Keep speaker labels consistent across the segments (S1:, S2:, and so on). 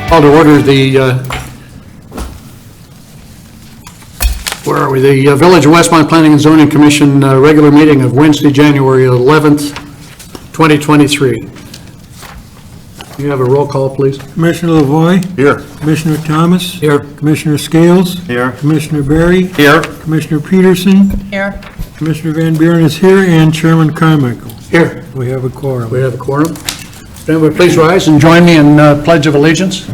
S1: Call to order the, where are we? The Village of Westmont Planning and Zoning Commission regular meeting of Wednesday, January 11th, 2023. You have a roll call, please.
S2: Commissioner Lavoy.
S3: Here.
S2: Commissioner Thomas.
S1: Here.
S2: Commissioner Scales.
S3: Here.
S2: Commissioner Berry.
S3: Here.
S2: Commissioner Peterson.
S4: Here.
S2: Commissioner Van Buren is here, and Chairman Carmichael.
S1: Here.
S2: We have a quorum.
S1: We have a quorum. Everyone, please rise and join me in Pledge of Allegiance.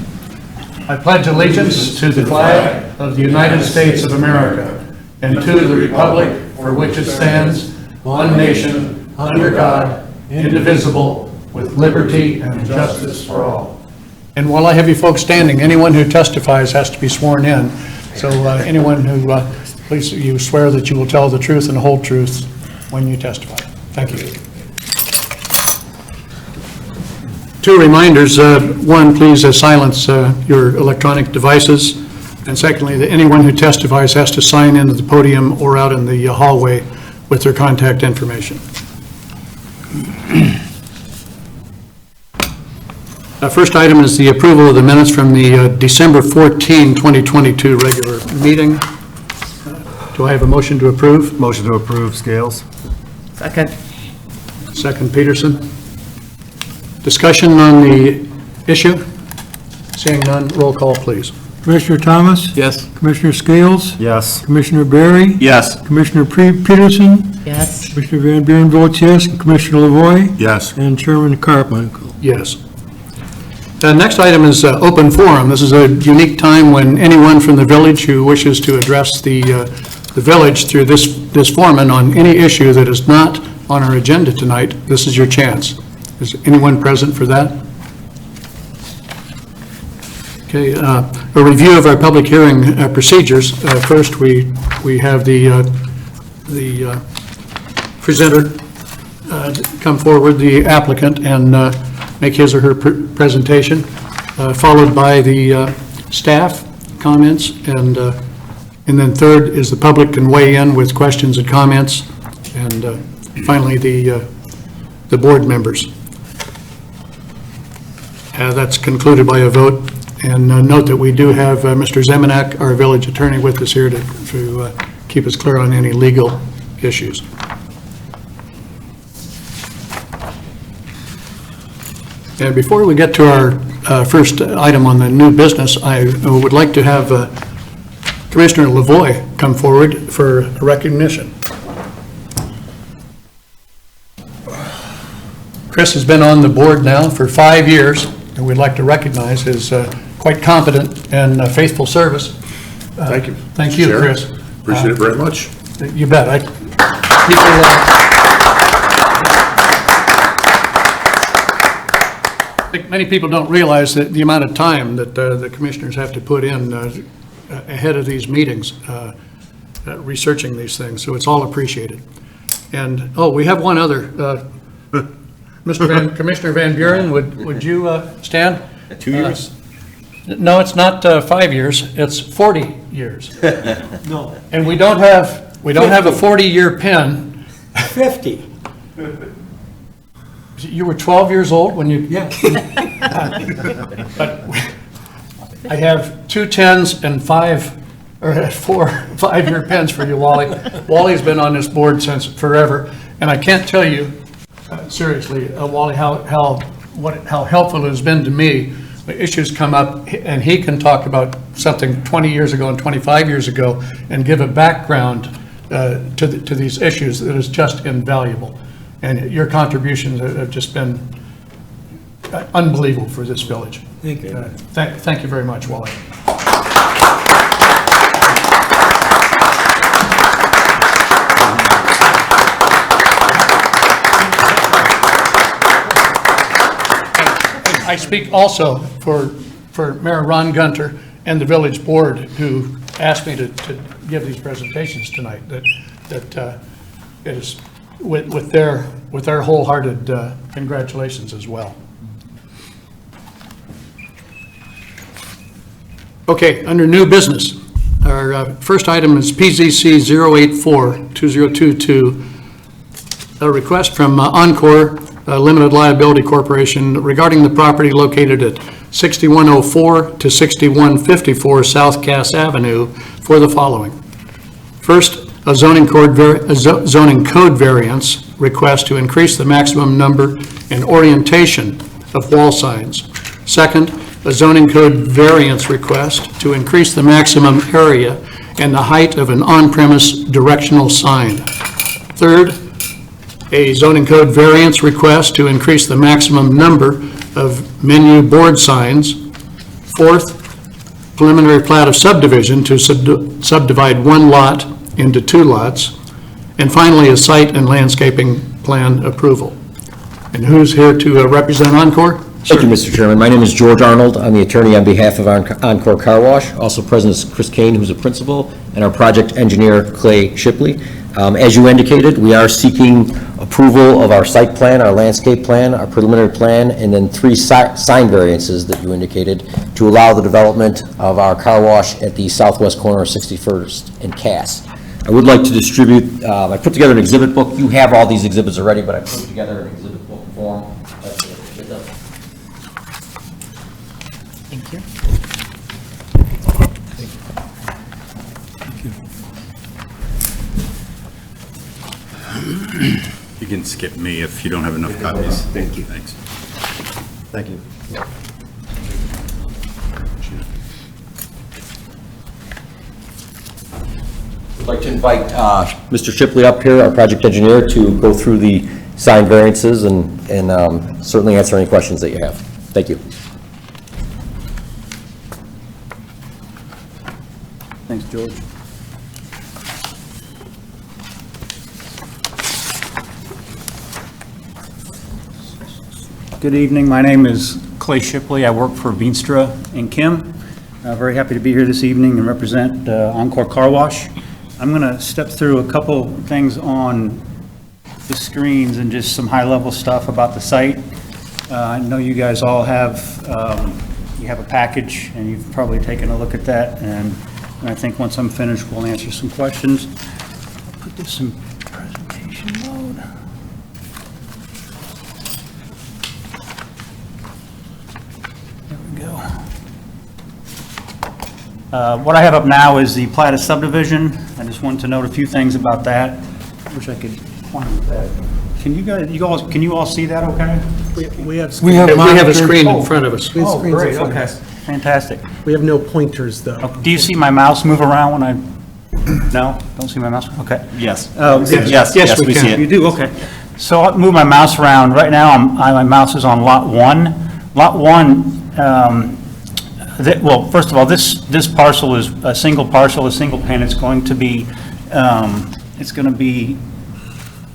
S1: I pledge allegiance to the flag of the United States of America and to the republic for which it stands, one nation, under God, indivisible, with liberty and justice for all. And while I have you folks standing, anyone who testifies has to be sworn in. So anyone who, please, you swear that you will tell the truth and the whole truth when you testify. Thank you. Two reminders. One, please silence your electronic devices. And secondly, that anyone who testifies has to sign in at the podium or out in the hallway with their contact information. First item is the approval of the minutes from the December 14, 2022 regular meeting. Do I have a motion to approve?
S3: Motion to approve, Scales.
S4: Second.
S1: Second, Peterson. Discussion on the issue? Seeing none, roll call, please.
S2: Commissioner Thomas.
S3: Yes.
S2: Commissioner Scales.
S3: Yes.
S2: Commissioner Berry.
S3: Yes.
S2: Commissioner Peterson.
S4: Yes.
S2: Commissioner Van Buren votes yes, and Commissioner Lavoy.
S3: Yes.
S2: And Chairman Carmichael.
S1: Yes. The next item is open forum. This is a unique time when anyone from the village who wishes to address the village through this forum on any issue that is not on our agenda tonight, this is your chance. Is anyone present for that? Okay, a review of our public hearing procedures. First, we have the presenter come forward, the applicant, and make his or her presentation, followed by the staff comments, and then third is the public can weigh in with questions and comments, and finally the board members. That's concluded by a vote. And note that we do have Mr. Zemenak, our village attorney, with us here to keep us clear on any legal issues. And before we get to our first item on the new business, I would like to have Commissioner Lavoy come forward for recognition. Chris has been on the board now for 5 years, and we'd like to recognize his quite competent and faithful service.
S5: Thank you.
S1: Thank you,
S5: Chair.
S1: Chris.
S5: Appreciate it very much.
S1: You bet. I think many people don't realize that the amount of time that the commissioners have to put in ahead of these meetings, researching these things, so it's all appreciated. And, oh, we have one other. Commissioner Van Buren, would you stand?
S3: 2 years?
S1: No, it's not 5 years, it's 40 years.
S2: No.
S1: And we don't have a 40-year pin.
S2: 50.
S1: You were 12 years old when you...
S2: Yeah.
S1: But I have 2 10s and 4 5-year pins for you, Wally. Wally's been on this board since forever, and I can't tell you, seriously, Wally, how helpful it has been to me. The issues come up, and he can talk about something 20 years ago and 25 years ago and give a background to these issues that is just invaluable. And your contributions have just been unbelievable for this village.
S2: Thank you.
S1: Thank you very much, Wally. I speak also for Mayor Ron Gunter and the village board who asked me to give these presentations tonight, that it is with their wholehearted congratulations as well. Okay, under new business, our first item is PZC 084-2022, a request from Encore Limited Liability Corporation regarding the property located at 6104 to 6154 South Cass Avenue for the following. First, a zoning code variance request to increase the maximum number and orientation of wall signs. Second, a zoning code variance request to increase the maximum area and the height of an on-premise directional sign. Third, a zoning code variance request to increase the maximum number of menu board signs. Fourth, preliminary plat of subdivision to subdivide one lot into 2 lots. And finally, a site and landscaping plan approval. And who's here to represent Encore?
S4: Thank you, Mr. Chairman. My name is George Arnold. I'm the attorney on behalf of Encore Car Wash. Also present is Chris Kane, who's a principal, and our project engineer, Clay Shipley. As you indicated, we are seeking approval of our site plan, our landscape plan, our preliminary plan, and then 3 sign variances that you indicated to allow the development of our car wash at the southwest corner of 61st and Cass. I would like to distribute, I put together an exhibit book. You have all these exhibits already, but I put together an exhibit book form.
S6: Thank you.
S7: You can skip me if you don't have enough copies.
S5: Thank you.
S7: Thanks.
S5: Thank you.
S4: I'd like to invite Mr. Shipley up here, our project engineer, to go through the sign variances and certainly answer any questions that you have. Thank you.
S6: Thanks, George. Good evening. My name is Clay Shipley. I work for Veenstra and Kim. Very happy to be here this evening and represent Encore Car Wash. I'm going to step through a couple things on the screens and just some high-level stuff about the site. I know you guys all have, you have a package, and you've probably taken a look at that, and I think once I'm finished, we'll answer some questions. I'll put this in presentation mode. There we go. What I have up now is the plat of subdivision. I just wanted to note a few things about that. I wish I could point at that. Can you all see that okay?
S2: We have
S1: We have a screen in front of us.
S6: Oh, great, okay, fantastic.
S2: We have no pointers, though.
S6: Oh, do you see my mouse move around when I, no? Don't see my mouse? Okay.
S3: Yes.
S1: Yes, we can.
S6: You do, okay. So I'll move my mouse around. Right now, my mouse is on Lot 1. Lot 1, well, first of all, this parcel is a single parcel, a single pen. It's going to be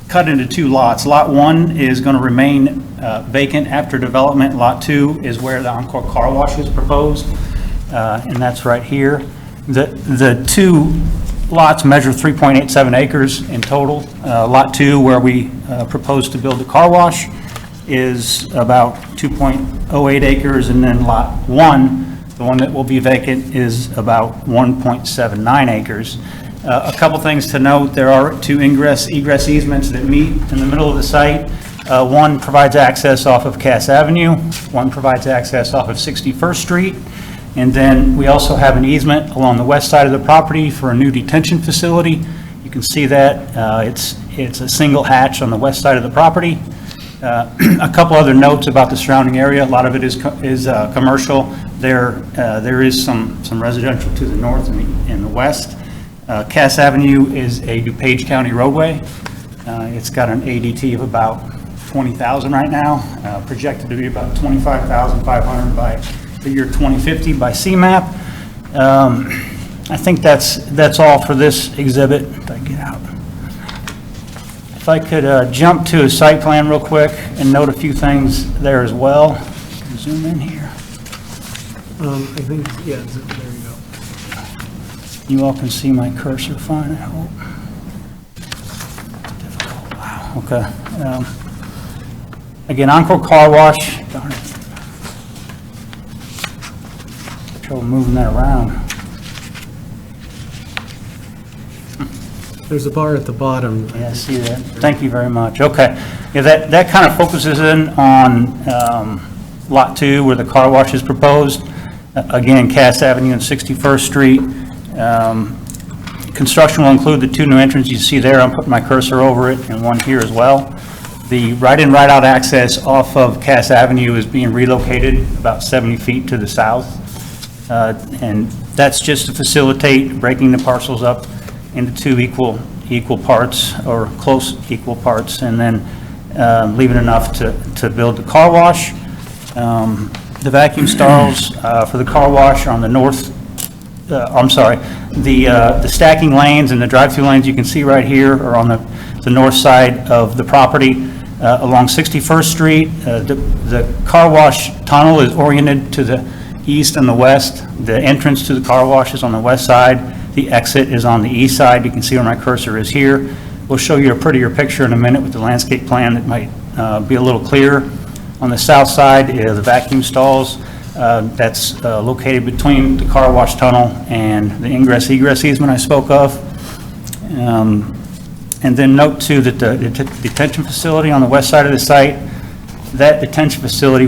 S6: cut into 2 lots. Lot 1 is going to remain vacant after development. Lot 2 is where the Encore Car Wash is proposed, and that's right here. The 2 lots measure 3.87 acres in total. Lot 2, where we propose to build the car wash, is about 2.08 acres, and then Lot 1, the one that will be vacant, is about 1.79 acres. A couple things to note: there are 2 egress easements that meet in the middle of the site. One provides access off of Cass Avenue, one provides access off of 61st Street, and then we also have an easement along the west side of the property for a new detention facility. You can see that it's a single hatch on the west side of the property. A couple other notes about the surrounding area: a lot of it is commercial. There is some residential to the north and the west. Cass Avenue is a DuPage County roadway. It's got an ADT of about 20,000 right now, projected to be about 25,500 by the year 2050 by CMAP. I think that's all for this exhibit. If I get out. If I could jump to a site plan real quick and note a few things there as well. Zoom in here.
S2: I think, yeah, there you go.
S6: You all can see my cursor fine, I hope. Difficult, wow, okay. Again, Encore Car Wash, darn it. Trouble moving that around.
S2: There's a bar at the bottom.
S6: Yeah, I see that. Thank you very much. Okay. Yeah, that kind of focuses in on Lot 2 where the car wash is proposed. Again, Cass Avenue and 61st Street. Construction will include the 2 new entrances you see there. I'm putting my cursor over it, and one here as well. The right-in, right-out access off of Cass Avenue is being relocated about 70 feet to the south. And that's just to facilitate breaking the parcels up into 2 equal parts, or close equal parts, and then leaving enough to build the car wash. The vacuum stalls for the car wash are on the north, the stacking lanes and the drive-through lanes you can see right here are on the north side of the property. Along 61st Street, the car wash tunnel is oriented to the east and the west. The entrance to the car wash is on the west side. The exit is on the east side. You can see where my cursor is here. We'll show you a prettier picture in a minute with the landscape plan that might be a little clearer. On the south side, the vacuum stalls. That's located between the car wash tunnel and the ingress-egress easement I spoke of. And then note too that the detention facility on the west side of the site, that detention facility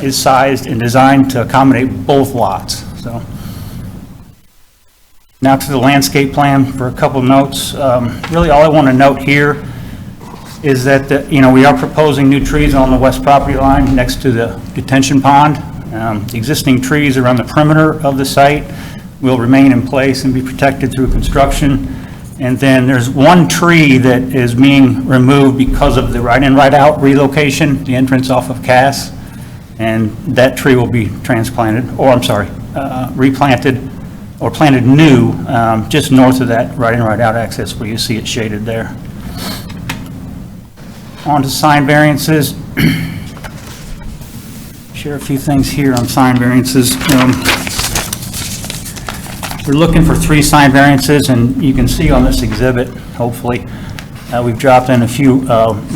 S6: is sized and designed to accommodate both lots. So now to the landscape plan for a couple notes. Really all I want to note here is that we are proposing new trees on the west property line next to the detention pond. The existing trees around the perimeter of the site will remain in place and be protected through construction. And then there's one tree that is being removed because of the right-in, right-out relocation, the entrance off of Cass. And that tree will be transplanted, replanted or planted new just north of that right-in, right-out access where you see it shaded there. On to sign variances. Share a few things here on sign variances. We're looking for 3 sign variances, and you can see on this exhibit, hopefully, we've dropped in a few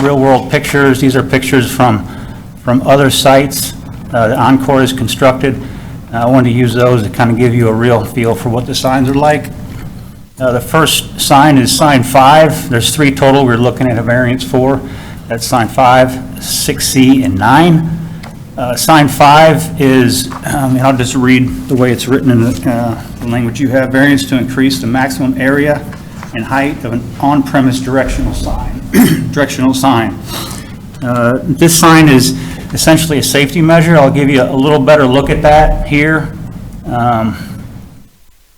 S6: real-world pictures. These are pictures from other sites that Encore has constructed. I wanted to use those to kind of give you a real feel for what the signs are like. The first sign is sign 5. There's 3 total we're looking at a variance for. That's sign 5, 6C, and 9. Sign 5 is, and I'll just read the way it's written in the language you have. Variance to increase the maximum area and height of an on-premise directional sign. This sign is essentially a safety measure. I'll give you a little better look at that here.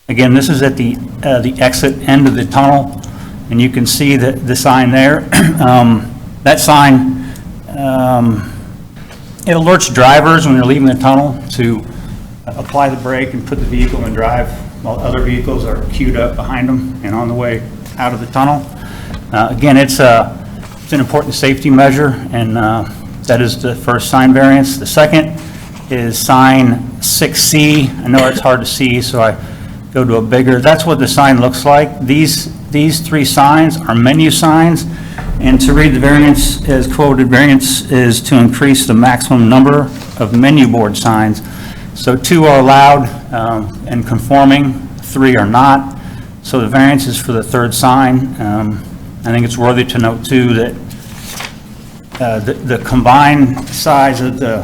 S6: Again, this is at the exit end of the tunnel, and you can see the sign there. That sign, it alerts drivers when they're leaving the tunnel to apply the brake and put the vehicle in drive while other vehicles are queued up behind them and on the way out of the tunnel. Again, it's an important safety measure, and that is the first sign variance. The second is sign 6C. I know it's hard to see, so I go to a bigger. That's what the sign looks like. These 3 signs are menu signs. And to read the variance as quoted, variance is to increase the maximum number of menu board signs. So 2 are allowed and conforming, 3 are not. So the variance is for the 3rd sign. I think it's worthy to note too that the combined size of the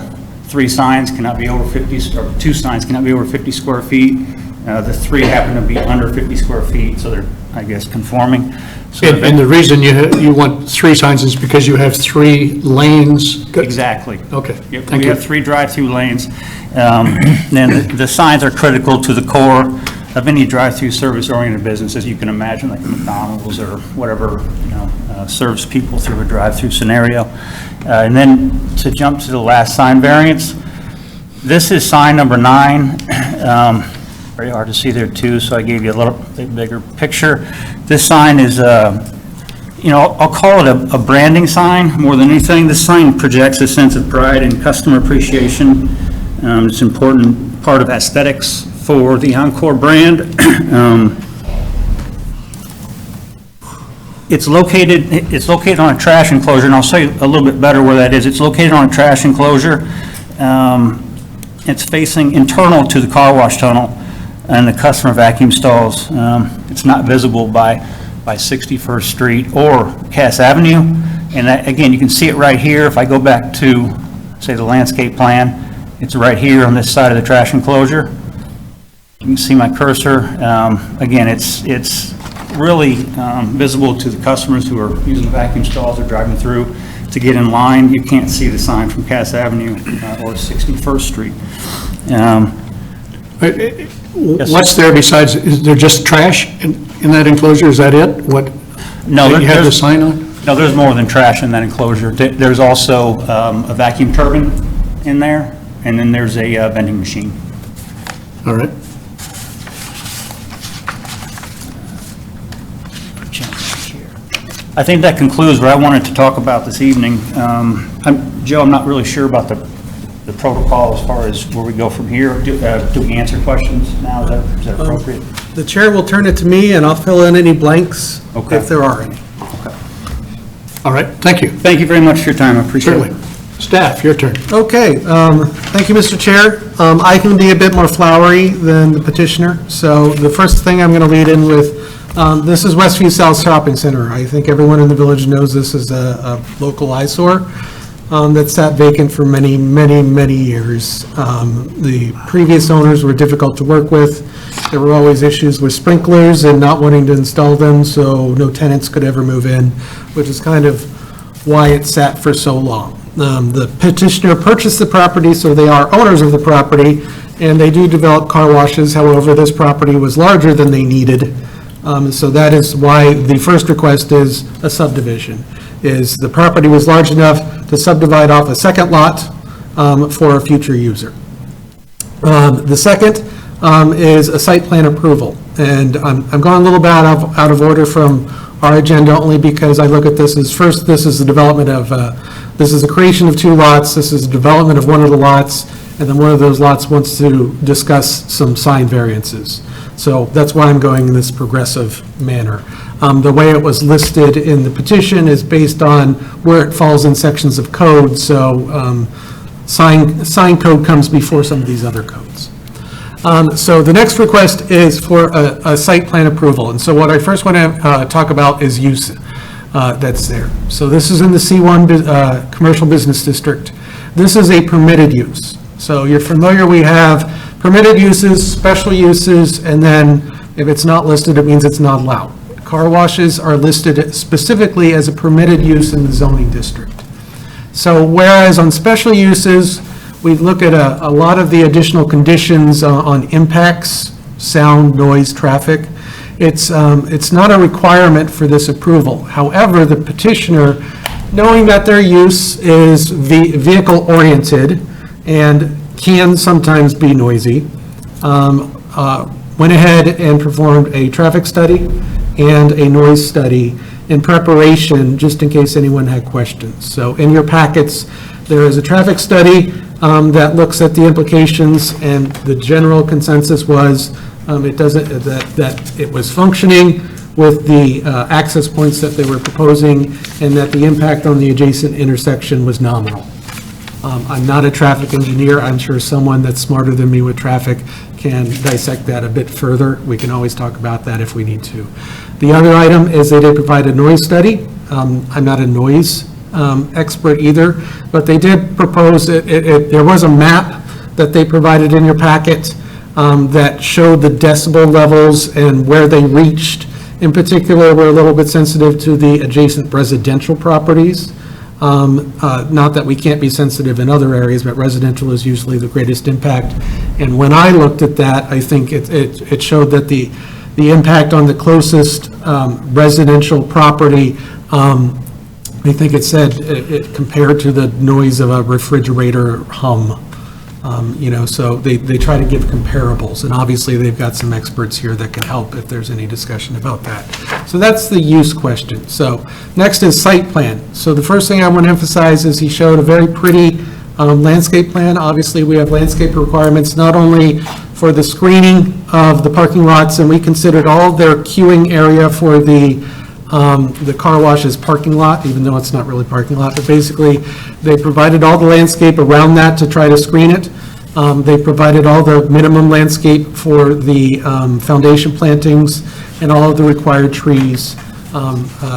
S6: 3 signs cannot be over 50, or 2 signs cannot be over 50 square feet. The 3 happen to be under 50 square feet, so they're, I guess, conforming. So
S1: And the reason you want 3 signs is because you have 3 lanes?
S6: Exactly.
S1: Okay,
S6: Yep,
S1: thank
S6: we
S1: you.
S6: have 3 drive-through lanes. Then the signs are critical to the core of any drive-through service-oriented business, as you can imagine, like McDonald's or whatever, serves people through a drive-through scenario. And then to jump to the last sign variance, this is sign number 9. Very hard to see there too, so I gave you a little bit bigger picture. This sign is, I'll call it a branding sign more than anything. This sign projects a sense of pride and customer appreciation. It's an important part of aesthetics for the Encore brand. It's located on a trash enclosure, and I'll show you a little bit better where that is. It's located on a trash enclosure. It's facing internal to the car wash tunnel and the customer vacuum stalls. It's not visible by 61st Street or Cass Avenue. And that, again, you can see it right here. If I go back to, say, the landscape plan, it's right here on this side of the trash enclosure. You can see my cursor. Again, it's really visible to the customers who are using vacuum stalls or driving through to get in line. You can't see the sign from Cass Avenue or 61st Street.
S1: What's there besides, is there just trash in that enclosure? Is that it? What,
S6: No,
S1: that you have the
S6: there's,
S1: sign on?
S6: no, there's more than trash in that enclosure. There's also a vacuum turbine in there, and then there's a vending machine.
S1: All right.
S6: I think that concludes what I wanted to talk about this evening. Joe, I'm not really sure about the protocol as far as where we go from here. Do we answer questions now? Is that appropriate?
S2: The chair will turn it to me, and I'll fill in any blanks
S6: Okay.
S2: if there are any.
S1: All right, thank you.
S6: Thank you very much for your time. I appreciate
S1: Certainly.
S6: it.
S1: Staff, your turn.
S2: Okay, thank you, Mr. Chair. I can be a bit more flowery than the petitioner, so the first thing I'm going to lead in with, this is Westview South Shopping Center. I think everyone in the village knows this is a local eyesore that sat vacant for many, many, many years. The previous owners were difficult to work with. There were always issues with sprinklers and not wanting to install them, so no tenants could ever move in, which is kind of why it sat for so long. The petitioner purchased the property, so they are owners of the property, and they do develop car washes. However, this property was larger than they needed, so that is why the first request is a subdivision, is the property was large enough to subdivide off a second lot for a future user. The second is a site plan approval, and I'm going a little bit out of order from our agenda only because I look at this as, first, this is the development of, this is the creation of two lots, this is the development of one of the lots, and then one of those lots wants to discuss some sign variances. So that's why I'm going in this progressive manner. The way it was listed in the petition is based on where it falls in sections of code, so sign code comes before some of these other codes. So the next request is for a site plan approval. And so what I first want to talk about is use that's there. So this is in the C1 Commercial Business District. This is a permitted use. So you're familiar, we have permitted uses, special uses, and then if it's not listed, it means it's not allowed. Car washes are listed specifically as a permitted use in the zoning district. So whereas on special uses, we look at a lot of the additional conditions on impacts, sound, noise, traffic. It's not a requirement for this approval. However, the petitioner, knowing that their use is vehicle-oriented and can sometimes be noisy, went ahead and performed a traffic study and a noise study in preparation, just in case anyone had questions. So in your packets, there is a traffic study that looks at the implications, and the general consensus was that it was functioning with the access points that they were proposing, and that the impact on the adjacent intersection was nominal. I'm not a traffic engineer. I'm sure someone that's smarter than me with traffic can dissect that a bit further. We can always talk about that if we need to. The other item is they did provide a noise study. I'm not a noise expert either, but they did propose, there was a map that they provided in your packet that showed the decibel levels and where they reached. In particular, we're a little bit sensitive to the adjacent residential properties. Not that we can't be sensitive in other areas, but residential is usually the greatest impact. And when I looked at that, I think it showed that the impact on the closest residential property, I think it said it compared to the noise of a refrigerator hum. So they try to give comparables, and obviously they've got some experts here that can help if there's any discussion about that. So that's the use question. So next is site plan. So the first thing I want to emphasize is he showed a very pretty landscape plan. Obviously, we have landscape requirements not only for the screening of the parking lots, and we considered all their queuing area for the car wash's parking lot, even though it's not really parking lot, but basically they provided all the landscape around that to try to screen it. They provided all the minimum landscape for the foundation plantings and all of the required trees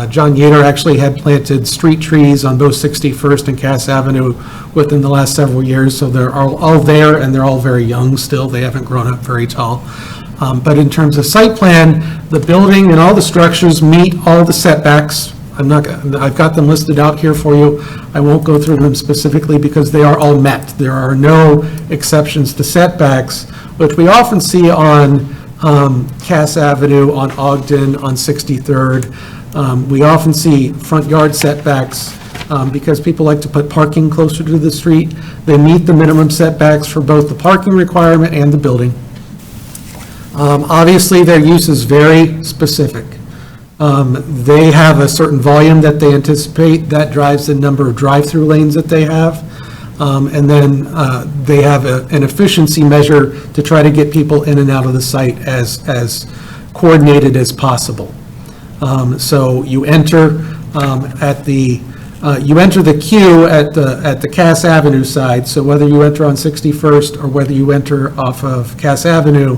S2: John Yater actually had planted street trees on both 61st and Cass Avenue within the last several years, so they're all there, and they're all very young still. They haven't grown up very tall. But in terms of site plan, the building and all the structures meet all the setbacks. I've got them listed out here for you. I won't go through them specifically because they are all met. There are no exceptions to setbacks, which we often see on Cass Avenue, on Ogden, on 63rd. We often see front yard setbacks because people like to put parking closer to the street. They meet the minimum setbacks for both the parking requirement and the building. Obviously, their use is very specific. They have a certain volume that they anticipate. That drives the number of drive-through lanes that they have. And then they have an efficiency measure to try to get people in and out of the site as coordinated as possible. So you enter the queue at the Cass Avenue side. So whether you enter on 61st or whether you enter off of Cass Avenue,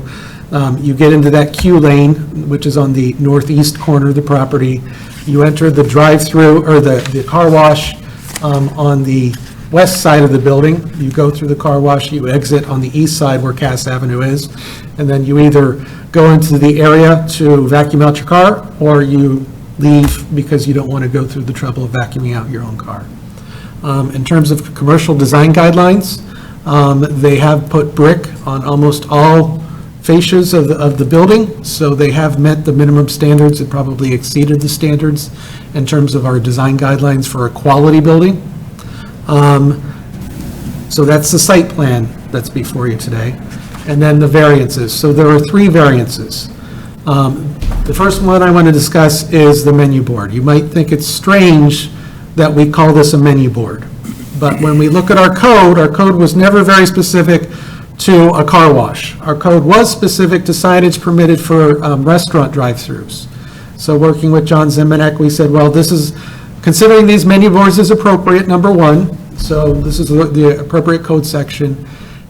S2: you get into that queue lane, which is on the northeast corner of the property. You enter the drive-through or the car wash on the west side of the building. You go through the car wash, you exit on the east side where Cass Avenue is, and then you either go into the area to vacuum out your car, or you leave because you don't want to go through the trouble of vacuuming out your own car. In terms of commercial design guidelines, they have put brick on almost all fascias of the building, so they have met the minimum standards and probably exceeded the standards in terms of our design guidelines for a quality building. So that's the site plan that's before you today. And then the variances. So there are 3 variances. The first one I want to discuss is the menu board. You might think it's strange that we call this a menu board, but when we look at our code was never very specific to a car wash. Our code was specific to signage permitted for restaurant drive-throughs. So working with John Zemanek, we said, well, this is, considering these menu boards is appropriate, number 1, so this is the appropriate code section.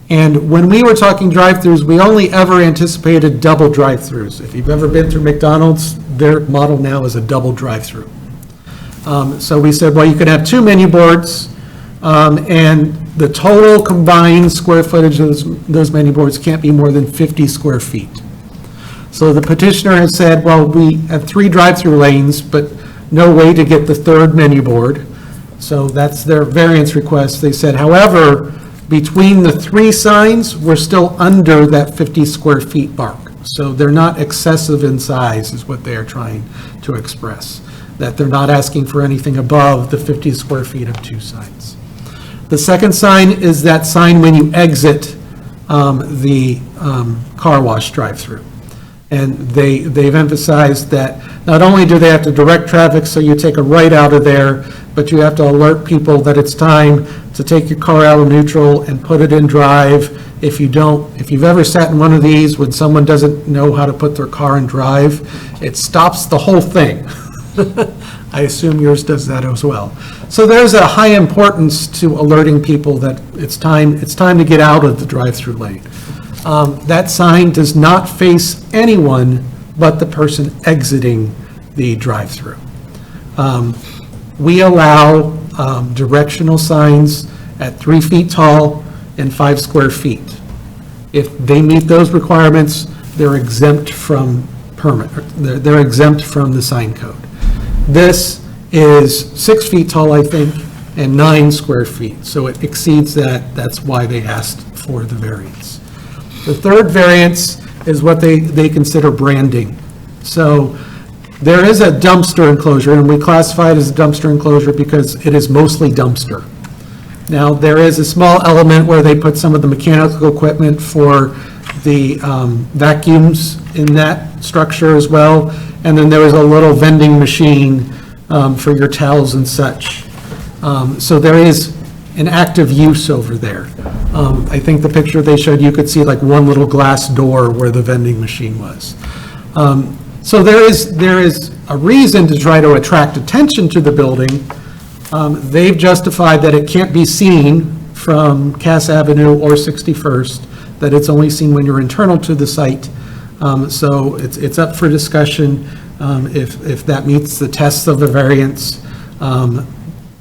S2: And when we were talking drive-throughs, we only ever anticipated double drive-throughs. If you've ever been through McDonald's, their model now is a double drive-through. So we said, well, you could have 2 menu boards, and the total combined square footage of those menu boards can't be more than 50 square feet. So the petitioner has said, well, we have 3 drive-through lanes, but no way to get the 3rd menu board. So that's their variance request. They said, however, between the 3 signs, we're still under that 50 square feet mark. So they're not excessive in size is what they are trying to express, that they're not asking for anything above the 50 square feet of 2 signs. The second sign is that sign when you exit the car wash drive-through. And they've emphasized that not only do they have to direct traffic so you take a right out of there, but you have to alert people that it's time to take your car out of neutral and put it in drive. If you've ever sat in one of these when someone doesn't know how to put their car in drive, it stops the whole thing. I assume yours does that as well. So there's a high importance to alerting people that it's time to get out of the drive-through lane. That sign does not face anyone but the person exiting the drive-through. We allow directional signs at 3 feet tall and 5 square feet. If they meet those requirements, they're exempt from they're exempt from the sign code. This is 6 feet tall, I think, and 9 square feet, so it exceeds that. That's why they asked for the variance. The 3rd variance is what they consider branding. So there is a dumpster enclosure, and we classify it as a dumpster enclosure because it is mostly dumpster. Now, there is a small element where they put some of the mechanical equipment for the vacuums in that structure as well, and then there is a little vending machine for your towels and such. So there is an active use over there. I think the picture they showed, you could see like one little glass door where the vending machine was. So there is a reason to try to attract attention to the building. They've justified that it can't be seen from Cass Avenue or 61st, that it's only seen when you're internal to the site. So it's up for discussion. if that meets the tests of the variance.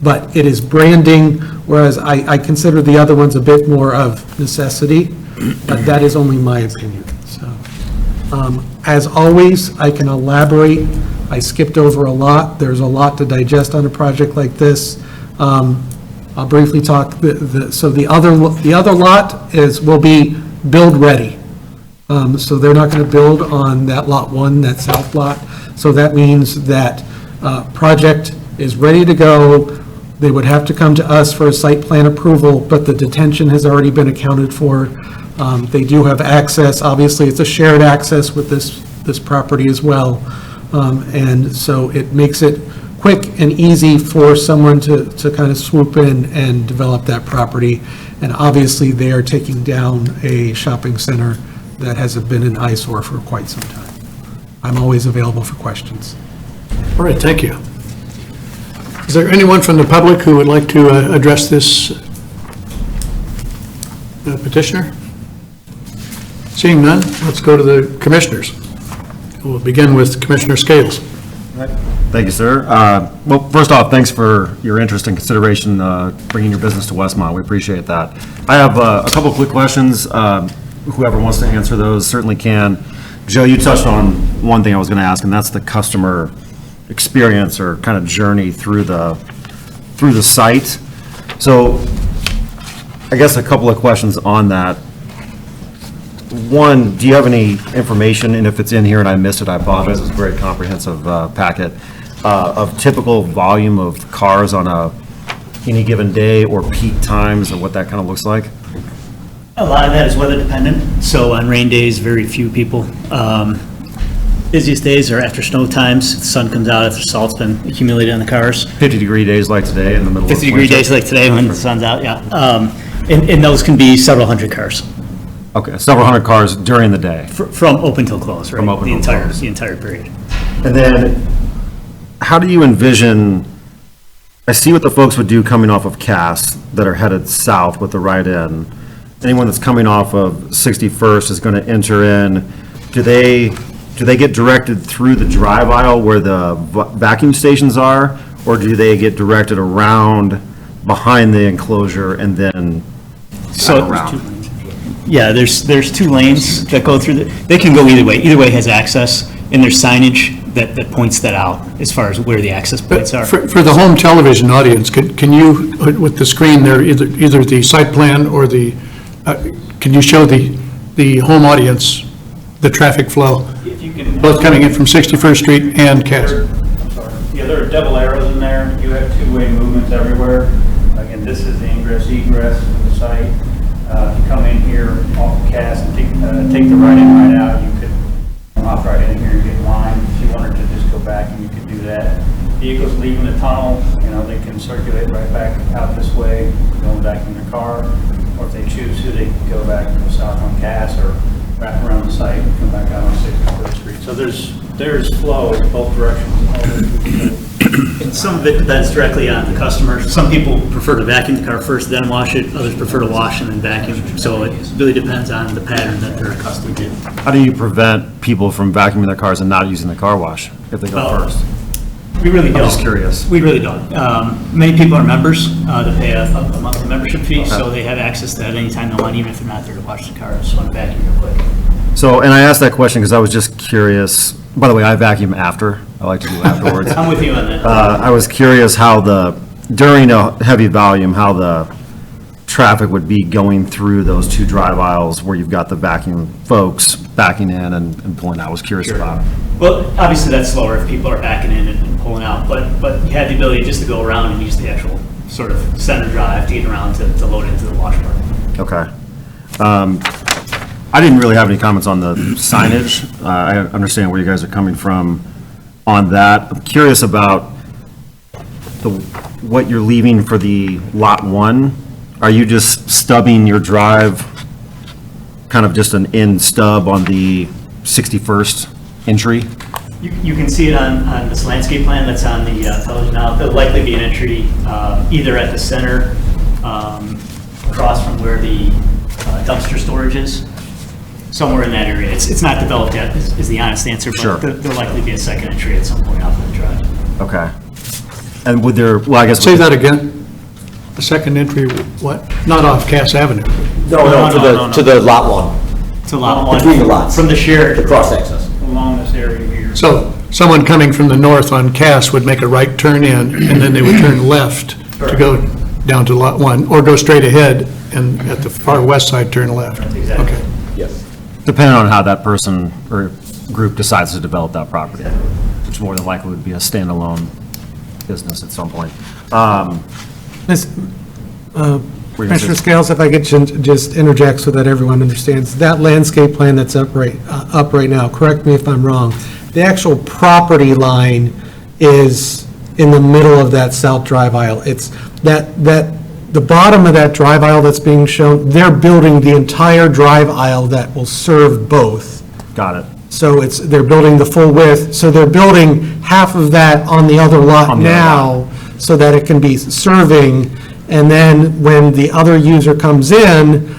S2: But it is branding, whereas I consider the other ones a bit more of necessity, but that is only my opinion, so. As always, I can elaborate. I skipped over a lot. There's a lot to digest on a project like this. I'll briefly talk, so the other lot will be build ready. So they're not going to build on that lot 1, that south lot. So that means that project is ready to go. They would have to come to us for a site plan approval, but the detention has already been accounted for. They do have access. Obviously, it's a shared access with this property as well. And so it makes it quick and easy for someone to kind of swoop in and develop that property. And obviously, they are taking down a shopping center that has been an eyesore for quite some time. I'm always available for questions.
S1: All right, thank you. Is there anyone from the public who would like to address this petitioner? Seeing none, let's go to the commissioners. We'll begin with Commissioner Scales.
S3: Thank you, sir. Well, first off, thanks for your interest and consideration bringing your business to Westmont. We appreciate that. I have a couple quick questions. Whoever wants to answer those certainly can. Joe, you touched on one thing I was going to ask, and that's the customer experience or kind of journey through the site. So I guess a couple of questions on that. One, do you have any information, and if it's in here and I missed it, I apologize, it's a very comprehensive packet, of typical volume of cars on any given day or peak times and what that kind of looks like?
S6: A lot of that is weather dependent, so on rain days, very few people. Busiest days are after snow times, the sun comes out after salt's been accumulated on the cars.
S3: 50-degree days like today in the middle of
S6: 50-degree
S3: winter?
S6: days like today when the sun's out, yeah. And those can be several hundred cars,
S3: Okay, several hundred cars during the day.
S6: from open till close, right?
S3: From open till close.
S6: The entire period.
S3: And then, how do you envision, I see what the folks would do coming off of Cass that are headed south with the right in. Anyone that's coming off of 61st is going to enter in. Do they get directed through the drive aisle where the vacuum stations are? Or do they get directed around behind the enclosure and then around?
S6: Yeah, there's 2 lanes that go through they can go either way. Either way has access, and there's signage that points that out as far as where the access points are.
S1: For the home television audience, can you, with the screen there, either the site plan or can you show the home audience, the traffic flow,
S6: If you can,
S1: both coming in from 61st Street and Cass?
S6: I'm sorry. Yeah, there are double arrows in there. You have 2-way movements everywhere. Again, this is the ingress egress of the site. If you come in here off of Cass and take the right in, right out, you could come off right in here and get in line. If you wanted to just go back, and you could do that. Vehicles leaving the tunnel, they can circulate right back out this way, going back in their car. Or if they choose to, they can go back and go south on Cass or wrap around the site and come back out on 61st Street. So there's flow in both directions. And some of it depends directly on the customer. Some people prefer to vacuum the car first, then wash it. Others prefer to wash and then vacuum. So it really depends on the pattern that they're accustomed to.
S3: How do you prevent people from vacuuming their cars and not using the car wash if they go first?
S6: We really don't.
S3: I'm just curious.
S6: We really don't. Many people are members that pay a monthly membership fee, so they have access to that anytime they want, even if they're not there to wash the car. Just want to vacuum real quick.
S3: So, and I asked that question because I was just curious. By the way, I vacuum after. I like to do afterwards.
S6: I'm with you on that.
S3: I was curious how during a heavy volume, how the traffic would be going through those 2 drive aisles where you've got the vacuum folks backing in and pulling out. I was curious about it.
S6: Well, obviously that's slower if people are backing in and pulling out, but you have the ability just to go around and use the actual sort of center drive to get around to load into the wash part.
S3: Okay. I didn't really have any comments on the signage. I understand where you guys are coming from on that. I'm curious about what you're leaving for the lot 1. Are you just stubbing your drive, kind of just an in stub on the 61st entry?
S6: You can see it on this landscape plan that's on the television now. There'll likely be an entry either at the center, across from where the dumpster storage is,
S8: somewhere in that area. It's not developed yet, is the honest answer,
S3: Sure.
S8: but there'll likely be a second entry at some point off of the drive.
S3: Okay. And would there, well, I guess.
S1: Say that again. The second entry, what? Not off Cass Avenue.
S4: No, to the lot one,
S8: It's a lot one.
S4: between the lots.
S8: From the shared.
S4: The cross access.
S6: Along this area here.
S1: So someone coming from the north on Cass would make a right turn in, and then they would turn left to go down to Lot 1, or go straight ahead and at the far west side, turn left.
S8: Exactly.
S1: Okay.
S4: Yes.
S3: Depending on how that person or group decides to develop that property, which more than likely would be a standalone business at some point.
S2: Ms.
S3: Were you gonna say-
S2: Commissioner Scales, if I could just interject so that everyone understands, that landscape plan that's up right now, correct me if I'm wrong, the actual property line is in the middle of that south drive aisle. It's the bottom of that drive aisle that's being shown, they're building the entire drive aisle that will serve both.
S3: Got it.
S2: So they're building the full width, so they're building half of that on the other lot
S3: On the other
S2: now, so that it can be serving, and then when the other user comes in,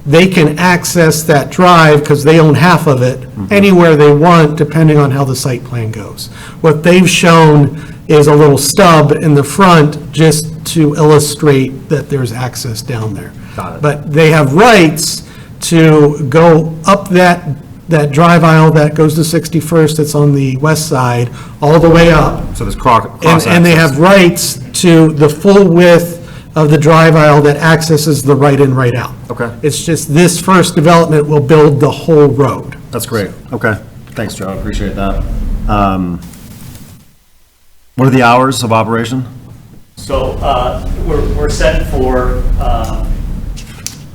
S2: they can access that drive, because they own half of it, anywhere they want, depending on how the site plan goes. What they've shown is a little stub in the front, just to illustrate that there's access down there.
S3: Got it.
S2: But they have rights to go up that drive aisle that goes to 61st, that's on the west side, all the way up.
S3: So there's cross
S2: And they have rights to the full width of the drive aisle that accesses the right in, right out.
S3: Okay.
S2: It's just this first development will build the whole road.
S3: That's great. Okay. Thanks, Joe. I appreciate that. What are the hours of operation?
S8: So we're set for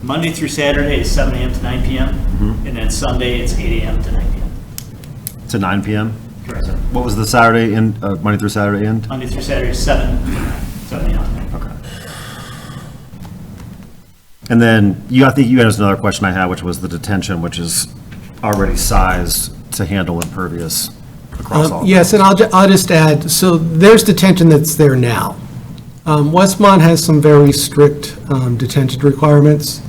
S8: Monday through Saturday is 7 a.m. to 9 p.m. And then Sunday it's 8 a.m. to 9 p.m.
S3: To 9 p.m.?
S8: Correct.
S3: What was the Saturday end, Monday through Saturday end?
S8: Monday through Saturday is 7 a.m.
S3: Okay. And then I think you asked another question I had, which was the detention, which is already sized to handle impervious across all.
S2: Yes, and I'll just add, so there's detention that's there now. Westmont has some very strict detention requirements.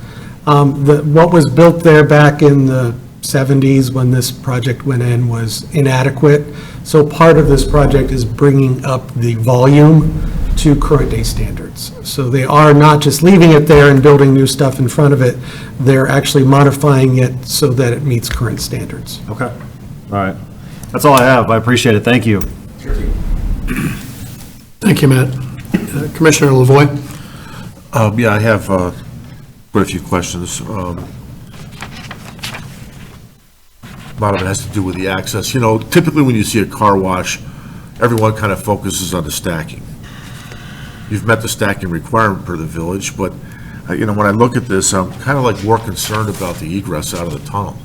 S2: What was built there back in the 70s when this project went in was inadequate. So part of this project is bringing up the volume to current day standards. So they are not just leaving it there and building new stuff in front of it, they're actually modifying it so that it meets current standards.
S3: Okay. All right. That's all I have. I appreciate it. Thank you.
S1: Thank you, Matt. Commissioner Lavoy?
S9: Yeah, I have quite a few questions. A lot of it has to do with the access. You know, typically when you see a car wash, everyone kind of focuses on the stacking. You've met the stacking requirement per the village, but, you know, when I look at this, I'm kind of like more concerned about the egress out of the tunnel,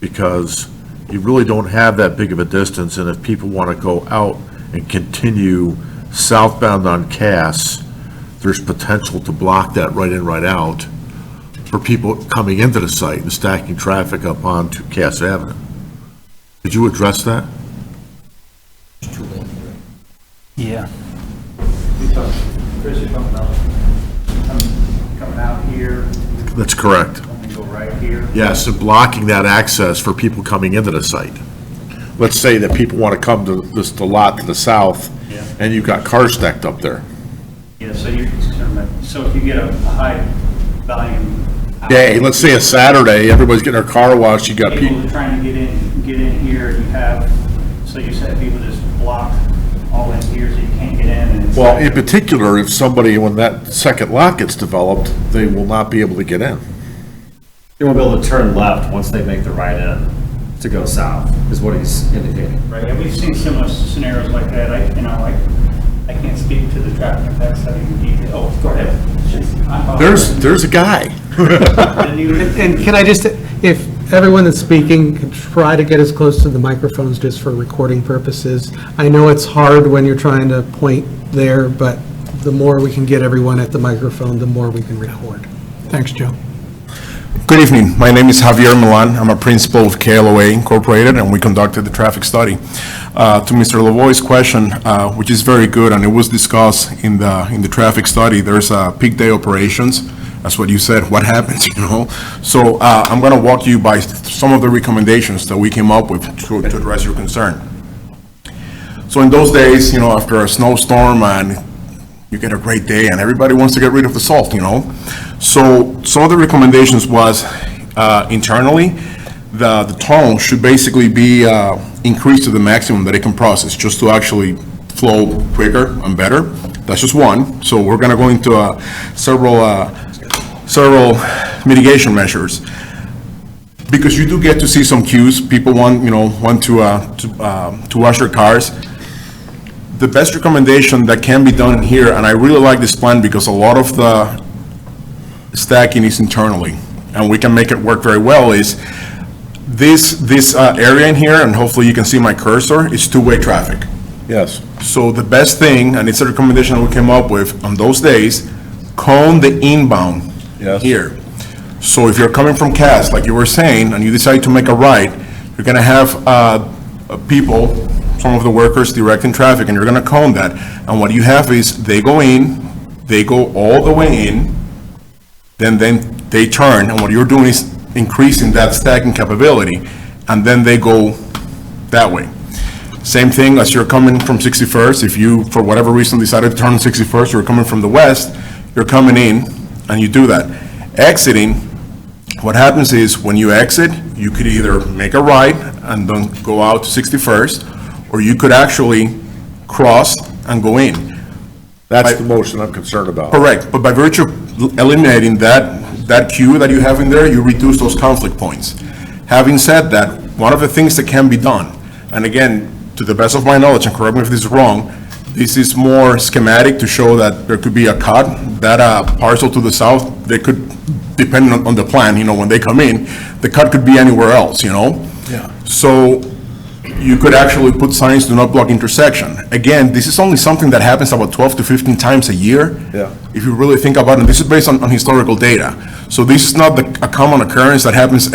S9: because you really don't have that big of a distance, and if people want to go out and continue southbound on Cass, there's potential to block that right in, right out for people coming into the site and stacking traffic up onto Cass Avenue. Did you address that?
S6: Yeah. Chris, you're talking about coming out here,
S9: That's correct.
S6: and go right here.
S9: Yes, and blocking that access for people coming into the site. Let's say that people want to come to the lot to the south,
S6: Yeah.
S9: and you've got cars stacked up there.
S6: Yeah, so you're concerned about, so if you get a high volume.
S9: Day, let's say a Saturday, everybody's getting their car washed, you got people.
S6: People trying to get in here, you have, so you said people just block all in here so you can't get in and it's.
S9: Well, in particular, if somebody, when that second lot gets developed, they will not be able to get in.
S3: You won't be able to turn left once they make the right in to go south, is what he's indicating.
S6: Right, yeah, we've seen similar scenarios like that. I can't speak to the traffic impacts study in detail. Oh, go ahead.
S9: There's a guy.
S2: And can I just, if everyone that's speaking could try to get as close to the microphones just for recording purposes. I know it's hard when you're trying to point there, but the more we can get everyone at the microphone, the more we can record.
S1: Thanks, Joe.
S10: Good evening. My name is Javier Milan. I'm a principal of KLOA Incorporated, and we conducted the traffic study. To Mr. Lavoie's question, which is very good, and it was discussed in the traffic study, there's peak day operations That's what you said, what happens, you know? So I'm going to walk you by some of the recommendations that we came up with to address your concern. So in those days, you know, after a snowstorm and you get a great day and everybody wants to get rid of the salt, you know? So some of the recommendations was internally, the tunnel should basically be increased to the maximum that it can process, just to actually flow quicker and better. That's just one. So we're gonna go into several mitigation measures. Because you do get to see some cues, people want to wash their cars. The best recommendation that can be done here, and I really like this plan because a lot of the stacking is internally, and we can make it work very well, is this area in here, and hopefully you can see my cursor, is two-way traffic.
S9: Yes.
S10: So the best thing, and it's a recommendation that we came up with on those days, cone the inbound
S9: Yes.
S10: here. So if you're coming from Cass, like you were saying, and you decide to make a right, you're gonna have people, some of the workers directing traffic, and you're gonna cone that. And what you have is, they go in, they go all the way in, then they turn, and what you're doing is increasing that stacking capability, and then they go that way. Same thing as you're coming from 61st, if you, for whatever reason, decided to turn on 61st, you're coming from the west, you're coming in, and you do that. Exiting, what happens is, when you exit, you could either make a right and then go out to 61st, or you could actually cross and go in.
S9: That's the motion I'm concerned about.
S10: Correct, but by virtue of eliminating that queue that you have in there, you reduce those conflict points. Having said that, one of the things that can be done, and again, to the best of my knowledge, and correct me if this is wrong, this is more schematic to show that there could be a cut, that parcel to the south, they could, depending on the plan, you know, when they come in, the cut could be anywhere else, you know?
S9: Yeah.
S10: So you could actually put signs, do not block intersection. Again, this is only something that happens about 12 to 15 times a year.
S9: Yeah.
S10: If you really think about it, this is based on historical data. So this is not a common occurrence that happens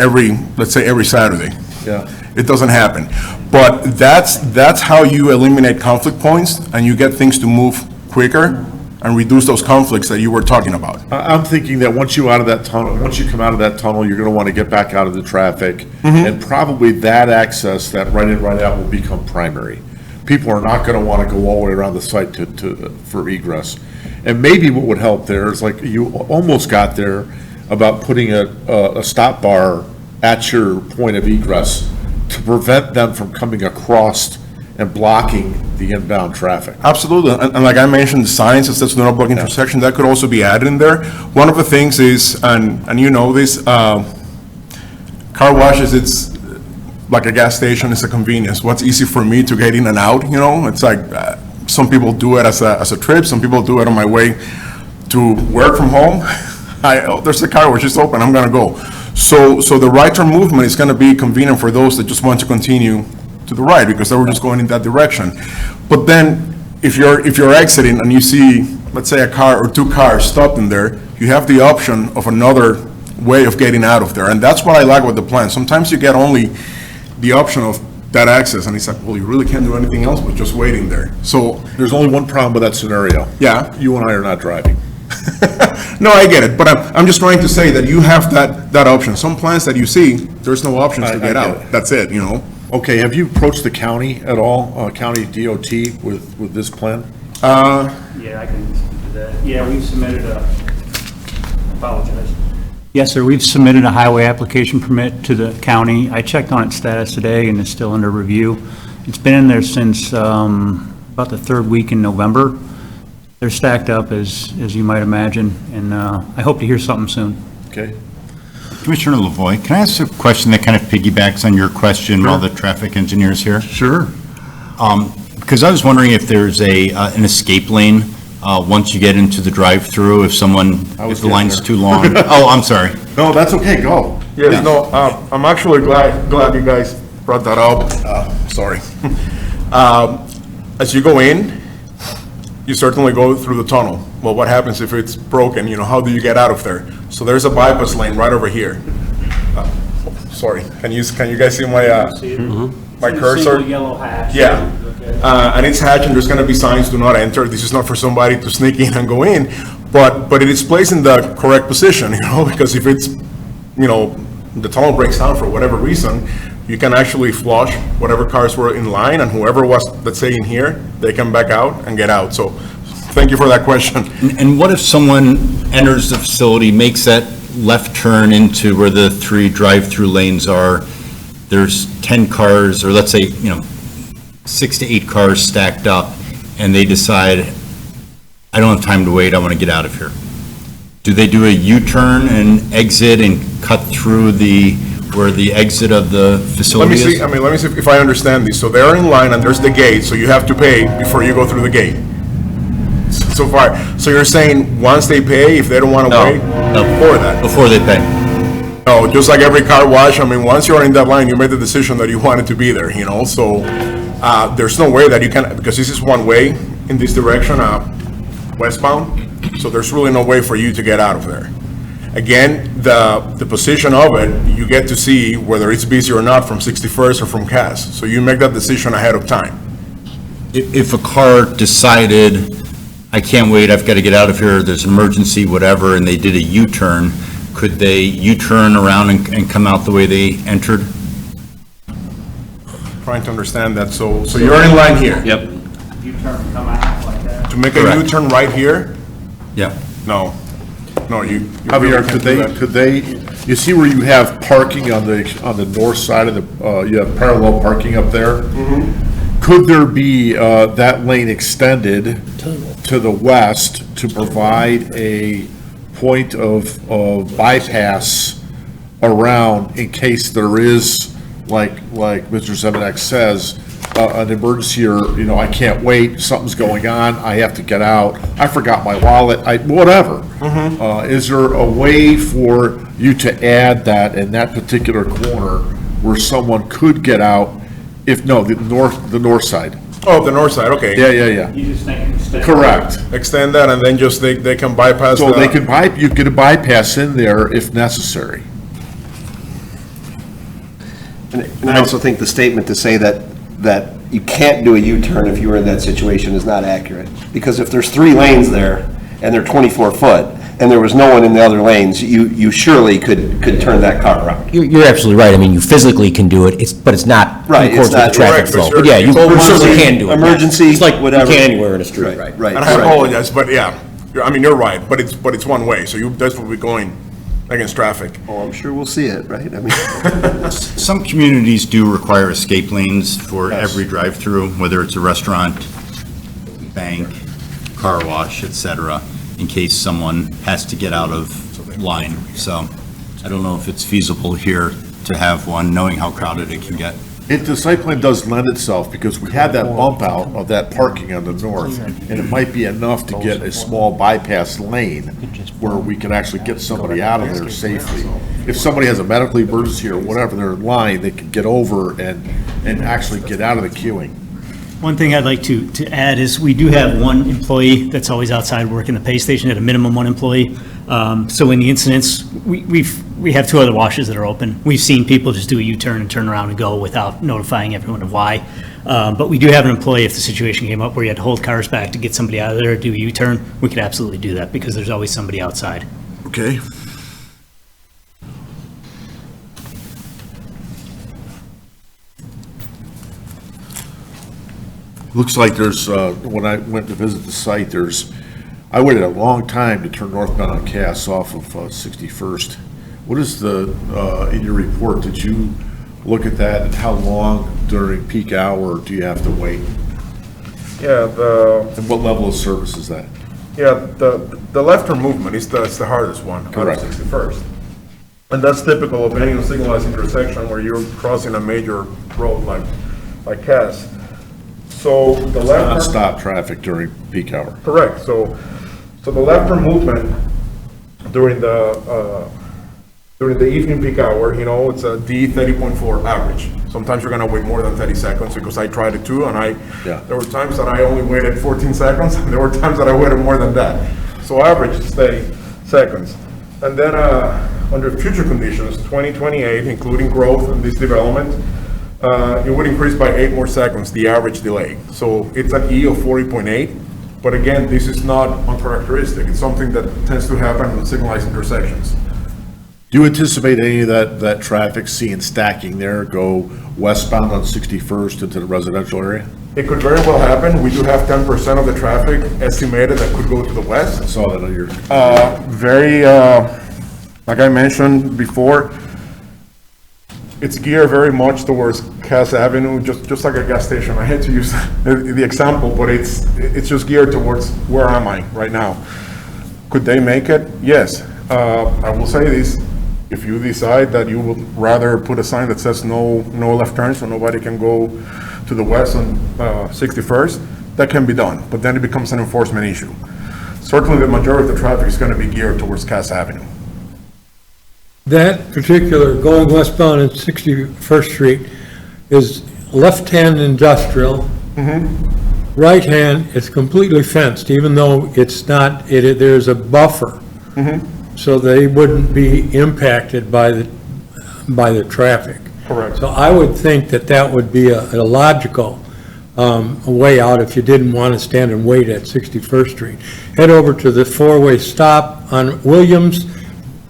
S10: let's say every Saturday.
S9: Yeah.
S10: It doesn't happen. But that's how you eliminate conflict points, and you get things to move quicker and reduce those conflicts that you were talking about.
S9: I'm thinking that once you come out of that tunnel, you're gonna want to get back out of the traffic. And probably that access, that right in, right out will become primary. People are not gonna want to go all the way around the site for egress. And maybe what would help there is, like you almost got there, about putting a stop bar at your point of egress to prevent them from coming across and blocking the inbound traffic.
S10: Absolutely, and like I mentioned, the signs that says do not block intersection, that could also be added in there. One of the things is, and you know this, car washes, it's like a gas station, it's a convenience. What's easy for me to get in and out, you know? It's like, some people do it as a trip, some people do it on my way to work from home. There's a car wash, it's open, I'm gonna go. So the right turn movement is gonna be convenient for those that just want to continue to the right, because they were just going in that direction. But then, if you're exiting and you see, let's say, a car or two cars stopped in there, you have the option of another way of getting out of there, and that's what I like with the plan. Sometimes you get only the option of that access, and it's like, well, you really can't do anything else but just waiting there. So,
S9: There's only one problem with that scenario.
S10: yeah.
S9: You and I are not driving.
S10: No, I get it, but I'm just trying to say that you have that option. Some plans that you see, there's no options to
S9: I
S10: get
S9: get
S10: out.
S9: it.
S10: That's it, you know?
S9: Okay, have you approached the county at all, county DOT with this plan?
S6: Yeah, I can do that. Yeah, we've submitted apologize. Yes, sir, we've submitted a highway application permit to the county. I checked on its status today, and it's still under review. It's been in there since about the third week in November. They're stacked up, as you might imagine, and I hope to hear something soon.
S9: Okay.
S7: Commissioner Lavoy, can I ask a question that kind of piggybacks on your question while the traffic engineer's here?
S9: Sure.
S7: Because I was wondering if there's an escape lane once you get into the drive-through, if the line's too long. Oh, I'm sorry.
S9: No, that's okay, go.
S10: Yes, no, I'm actually glad you guys brought that up. Sorry. As you go in, you certainly go through the tunnel. Well, what happens if it's broken? You know, how do you get out of there? So there's a bypass lane right over here. Sorry, can you guys see my my cursor?
S6: Single yellow hash.
S10: Yeah.
S6: Okay.
S10: And it's hatched, and there's gonna be signs, do not enter. This is not for somebody to sneak in and go in, but it is placed in the correct position, because if it's, the tunnel breaks down for whatever reason, you can actually flush whatever cars were in line, and whoever was, let's say, in here, they can back out and get out. So thank you for that question.
S7: And what if someone enters the facility, makes that left turn into where the 3 drive-through lanes are, there's 10 cars, or let's say, 6 to 8 cars stacked up, and they decide, I don't have time to wait, I want to get out of here. Do they do a U-turn and exit and cut through where the exit of the facility is?
S10: Let me see if I understand this. So they're in line and there's the gate, so you have to pay before you go through the gate. So far, so you're saying once they pay, if they don't want to wait? Before that?
S7: Before they pay.
S10: No, just like every car wash, once you're in that line, you made the decision that you wanted to be there, so there's no way that you can, because this is one way in this direction, westbound, so there's really no way for you to get out of there. Again, the position of it, you get to see whether it's busy or not from 61st or from Cass, so you make that decision ahead of time.
S7: If a car decided, I can't wait, I've got to get out of here, there's an emergency, whatever, and they did a U-turn, could they U-turn around and come out the way they entered?
S10: Trying to understand that, so you're in line here.
S7: Yep.
S6: U-turn, come out like that.
S10: To make a
S7: Correct.
S10: U-turn right here?
S7: Yep.
S10: No, you.
S9: Javier,
S10: can't do that.
S9: could they, you see where you have parking on the north side of the, you have parallel parking up there? Could there be, that lane extended to the west to provide a point of bypass around in case there is, like Mr. Zemanek says, an emergency or, I can't wait, something's going on, I have to get out, I forgot my wallet, whatever. Is there a way for you to add that in that particular corner where someone could get out if, no, the north side?
S10: Oh, the north side, okay.
S9: Yeah.
S6: You just think instead.
S9: Correct.
S10: Extend that and then just, they can bypass
S9: So
S10: the.
S9: they can you get a bypass in there if necessary.
S5: And I also think the statement to say that you can't do a U-turn if you were in that situation is not accurate. Because if there's 3 lanes there and they're 24 foot and there was no one in the other lanes, you surely could turn that car around.
S4: You're absolutely right. I mean, you physically can do it, but it's not in
S5: Right,
S4: accordance
S5: it's
S4: with the
S5: not-
S4: traffic
S10: correct,
S4: flow.
S10: but
S4: But yeah, you certainly can do it.
S5: Emergency,
S4: It's like you
S5: whatever.
S4: can anywhere in a street.
S5: Right.
S10: And I apologize, but yeah, you're right, but it's one way, so you definitely be going against traffic.
S5: Oh, I'm sure we'll see it, right?
S7: Some communities do require escape lanes for every drive-through, whether it's a restaurant, bank, car wash, et cetera, in case someone has to get out of line. So I don't know if it's feasible here to have one, knowing how crowded it can get.
S9: The site plan does lend itself, because we had that bump out of that parking on the north, and it might be enough to get a small bypass lane where we can actually get somebody out of there safely. If somebody has a medical emergency or whatever, they're in line, they can get over and actually get out of the queuing.
S8: One thing I'd like to add is we do have one employee that's always outside working the pay station, at a minimum one employee. So in the incidents, we have 2 other washes that are open. We've seen people just do a U-turn and turn around and go without notifying everyone of why. But we do have an employee, if the situation came up where you had to hold cars back to get somebody out of there, do a U-turn, we could absolutely do that because there's always somebody outside.
S9: Okay. Looks like there's, when I went to visit the site, I waited a long time to turn northbound on Cass off of 61st. What is in your report, did you look at that, and how long during peak hour do you have to wait?
S10: Yeah,
S9: And what level of service is that?
S10: the left turn movement is the hardest one, out of
S9: Correct.
S10: 61st. And that's typical of any signalized intersection where you're crossing a major road like Cass. So the left turn.
S9: Non-stop traffic during peak hour.
S10: Correct, so the left turn movement during the evening peak hour, it's a D 30.4 average. Sometimes you're gonna wait more than 30 seconds, because I tried it too, and there were times that I only waited 14 seconds, and there were times that I waited more than that. So average is 30 seconds. And then, under future conditions, 2028, including growth and this development, it would increase by 8 more seconds, the average delay. So it's an E of 40.8. But again, this is not uncharacteristic. It's something that tends to happen in signalized intersections.
S9: Do you anticipate any of that traffic seeing stacking there, go westbound on 61st into the residential area?
S10: It could very well happen. We do have 10% of the traffic estimated that could go to the west.
S9: I saw that on your,
S10: Like I mentioned before, it's geared very much towards Cass Avenue, just like a gas station. I hate to use the example, but it's just geared towards where am I right now. Could they make it? Yes. I will say this, if you decide that you would rather put a sign that says no left turn, so nobody can go to the west on 61st, that can be done, but then it becomes an enforcement issue. Certainly, the majority of the traffic is going to be geared towards Cass Avenue.
S11: That particular, going westbound on 61st Street, is left-hand industrial. Right-hand is completely fenced, even though it's not, there's a buffer. So they wouldn't be impacted by the traffic.
S10: Correct.
S11: So I would think that would be a logical way out if you didn't want to stand and wait at 61st Street. Head over to the four-way stop on Williams,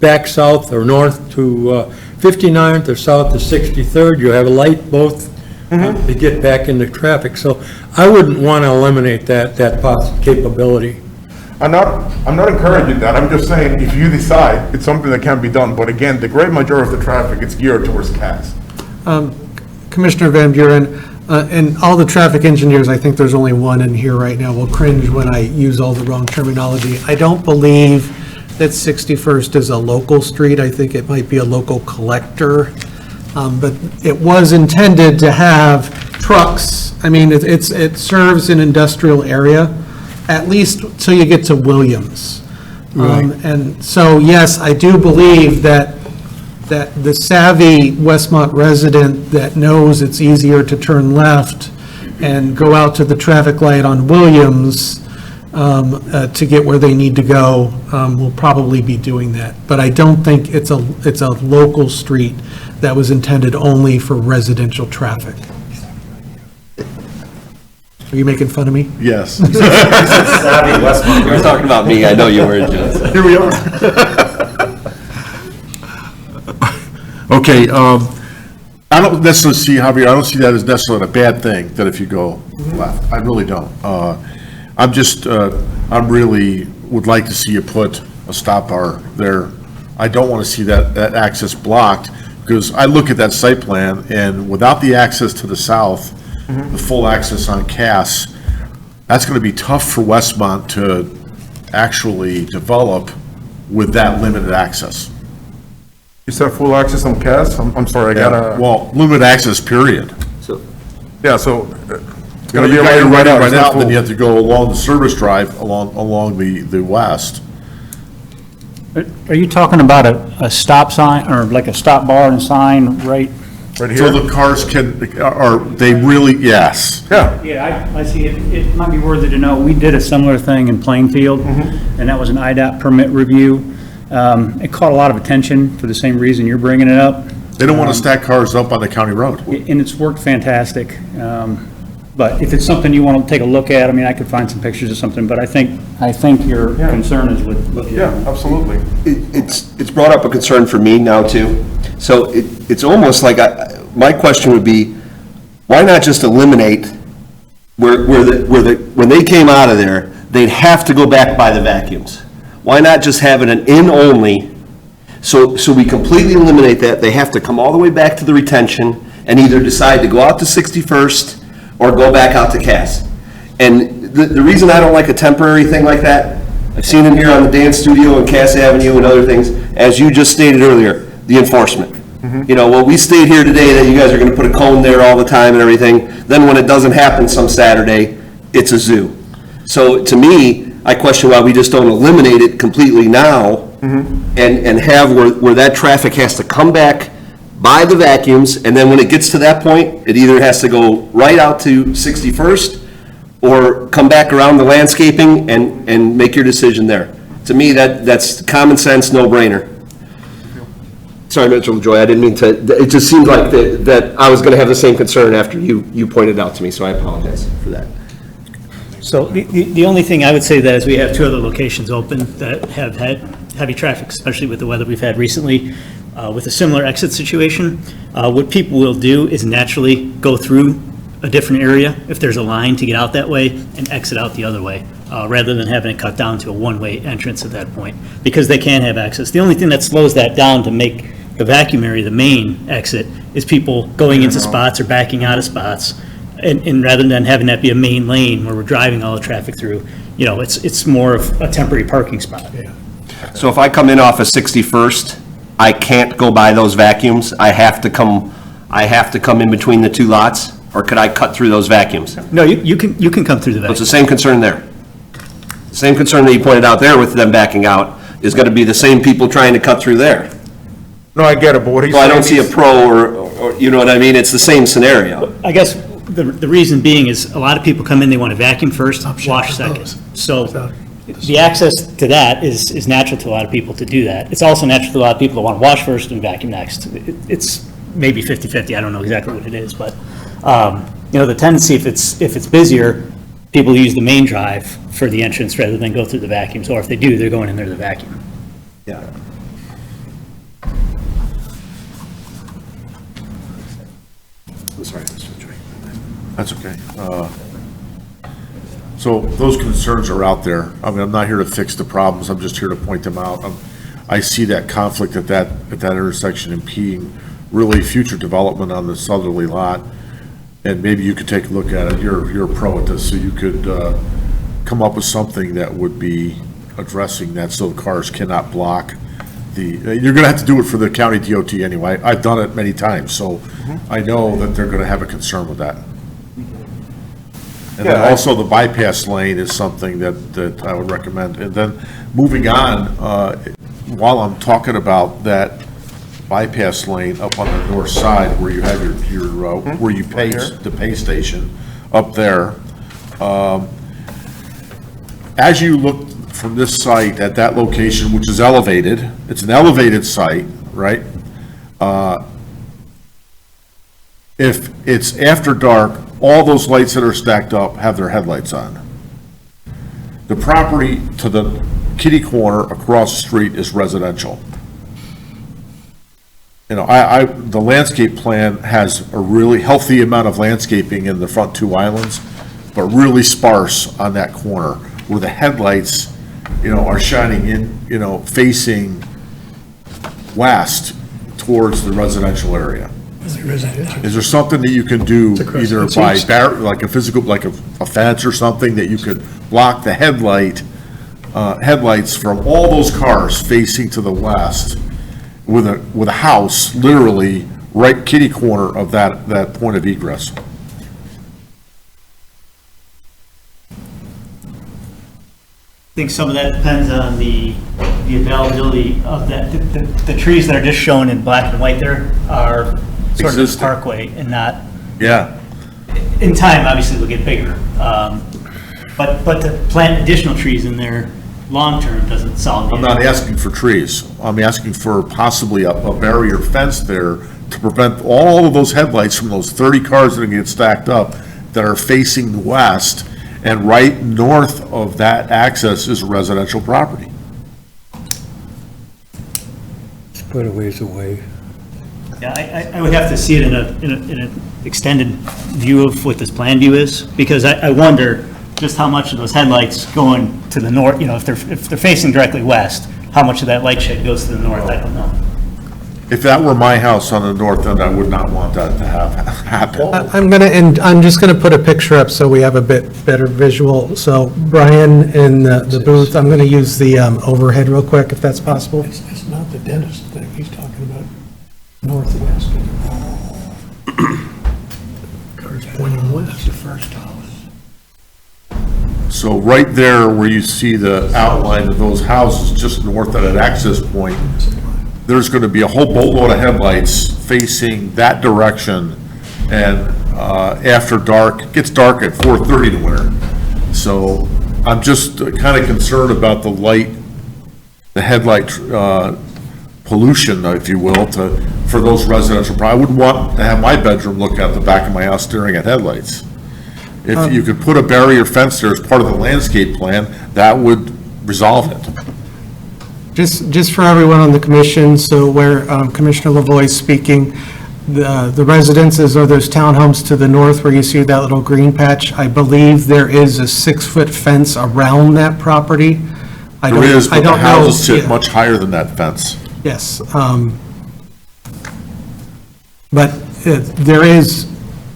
S11: back south or north to 59th or south to 63rd. You have a light both to get back into traffic. So I wouldn't want to eliminate that capability.
S10: I'm not encouraging that. I'm just saying, if you decide, it's something that can be done. But again, the great majority of the traffic, it's geared towards Cass.
S2: Commissioner Van Buren, and all the traffic engineers, I think there's only one in here right now, will cringe when I use all the wrong terminology. I don't believe that 61st is a local street. I think it might be a local collector. But it was intended to have trucks. I mean, it serves an industrial area, at least till you get to Williams. And so, yes, I do believe that the savvy Westmont resident that knows it's easier to turn left and go out to the traffic light on Williams to get where they need to go will probably be doing that. But I don't think it's a local street that was intended only for residential traffic. Are you making fun of me?
S9: yes.
S5: You were talking about me, I know you were, Jess.
S9: Here we are. Okay, I don't necessarily see, Javier, I don't see that as necessarily a bad thing, that if you go left. I really don't. I'm really would like to see you put a stop bar there. I don't want to see that access blocked, because I look at that site plan, and without the access to the south, the full access on Cass, that's going to be tough for Westmont to actually develop with that limited access.
S10: You said full access on Cass? I'm sorry, I gotta.
S9: Well, limited access, period.
S10: Yeah, so it's gonna be
S9: You
S10: a
S9: got
S10: way
S9: your
S10: right out.
S9: right
S10: It's not
S9: out, then you
S10: full.
S9: have to go along the service drive along the west.
S6: Are you talking about a stop sign, or like a stop bar and sign right?
S10: Right
S9: So
S10: here?
S9: the cars they really, yes.
S10: Yeah,
S6: Yeah, I see it. It might be worthy to know, we did a similar thing in Plainfield, and that was an IDOT permit review. It caught a lot of attention for the same reason you're bringing it up,
S9: They don't want to stack cars up on the county road.
S6: and it's worked fantastic. But if it's something you want to take a look at, I mean, I could find some pictures of something, but I think your concern is with.
S10: yeah, absolutely.
S5: It's brought up a concern for me now too. So it's almost like, my question would be, why not just eliminate when they came out of there, they'd have to go back by the vacuums? Why not just have it an in only? So we completely eliminate that. They have to come all the way back to the retention and either decide to go out to 61st or go back out to Cass. And the reason I don't like a temporary thing like that, I've seen it here on the dance studio and Cass Avenue and other things, as you just stated earlier, the enforcement. You know, well, we stayed here today that you guys are gonna put a cone there all the time and everything, then when it doesn't happen some Saturday, it's a zoo. So to me, I question why we just don't eliminate it completely now and have where that traffic has to come back by the vacuums, and then when it gets to that point, it either has to go right out to 61st or come back around the landscaping and make your decision there. To me, that's common sense, no-brainer. Sorry, Mr. LaJoy, I didn't mean to, it just seemed like that I was going to have the same concern after you pointed out to me, so I apologize for that.
S8: So the only thing I would say that is we have two other locations open that have had heavy traffic, especially with the weather we've had recently, with a similar exit situation. What people will do is naturally go through a different area, if there's a line, to get out that way and exit out the other way, rather than having it cut down to a one-way entrance at that point, because they can have access. The only thing that slows that down to make the vacuum area the main exit is people going into spots or backing out of spots. And rather than having that be a main lane where we're driving all the traffic through, it's more of a temporary parking spot.
S5: So if I come in off of 61st, I can't go by those vacuums? I have to come in between the two lots? Or could I cut through those vacuums? So
S8: No, you can come through the
S5: it's the
S8: vacuum.
S5: same concern there. The same concern that you pointed out there with them backing out is going to be the same people trying to cut through there.
S10: No, I get it, but what he's
S5: So I
S10: saying
S5: don't see a
S10: is-
S5: pro or, you know what I mean? It's the same scenario.
S8: I guess the reason being is a lot of people come in, they want to vacuum first, wash second. So the access to that is natural to a lot of people to do that. It's also natural to a lot of people that want to wash first and vacuum next. It's maybe 50/50, I don't know exactly what it is, but, the tendency, if it's busier, people use the main drive for the entrance rather than go through the vacuums, or if they do, they're going in there to vacuum.
S5: Yeah. I'm sorry, Mr. Joy.
S9: That's okay. So those concerns are out there. I mean, I'm not here to fix the problems, I'm just here to point them out. I see that conflict at that intersection impeding really future development on the southerly lot. And maybe you could take a look at it, you're a pro at this, so you could come up with something that would be addressing that so the cars cannot block you're gonna have to do it for the county DOT anyway. I've done it many times, so I know that they're gonna have a concern with that. And then also the bypass lane is something that I would recommend. And then moving on, while I'm talking about that bypass lane up on the north side where you have your where you pay the pay station up there, as you look from this site at that location, which is elevated, it's an elevated site, right? If it's after dark, all those lights that are stacked up have their headlights on. The property to the kitty corner across the street is residential. The landscape plan has a really healthy amount of landscaping in the front two islands, but really sparse on that corner where the headlights, are shining in, facing west towards the residential area. Is there something that you can do either by, like a physical, like a fence or something that you could block the headlights from all those cars facing to the west with a house literally right kitty corner of that point of egress?
S8: I think some of that depends on the availability of that. The trees that are just shown in black and white there are sort of
S9: Existing.
S8: the parkway and not,
S9: Yeah.
S8: in time, obviously, they'll get bigger. But to plant additional trees in there, long-term, doesn't solve the
S9: I'm not asking for trees. I'm asking for possibly a barrier fence there to prevent all of those headlights from those 30 cars that are going to get stacked up that are facing west, and right north of that access is residential property.
S11: It's quite a ways away.
S8: Yeah, I would have to see it in an extended view of what this plan view is, because I wonder just how much of those headlights going to the north, if they're facing directly west, how much of that light shed goes to the north, I don't know.
S9: If that were my house on the north end, I would not want that to happen.
S2: I'm just gonna put a picture up so we have a bit better visual. So Brian in the booth, I'm gonna use the overhead real quick, if that's possible.
S12: It's not the dentist thing, he's talking about northwest. Car's pointing west. The first house.
S9: So right there where you see the outline of those houses, just north of that access point, there's going to be a whole boatload of headlights facing that direction. And after dark, it gets dark at 4:30 in the winter. So I'm just kind of concerned about the headlight pollution, if you will, for those residential. I wouldn't want to have my bedroom look out the back of my house staring at headlights. If you could put a barrier fence there as part of the landscape plan, that would resolve it.
S2: Just for everyone on the commission, so where Commissioner Lavoie is speaking, the residences or those townhomes to the north where you see that little green patch, I believe there is a 6-foot fence around that property.
S9: There is, but the houses sit
S2: yeah.
S9: much higher than that fence.
S2: Yes. But there is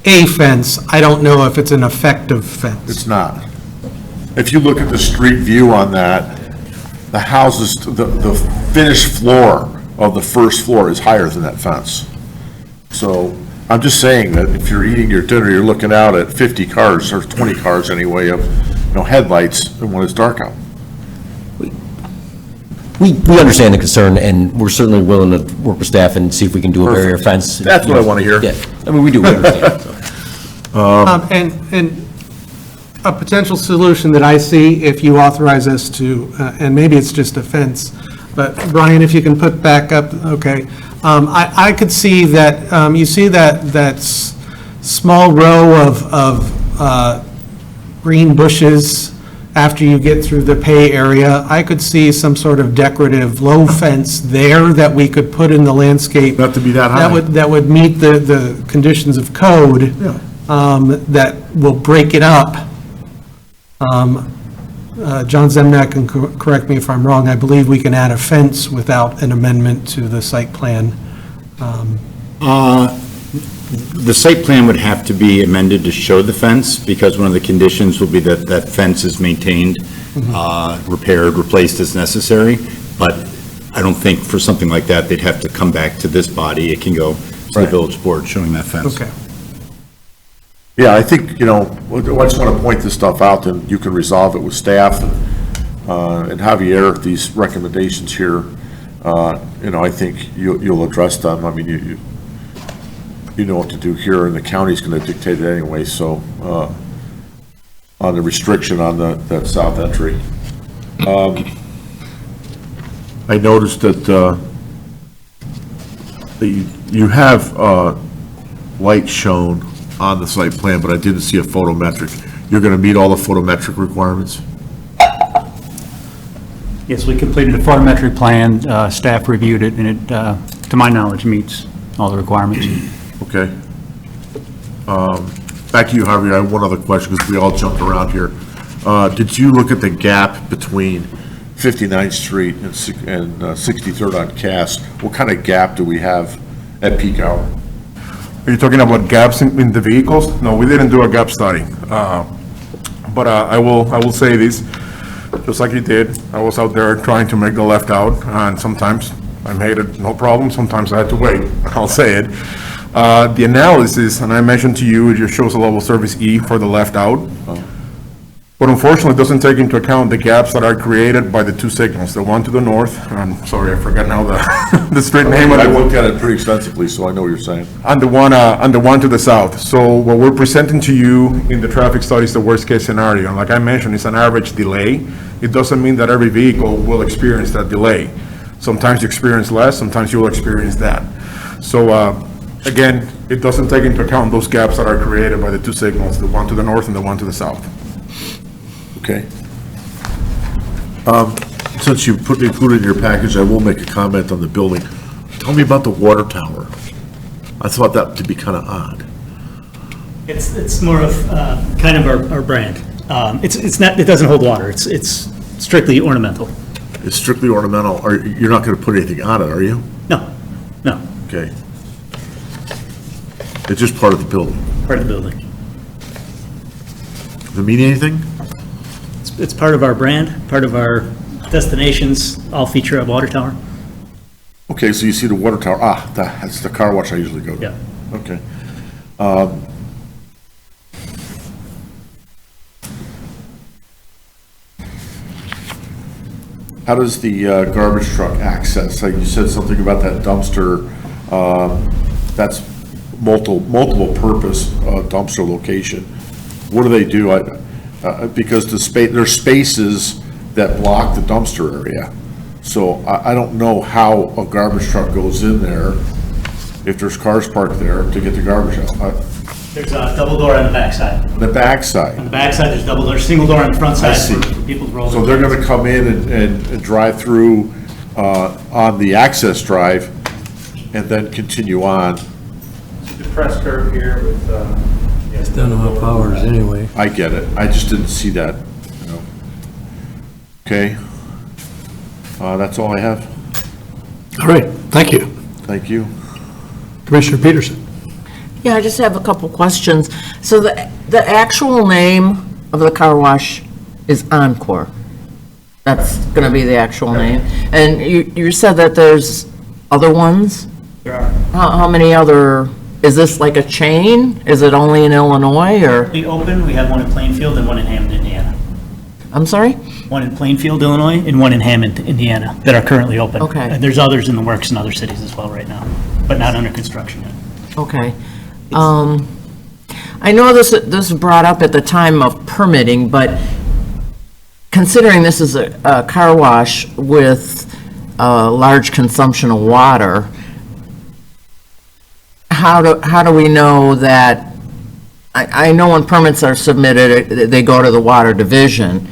S2: a fence. I don't know if it's an effective fence.
S9: It's not. If you look at the street view on that, the houses, the finished floor of the first floor is higher than that fence. So I'm just saying that if you're eating your dinner, you're looking out at 50 cars, or 20 cars anyway, of, headlights when it's dark out.
S4: We understand the concern, and we're certainly willing to work with staff and see if we can do a barrier
S9: Perfect.
S4: fence.
S9: That's what I want to hear.
S4: Yeah, I mean, we do, we understand. so.
S2: And a potential solution that I see, if you authorize us to, and maybe it's just a fence, but Brian, if you can put back up, okay. I could see that, you see that small row of green bushes after you get through the pay area. I could see some sort of decorative low fence there that we could put in the landscape.
S9: Not to be that high.
S2: That would meet the conditions of code.
S9: Yeah.
S2: That will break it up. John Zemnak can correct me if I'm wrong. I believe we can add a fence without an amendment to the site plan.
S7: The site plan would have to be amended to show the fence, because one of the conditions will be that that fence is maintained, repaired, replaced as necessary. But I don't think for something like that, they'd have to come back to this body. It can go to the village board showing that fence.
S2: Okay.
S9: Yeah, I think, I just want to point this stuff out, and you can resolve it with staff and Javier, these recommendations here. I think you'll address them. I mean, you know what to do here, and the county's going to dictate it anyway, so, on the restriction on that south entry. I noticed that you have light shown on the site plan, but I didn't see a photometric. You're going to meet all the photometric requirements?
S6: Yes, we completed a photometric plan, staff reviewed it, and it, to my knowledge, meets all the requirements.
S9: Okay. Back to you, Javier. I have one other question, because we all jumped around here. Did you look at the gap between 59th Street and 63rd on Cass? What kind of gap do we have at peak hour?
S10: Are you talking about gaps in the vehicles? No, we didn't do a gap study. But I will say this, just like you did, I was out there trying to make the left out, and sometimes I made it no problem, sometimes I had to wait, I'll say it. The analysis, and I mentioned to you, it just shows a level service E for the left out. But unfortunately, it doesn't take into account the gaps that are created by the two signals, the one to the north, I'm sorry, I forgot now the street name.
S9: I looked at it pretty extensively, so I know what you're saying.
S10: And the one to the south. So what we're presenting to you in the traffic study is the worst case scenario. And like I mentioned, it's an average delay. It doesn't mean that every vehicle will experience that delay. Sometimes you experience less, sometimes you will experience that. So again, it doesn't take into account those gaps that are created by the two signals, the one to the north and the one to the south.
S9: Okay. Since you included in your package, I will make a comment on the building. Tell me about the water tower. I thought that to be kind of odd.
S8: It's more of kind of our brand. It's not, it doesn't hold water. It's strictly ornamental.
S9: It's strictly ornamental. You're not going to put anything on it, are you?
S8: No, no,
S9: Okay. It's just part of the building.
S8: part of the building.
S9: Does it mean anything?
S8: It's part of our brand, part of our destinations, all feature a water tower.
S9: Okay, so you see the water tower. That's the car wash I usually go to.
S8: Yeah.
S9: Okay. How does the garbage truck access? Like you said something about that dumpster, that's multiple purpose dumpster location. What do they do? Because there's spaces that block the dumpster area. So I don't know how a garbage truck goes in there if there's cars parked there to get the garbage out.
S8: There's a double door on the backside.
S9: The backside.
S8: On the backside, there's double door, single door on the front
S9: I
S8: side
S9: see.
S8: for people to roll.
S9: So they're gonna come in and drive through on the access drive and then continue on.
S6: The press curve here with,
S11: It's done off hours anyway.
S9: I get it. I just didn't see that, you know. Okay. That's all I have.
S1: All right, thank you.
S9: Thank you.
S1: Commissioner Peterson.
S13: Yeah, I just have a couple questions. So the actual name of the car wash is Encore. That's going to be the actual name. And you said that there's other ones?
S6: there are.
S13: How many other, is this like a chain? Is it only in Illinois, or?
S8: We open, we have one in Plainfield and one in Hammond, Indiana.
S13: I'm sorry?
S8: One in Plainfield, Illinois, and one in Hammond, Indiana, that are currently open.
S13: Okay.
S8: And there's others in the works in other cities as well right now, but not under construction yet.
S13: Okay. I know this was brought up at the time of permitting, but considering this is a car wash with a large consumption of water, how do we know that, I know when permits are submitted, they go to the water division,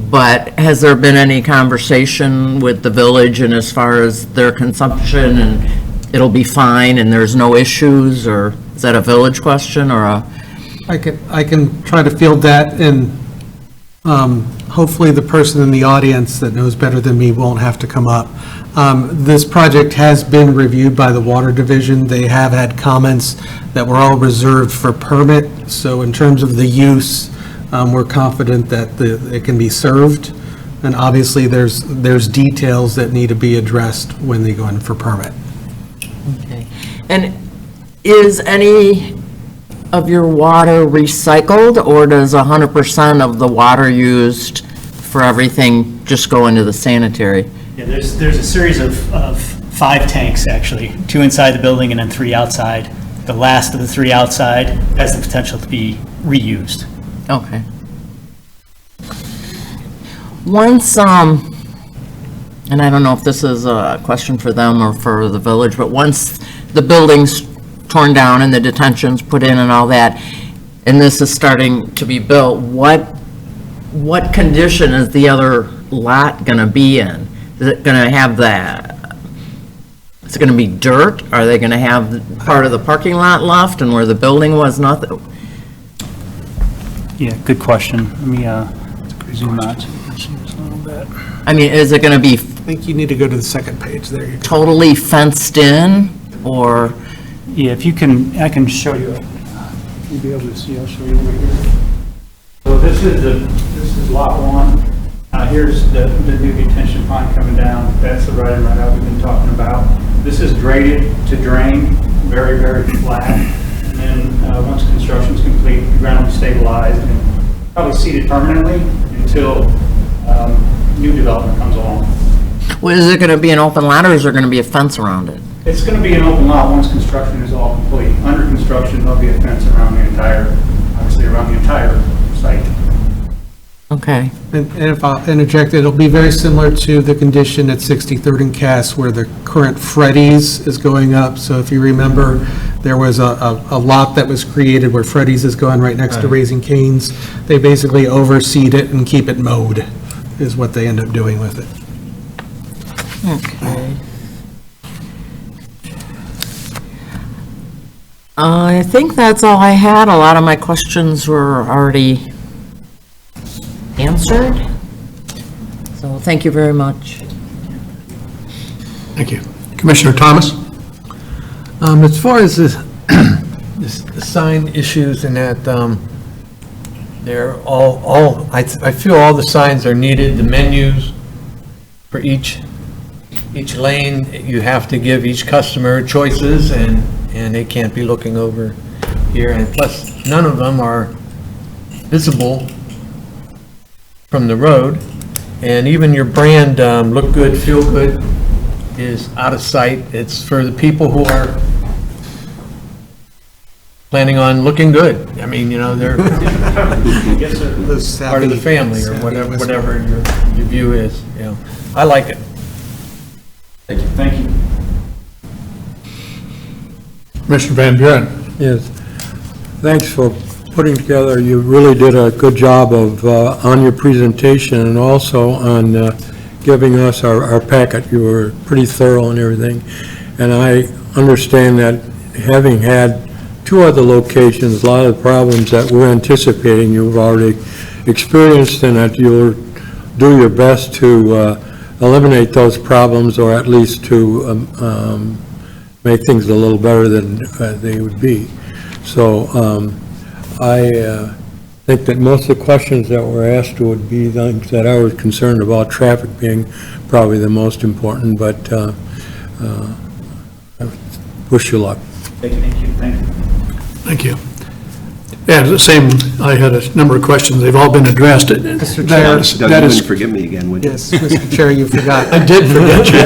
S13: but has there been any conversation with the village and as far as their consumption and it'll be fine and there's no issues, or is that a village question or a?
S2: I can try to field that, and hopefully the person in the audience that knows better than me won't have to come up. This project has been reviewed by the Water Division. They have had comments that were all reserved for permit, so in terms of the use, we're confident that it can be served, and obviously there's details that need to be addressed when they go in for permit.
S13: Okay. And is any of your water recycled, or does 100% of the water used for everything just go into the sanitary?
S8: Yeah, there's a series of 5 tanks, actually, 2 inside the building and then 3 outside. The last of the 3 outside has the potential to be reused.
S13: Okay. Once, and I don't know if this is a question for them or for the village, but once the building's torn down and the detention's put in and all that, and this is starting to be built, what condition is the other lot gonna be in? Is it gonna have that, is it gonna be dirt? Are they gonna have part of the parking lot left and where the building was nothing?
S6: Yeah, good question. Let me zoom out so you can see this a little bit.
S13: I mean, is it gonna be
S2: I think you need to go to the second page, there you go.
S13: totally fenced in, or?
S6: Yeah, if you can, I can show you. You'll be able to see, I'll show you over here. So this is lot 1. Here's the new detention pond coming down. That's the right and right out we've been talking about. This is graded to drain, very, very flat. And then once construction's complete, the ground will be stabilized and probably seeded permanently until new development comes along.
S13: Well, is it going to be an open lot, or is there going to be a fence around it?
S6: It's going to be an open lot once construction is all complete. Under construction, there'll be a fence around the entire, obviously around the entire site.
S13: Okay.
S2: And if I'll interject, it'll be very similar to the condition at 63rd and Cass where the current Freddy's is going up. So if you remember, there was a lot that was created where Freddy's is going right next to Raising Cane's. They basically overseed it and keep it mowed, is what they end up doing with it.
S13: Okay. I think that's all I had. A lot of my questions were already answered. So thank you very much.
S1: Thank you. Commissioner Thomas?
S11: As far as the sign issues and that, they're I feel all the signs are needed, the menus for each lane, you have to give each customer choices, and they can't be looking over here, and plus, none of them are visible from the road, and even your brand, look good, feel good, is out of sight. It's for the people who are planning on looking good. I mean, they're
S6: Yes, sir.
S11: part of the family, or whatever your view is, I like it.
S6: Thank you.
S1: Commissioner Van Buren?
S11: Yes. thanks for putting together, you really did a good job of, on your presentation and also on giving us our packet. You were pretty thorough and everything. And I understand that having had 2 other locations, a lot of the problems that we're anticipating you've already experienced, and that you'll do your best to eliminate those problems, or at least to make things a little better than they would be. So I think that most of the questions that were asked would be things that I was concerned about, traffic being probably the most important, but I wish you luck.
S6: Thank you.
S1: Thank you. Yeah, the same, I had a number of questions, they've all been addressed.
S2: Mr.
S1: That
S2: Chair.
S1: is-
S5: Doug,
S1: that
S5: you
S1: is-
S5: wouldn't forgive me again, would you?
S2: Yes, Mr. Chair, you forgot.
S1: I did forget, Chair,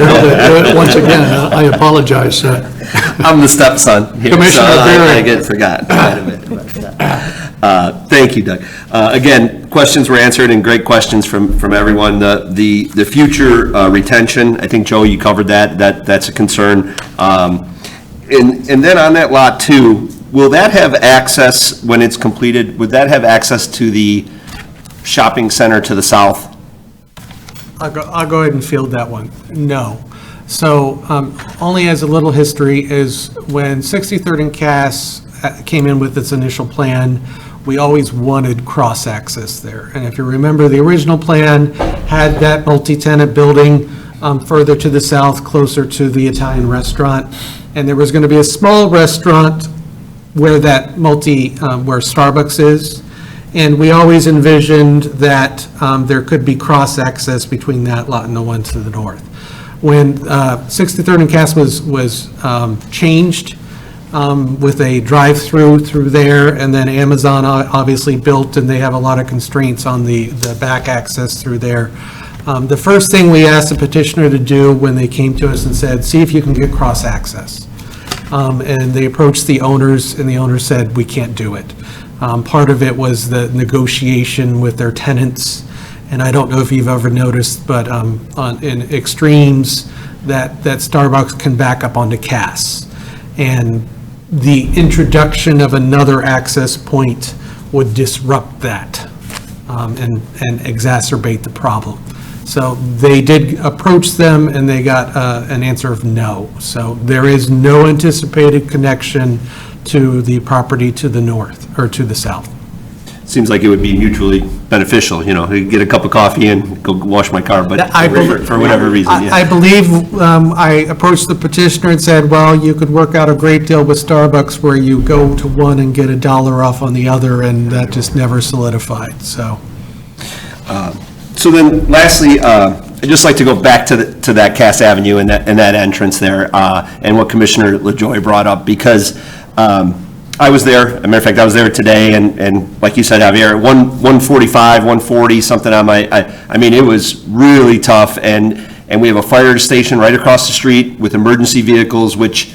S1: but once again, I apologize.
S5: I'm the stepson here, so
S1: Commissioner Barry.
S5: I get forgotten quite a bit. Thank you, Doug. Again, questions were answered, and great questions from everyone. The future retention, I think, Joe, you covered that's a concern. And then on that lot 2, will that have access, when it's completed, would that have access to the shopping center to the south?
S2: I'll go ahead and field that one. No. So only as a little history is when 63rd and Cass came in with its initial plan, we always wanted cross-access there. And if you remember, the original plan had that multi-tenant building further to the south, closer to the Italian restaurant. And there was going to be a small restaurant where that where Starbucks is. And we always envisioned that there could be cross-access between that lot and the one to the north. When 63rd and Cass was changed with a drive-through through there, and then Amazon obviously built, and they have a lot of constraints on the back access through there. The first thing we asked the petitioner to do when they came to us and said, see if you can get cross-access. And they approached the owners, and the owners said, we can't do it. Part of it was the negotiation with their tenants, and I don't know if you've ever noticed, but in extremes, that Starbucks can back up onto Cass. And the introduction of another access point would disrupt that and exacerbate the problem. So they did approach them, and they got an answer of no. So there is no anticipated connection to the property to the north or to the south.
S5: Seems like it would be mutually beneficial, get a cup of coffee and go wash my car, but for whatever reason, yeah.
S2: I believe I approached the petitioner and said, well, you could work out a great deal with Starbucks where you go to one and get $1 off on the other, and that just never solidified, so.
S5: So then, lastly, I'd just like to go back to that Cass Avenue and that entrance there, and what Commissioner LaJoy brought up, because I was there. As a matter of fact, I was there today, and like you said, Javier, 145, 140, something on I mean, it was really tough, and we have a fire station right across the street with emergency vehicles, which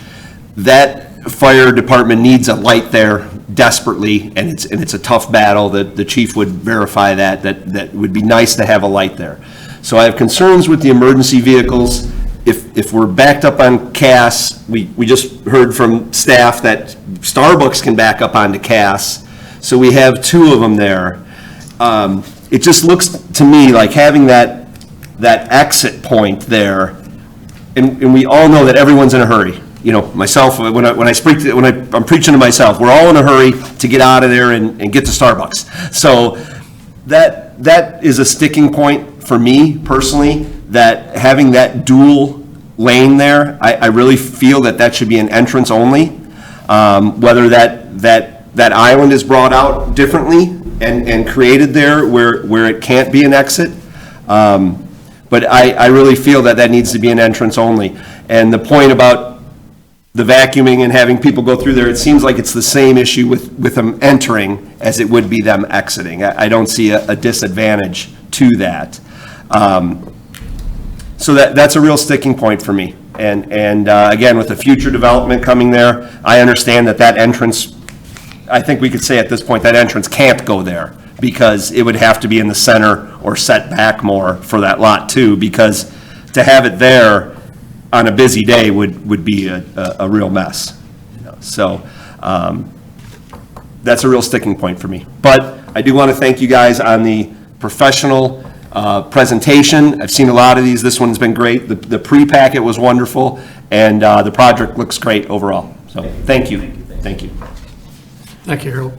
S5: that fire department needs a light there desperately, and it's a tough battle. The chief would verify that would be nice to have a light there. So I have concerns with the emergency vehicles. If we're backed up on Cass, we just heard from staff that Starbucks can back up onto Cass, so we have 2 of them there. It just looks to me like having that exit point there, and we all know that everyone's in a hurry. Myself, when I'm preaching to myself, we're all in a hurry to get out of there and get to Starbucks. So that is a sticking point for me personally, that having that dual lane there, I really feel that should be an entrance only. Whether that island is brought out differently and created there where it can't be an exit. But I really feel that needs to be an entrance only. And the point about the vacuuming and having people go through there, it seems like it's the same issue with them entering as it would be them exiting. I don't see a disadvantage to that. So that's a real sticking point for me. And again, with the future development coming there, I understand that entrance, I think we could say at this point, that entrance can't go there, because it would have to be in the center or set back more for that lot too, because to have it there on a busy day would be a real mess. So that's a real sticking point for me. But I do want to thank you guys on the professional presentation. I've seen a lot of these. This one's been great. The pre-packet was wonderful, and the project looks great overall. So, thank you. Thank you.
S1: Thank you, Harold.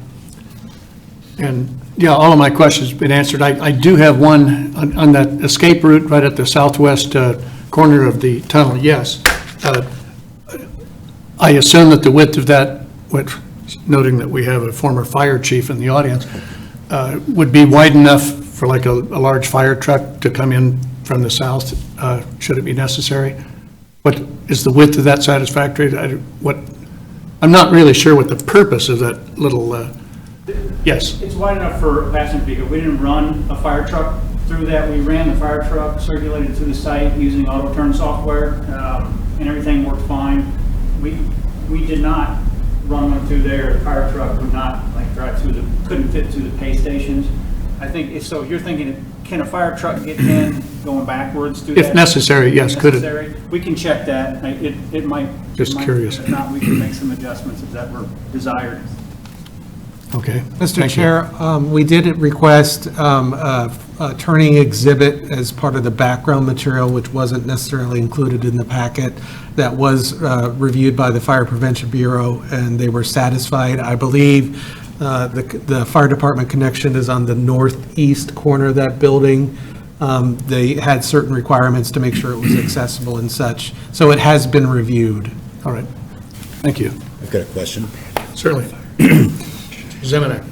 S1: And, yeah, all of my questions have been answered. I do have one on that escape route right at the southwest corner of the tunnel, yes. I assume that the width of that, noting that we have a former fire chief in the audience, would be wide enough for like a large fire truck to come in from the south, should it be necessary? What, is the width of that satisfactory? I'm not really sure what the purpose of that little, yes.
S6: It's wide enough for a passenger vehicle. We didn't run a fire truck through that. We ran the fire truck, circulated through the site using auto turn software, and everything worked fine. We did not run one through there. The fire truck would not drive through couldn't fit through the pay stations. I think if so, you're thinking, can a fire truck get in going backwards through that?
S1: If necessary, yes, could it?
S6: We can check that. It might.
S1: Just curious.
S6: If not, we can make some adjustments if that were desired.
S1: Okay.
S2: Mr.
S1: Thank you.
S2: Chair, we did request a turning exhibit as part of the background material, which wasn't necessarily included in the packet. That was reviewed by the Fire Prevention Bureau, and they were satisfied. I believe the fire department connection is on the northeast corner of that building. They had certain requirements to make sure it was accessible and such, so it has been reviewed.
S1: All right. Thank you.
S7: I've got a question.
S1: Certainly. Zemanek.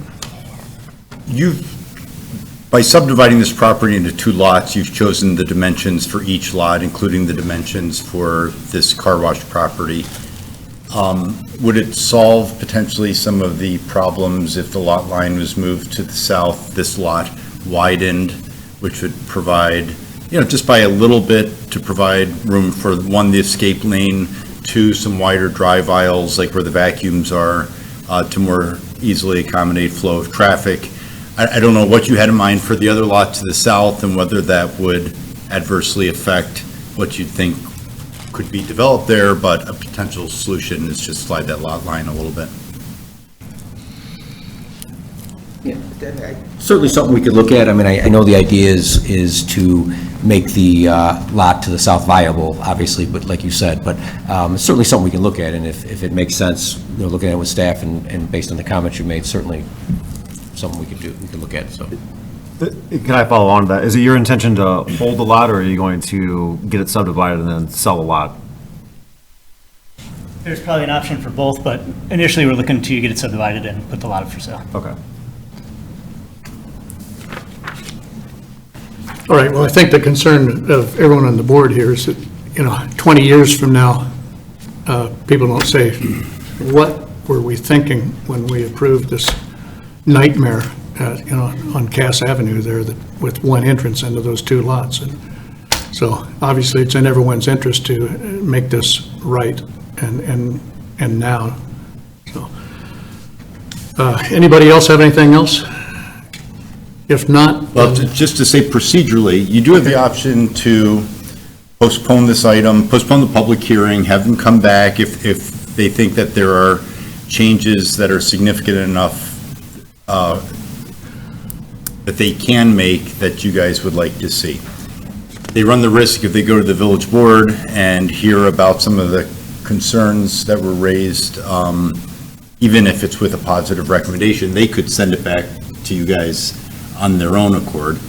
S7: By subdividing this property into 2 lots, you've chosen the dimensions for each lot, including the dimensions for this car wash property. Would it solve potentially some of the problems if the lot line was moved to the south, this lot widened, which would provide, just by a little bit to provide room for, 1, the escape lane, 2, some wider drive aisles, like where the vacuums are, to more easily accommodate flow of traffic. I don't know what you had in mind for the other lot to the south and whether that would adversely affect what you'd think could be developed there, but a potential solution is just slide that lot line a little bit.
S4: Yeah, certainly something we could look at. I mean, I know the idea is to make the lot to the south viable, obviously, but like you said, but it's certainly something we can look at, and if it makes sense, looking at it with staff and based on the comments you made, certainly something we could look at, so.
S3: Can I follow on to that? Is it your intention to hold the lot, or are you going to get it subdivided and then sell the lot?
S8: There's probably an option for both, but initially we're looking to get it subdivided and put the lot up for sale.
S3: Okay.
S1: All right, well, I think the concern of everyone on the board here is that, 20 years from now, people don't say, what were we thinking when we approved this nightmare, on Cass Avenue there with one entrance into those 2 lots. And so obviously it's in everyone's interest to make this right and now. So, anybody else have anything else? If not,
S7: Well, just to say procedurally, you do have the option to postpone this item, postpone the public hearing, have them come back if they think that there are changes that are significant enough that they can make that you guys would like to see. They run the risk if they go to the village board and hear about some of the concerns that were raised, even if it's with a positive recommendation, they could send it back to you guys on their own accord.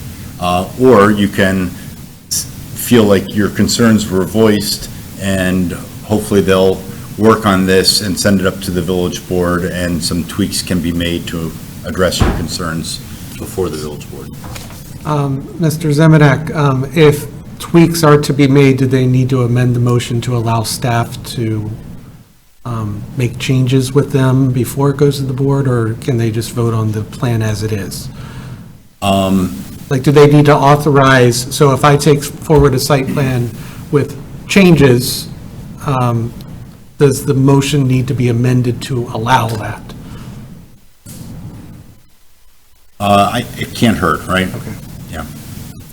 S7: Or you can feel like your concerns were voiced and hopefully they'll work on this and send it up to the village board and some tweaks can be made to address your concerns before the village board.
S2: Mr. Zemanek, if tweaks are to be made, do they need to amend the motion to allow staff to make changes with them before it goes to the board, or can they just vote on the plan as it is? Like, do they need to authorize, so if I take forward a site plan with changes, does the motion need to be amended to allow that?
S7: It can't hurt, right?
S2: Okay.
S7: Yeah.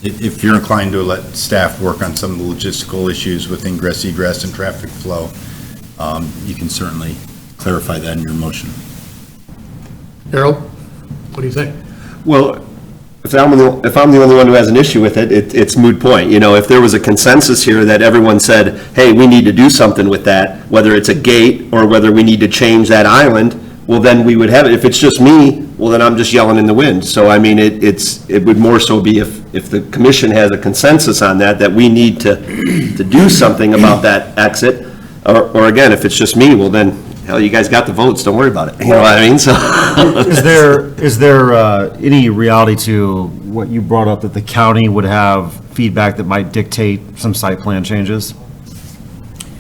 S7: If you're inclined to let staff work on some of the logistical issues with ingress, egress, and traffic flow, you can certainly clarify that in your motion.
S1: Harold, what do you think?
S5: Well, if I'm the only one who has an issue with it, it's moot point. You know, if there was a consensus here that everyone said, hey, we need to do something with that, whether it's a gate or whether we need to change that island, well, then we would have it. If it's just me, well, then I'm just yelling in the wind. So, I mean, it would more so be if the commission has a consensus on that we need to do something about that exit, or again, if it's just me, well, then, hell, you guys got the votes, don't worry about it. You know what I mean? So.
S3: Is there any reality to what you brought up, that the county would have feedback that might dictate some site plan changes?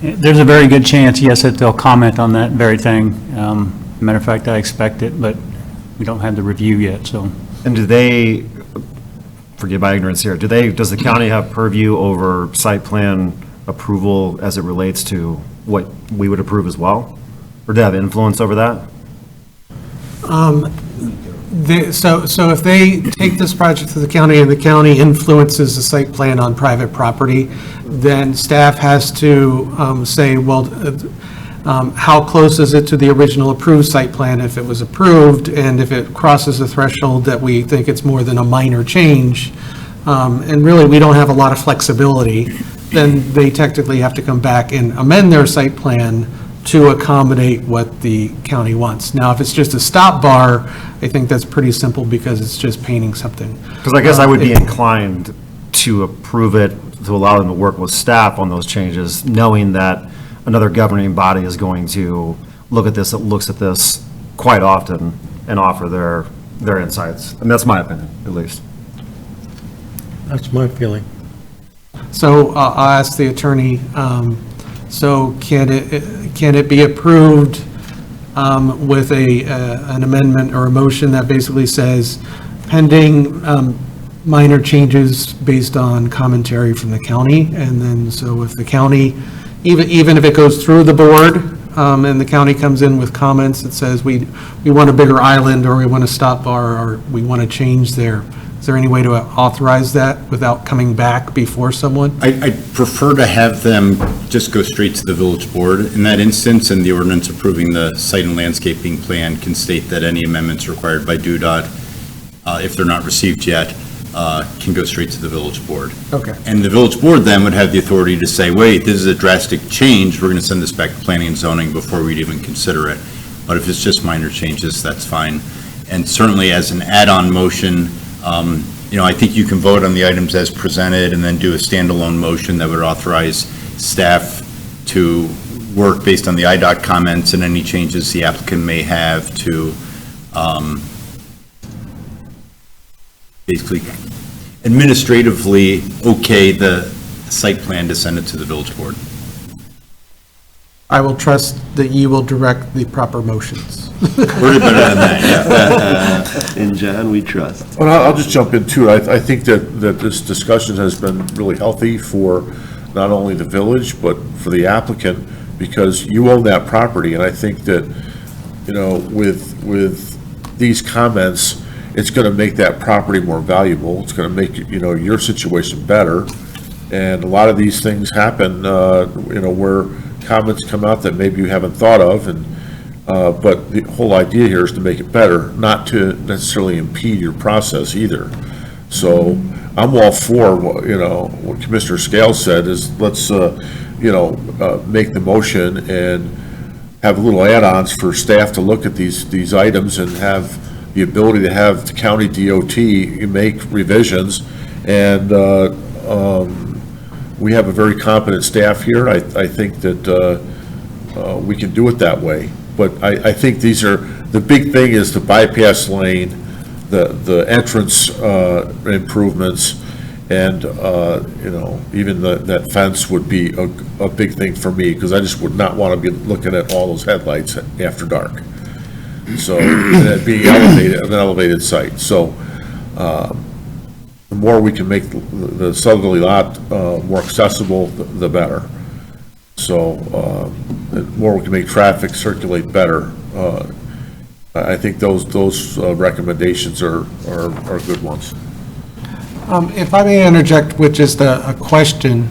S6: There's a very good chance, yes, that they'll comment on that very thing. Matter of fact, I expect it, but we don't have the review yet, so.
S3: And do they, forgive my ignorance here, does the county have purview over site plan approval as it relates to what we would approve as well? Or do they have influence over that?
S2: So if they take this project to the county and the county influences the site plan on private property, then staff has to say, well, how close is it to the original approved site plan if it was approved, and if it crosses the threshold that we think it's more than a minor change, and really we don't have a lot of flexibility, then they technically have to come back and amend their site plan to accommodate what the county wants. Now, if it's just a stop bar, I think that's pretty simple because it's just painting something.
S3: Because I guess I would be inclined to approve it, to allow them to work with staff on those changes, knowing that another governing body is going to look at this, that looks at this quite often and offer their insights. And that's my opinion, at least.
S11: That's my feeling.
S2: So I'll ask the attorney, so can it be approved with an amendment or a motion that basically says pending minor changes based on commentary from the county? And then, so if the county, even if it goes through the board and the county comes in with comments that says we want a bigger island, or we want a stop bar, or we want to change there, is there any way to authorize that without coming back before someone?
S7: I prefer to have them just go straight to the village board in that instance, and the ordinance approving the site and landscaping plan can state that any amendments required by DUDOT, if they're not received yet, can go straight to the village board.
S2: Okay.
S7: And the village board then would have the authority to say, wait, this is a drastic change, we're going to send this back to planning and zoning before we'd even consider it. But if it's just minor changes, that's fine. And certainly as an add-on motion, I think you can vote on the items as presented and then do a standalone motion that would authorize staff to work based on the IDOT comments and any changes the applicant may have to basically administratively okay the site plan to send it to the village board.
S2: I will trust that you will direct the proper motions.
S7: We're better than that, yeah.
S5: In John, we trust.
S9: Well, I'll just jump in too. I think that this discussion has been really healthy for not only the village, but for the applicant, because you own that property, and I think that, with these comments, it's gonna make that property more valuable. It's gonna make, your situation better. And a lot of these things happen, where comments come out that maybe you haven't thought of, and but the whole idea here is to make it better, not to necessarily impede your process either. So I'm all for what Commissioner Scales said is let's make the motion and have little add-ons for staff to look at these items and have the ability to have the county DOT make revisions. And we have a very competent staff here. I think that we can do it that way. But I think the big thing is the bypass lane, the entrance improvements, and, even that fence would be a big thing for me, because I just would not want to be looking at all those headlights after dark. So, that being an elevated site. So, the more we can make the southerly lot more accessible, the better. So, the more we can make traffic circulate better. I think those recommendations are good ones.
S2: If I may interject with just a question,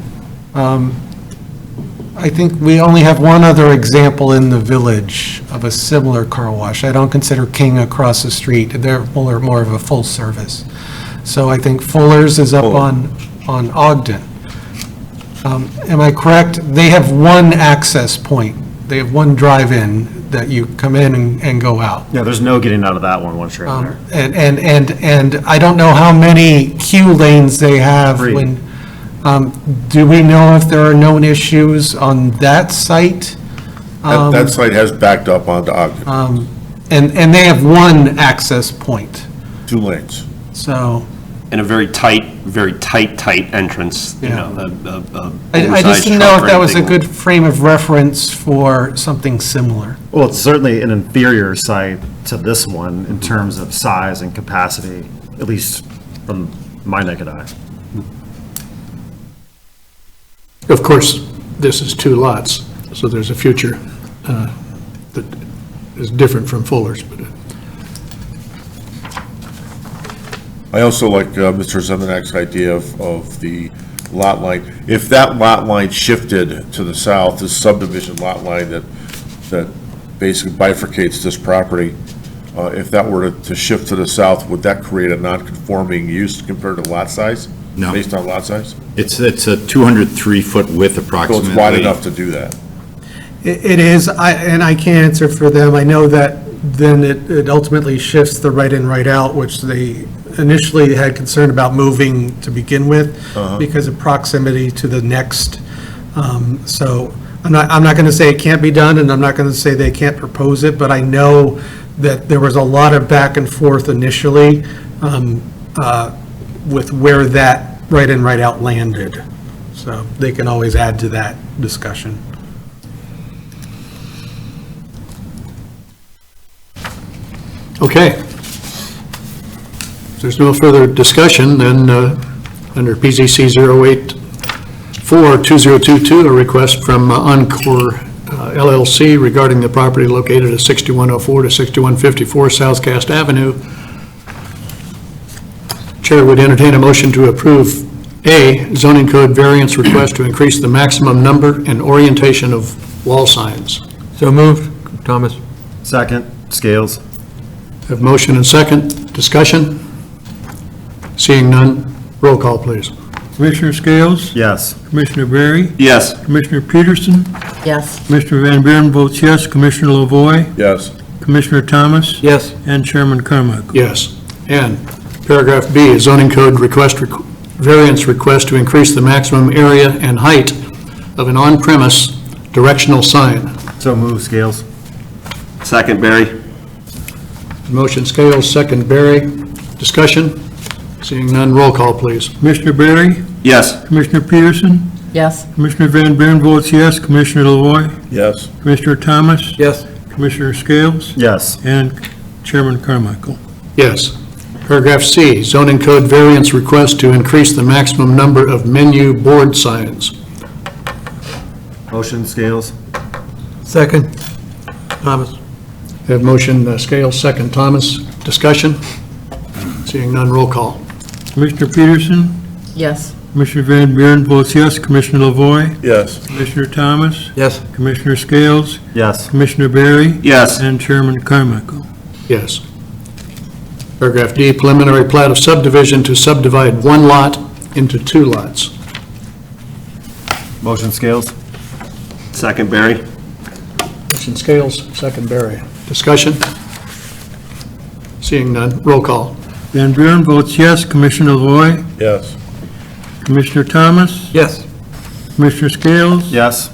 S2: I think we only have one other example in the village of a similar car wash. I don't consider King across the street. They're more of a full service. So I think Fuller's is up on Ogden. Am I correct? They have one access point. They have one drive-in that you come in and go out.
S3: Yeah, there's no getting out of that one once you're in there.
S2: And I don't know how many queue lanes they have
S3: Three.
S2: when, do we know if there are known issues on that site?
S9: That site has backed up onto Ogden,
S2: And they have one access point,
S9: 2 lanes.
S2: so.
S5: In a very tight entrance, you
S2: Yeah.
S5: know,
S2: I just didn't know if that was a good frame of reference for something similar.
S3: Well, it's certainly an inferior site to this one in terms of size and capacity, at least from my naked eye.
S1: Of course, this is 2 lots, so there's a future that is different from Fuller's, but
S9: I also like Mr. Zemanak's idea of the lot line. If that lot line shifted to the south, this subdivision lot line that basically bifurcates this property, if that were to shift to the south, would that create a non-conforming use compared to lot size?
S7: No.
S9: Based on lot size?
S7: It's a 203-foot width
S9: So
S7: approximately.
S9: it's wide enough to do that.
S2: It is, and I can't answer for them. I know that then it ultimately shifts the right-in, right-out, which they initially had concern about moving to begin with because of proximity to the next. So I'm not going to say it can't be done, and I'm not going to say they can't propose it, but I know that there was a lot of back and forth initially with where that right-in, right-out landed. So they can always add to that discussion.
S1: okay. If there's no further discussion, then under PZC 084-2022, a request from Encore LLC regarding the property located at 6104 to 6154 South Cast Avenue. Chair would entertain a motion to approve A, zoning code variance request to increase the maximum number and orientation of wall signs.
S11: So moved. Thomas?
S3: Second, Scales.
S1: Have motion and second. Discussion? Seeing none, roll call, please.
S11: Commissioner Scales?
S3: Yes.
S11: Commissioner Berry?
S5: yes.
S11: Commissioner Peterson?
S13: Yes.
S11: Commissioner Van Buren votes yes. Commissioner Lavoy?
S9: Yes.
S11: Commissioner Thomas?
S2: Yes.
S11: And Chairman Carmichael.
S1: Yes. And paragraph B, zoning code variance request to increase the maximum area and height of an on-premise directional sign.
S3: So move, Scales.
S5: Second, Barry.
S1: Motion Scales, second Barry. Discussion? Seeing none, roll call, please.
S11: Commissioner Berry?
S5: Yes.
S11: Commissioner Peterson?
S13: Yes.
S11: Commissioner Van Buren votes yes. Commissioner Lavoy?
S9: Yes.
S11: Commissioner Thomas?
S2: Yes.
S11: Commissioner Scales?
S3: Yes.
S11: And Chairman Carmichael.
S1: Yes. Paragraph C, zoning code variance request to increase the maximum number of menu board signs.
S3: Motion, Scales.
S2: Second. Thomas?
S1: Have motion Scales, second Thomas. Discussion? Seeing none, roll call.
S11: Commissioner Peterson?
S13: Yes.
S11: Commissioner Van Buren votes yes. Commissioner Lavoy?
S9: Yes.
S11: Commissioner Thomas?
S2: Yes.
S11: Commissioner Scales?
S3: Yes.
S11: Commissioner Berry?
S5: Yes.
S11: And Chairman Carmichael.
S1: Yes. Paragraph D, preliminary plat of subdivision to subdivide one lot into 2 lots.
S3: Motion, Scales.
S5: Second, Barry.
S1: Motion Scales, second Barry. Discussion? Seeing none, roll call.
S11: Van Buren votes yes. Commissioner Lavoy?
S9: Yes.
S11: Commissioner Thomas?
S2: Yes.
S11: Commissioner Scales?
S3: Yes.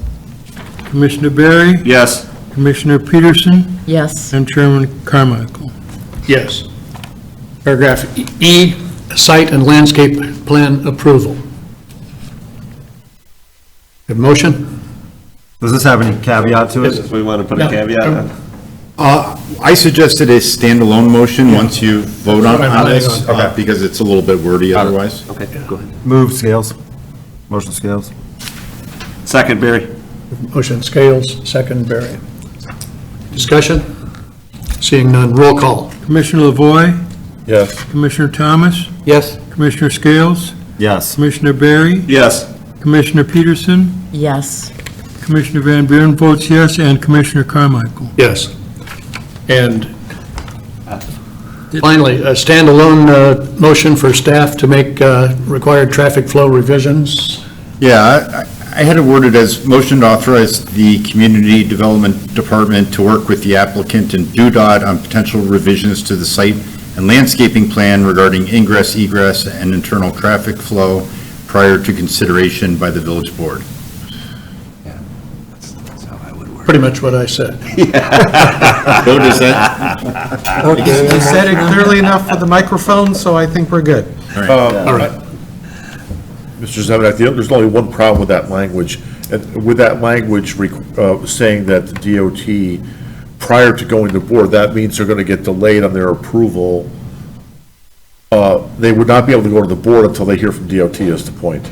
S11: Commissioner Berry?
S5: Yes.
S11: Commissioner Peterson?
S13: Yes.
S11: And Chairman Carmichael.
S1: Yes. Paragraph E, site and landscape plan approval. Have motion?
S3: Does this have any caveat to it?
S5: We want to put a caveat on.
S7: I suggested a standalone motion once you vote on this,
S1: Okay.
S7: because it's a little bit wordy otherwise.
S5: Okay, go ahead.
S3: Move, Scales. Motion, Scales.
S5: Second, Barry.
S1: Motion Scales, second Barry. Discussion? Seeing none, roll call.
S11: Commissioner Lavoy?
S9: Yes.
S11: Commissioner Thomas?
S2: Yes.
S11: Commissioner Scales?
S3: Yes.
S11: Commissioner Berry?
S5: Yes.
S11: Commissioner Peterson?
S13: Yes.
S11: Commissioner Van Buren votes yes, and Commissioner Carmichael.
S1: Yes. And finally, a standalone motion for staff to make required traffic flow revisions.
S7: Yeah, I had it worded as motion to authorize the Community Development Department to work with the applicant and DOT on potential revisions to the site and landscaping plan regarding ingress, egress, and internal traffic flow prior to consideration by the village board.
S1: Pretty much what I said.
S7: Vote is that?
S2: You said it clearly enough for the microphone, so I think we're good.
S1: All right.
S9: Mr. Zemanek, there's only one problem with that language. And with that language saying that the DOT, prior to going to board, that means they're going to get delayed on their approval. They would not be able to go to the board until they hear from DOT is the point.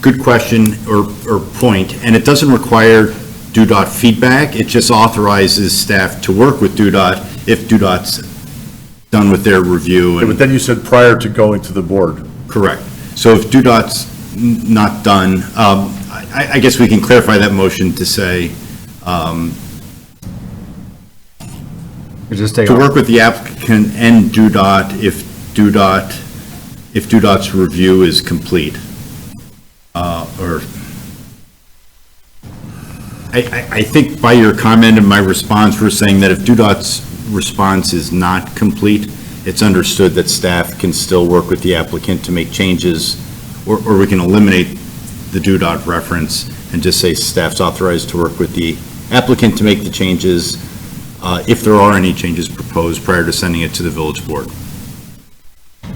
S7: Good question or point, and it doesn't require DOT feedback. It just authorizes staff to work with DOT if DOT's done with their review.
S9: But then you said prior to going to the board.
S7: Correct. So if DOT's not done, I guess we can clarify that motion to say,
S3: Just take
S7: to
S3: off.
S7: work with the applicant and DOT if DOT's review is complete. Or, I think by your comment and my response, we're saying that if DOT's response is not complete, it's understood that staff can still work with the applicant to make changes, or we can eliminate the DOT reference and just say staff's authorized to work with the applicant to make the changes, if there are any changes proposed prior to sending it to the village board.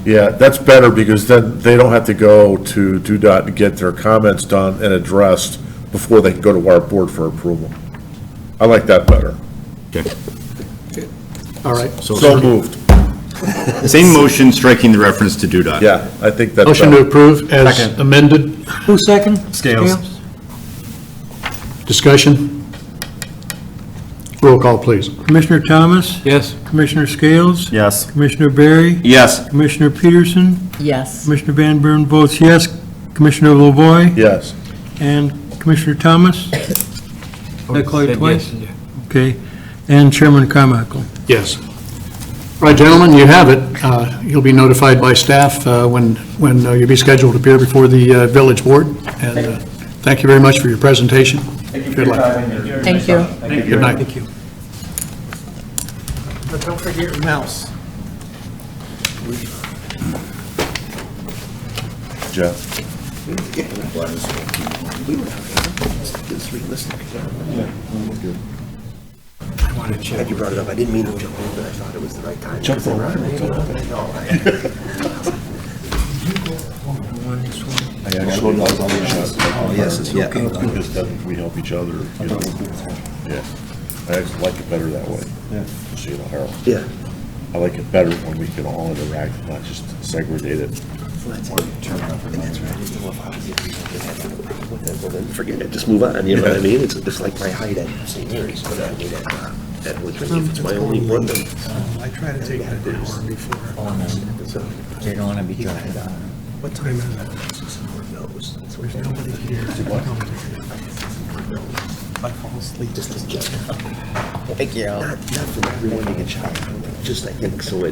S9: Yeah, that's better because then they don't have to go to DOT and get their comments done and addressed before they can go to our board for approval. I like that better.
S7: Okay.
S1: All right.
S9: So moved.
S7: Same motion, striking the reference to DOT.
S9: Yeah, I think that's
S1: Motion to
S9: better.
S1: approve as
S3: Second.
S1: amended.
S11: Who's second?
S3: Scales.
S1: Discussion? Roll call, please.
S11: Commissioner Thomas?
S12: Yes.
S11: Commissioner Scales?
S3: Yes.
S11: Commissioner Barry?
S5: Yes.
S11: Commissioner Peterson?
S13: Yes.
S11: Commissioner Van Buren votes yes. Commissioner LaVoy?
S9: Yes.
S11: And Commissioner Thomas? Did I call you
S12: Said
S11: twice?
S12: yes.
S11: Okay. And Chairman Carmichael?
S1: Yes. All right, gentlemen, you have it. You'll be notified by staff when you'll be scheduled to appear before the village board. And thank you very much for your presentation. Good luck.
S13: Thank you.
S1: Good night.
S2: Thank you. But don't forget your mouse.
S9: Jeff.
S5: It's realistic. Glad you brought it up. I didn't mean to jump in, but I thought it was the right time. Jump around. Oh, yes, it's, yeah.
S9: Because then we help each other, you know. Yeah. I actually like it better that way. Yeah. So, you know, Harold.
S5: Yeah.
S9: I like it better when we can all interact, not just segregate it.
S5: And that's right. I just don't know if I was with it. Well, then forget it. Just move on. You know what I mean? It's like my height at St. Mary's, but I mean at Woodruff. If it's my only one, then
S2: I try to take it an hour before.
S5: so.
S4: They don't want to be driving.
S2: What time is it? There's nobody here. If I fall asleep,
S5: Just
S13: Thank you.
S5: not for everyone to get shot. Just I think so.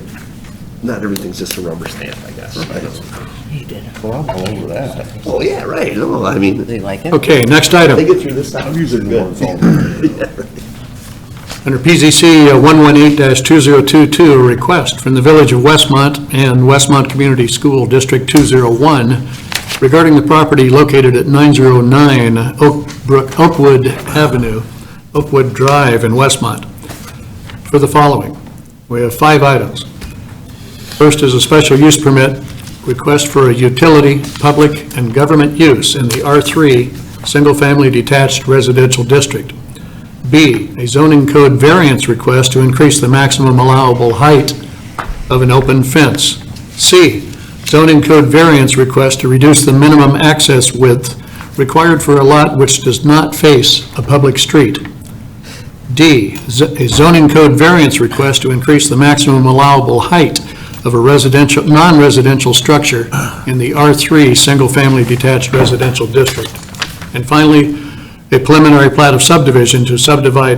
S5: Not everything's just a rubber stamp, I guess.
S9: Well, I'm all over that.
S5: Oh yeah, right. No, I mean
S13: They like it?
S1: Okay, next item.
S5: they get through this stuff.
S9: I'm usually the one that's all over.
S1: Under PZC 118-2022, a request from the Village of Westmont and Westmont Community School District 201 regarding the property located at 909 Oakwood Avenue, Oakwood Drive in Westmont, for the following. We have 5 items. First is a special use permit request for a utility, public, and government use in the R3 Single Family Detached Residential District. B, a zoning code variance request to increase the maximum allowable height of an open fence. C, zoning code variance request to reduce the minimum access width required for a lot which does not face a public street. D, a zoning code variance request to increase the maximum allowable height of a residential, non-residential structure in the R3 Single Family Detached Residential District. And finally, a preliminary plat of subdivision to subdivide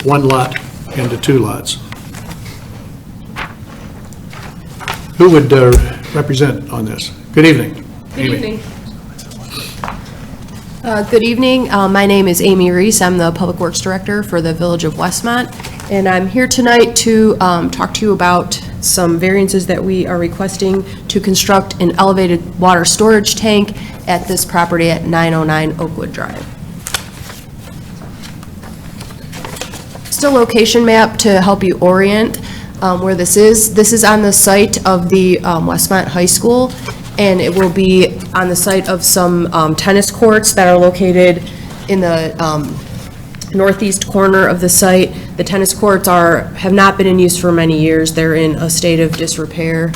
S1: one lot into 2 lots. Who would represent on this? Good evening.
S14: Good evening. Good evening. My name is Amy Reese. I'm the Public Works Director for the Village of Westmont, and I'm here tonight to talk to you about some variances that we are requesting to construct an elevated water storage tank at this property at 909 Oakwood Drive. Just a location map to help you orient where this is. This is on the site of the Westmont High School, and it will be on the site of some tennis courts that are located in the northeast corner of the site. The tennis courts have not been in use for many years. They're in a state of disrepair,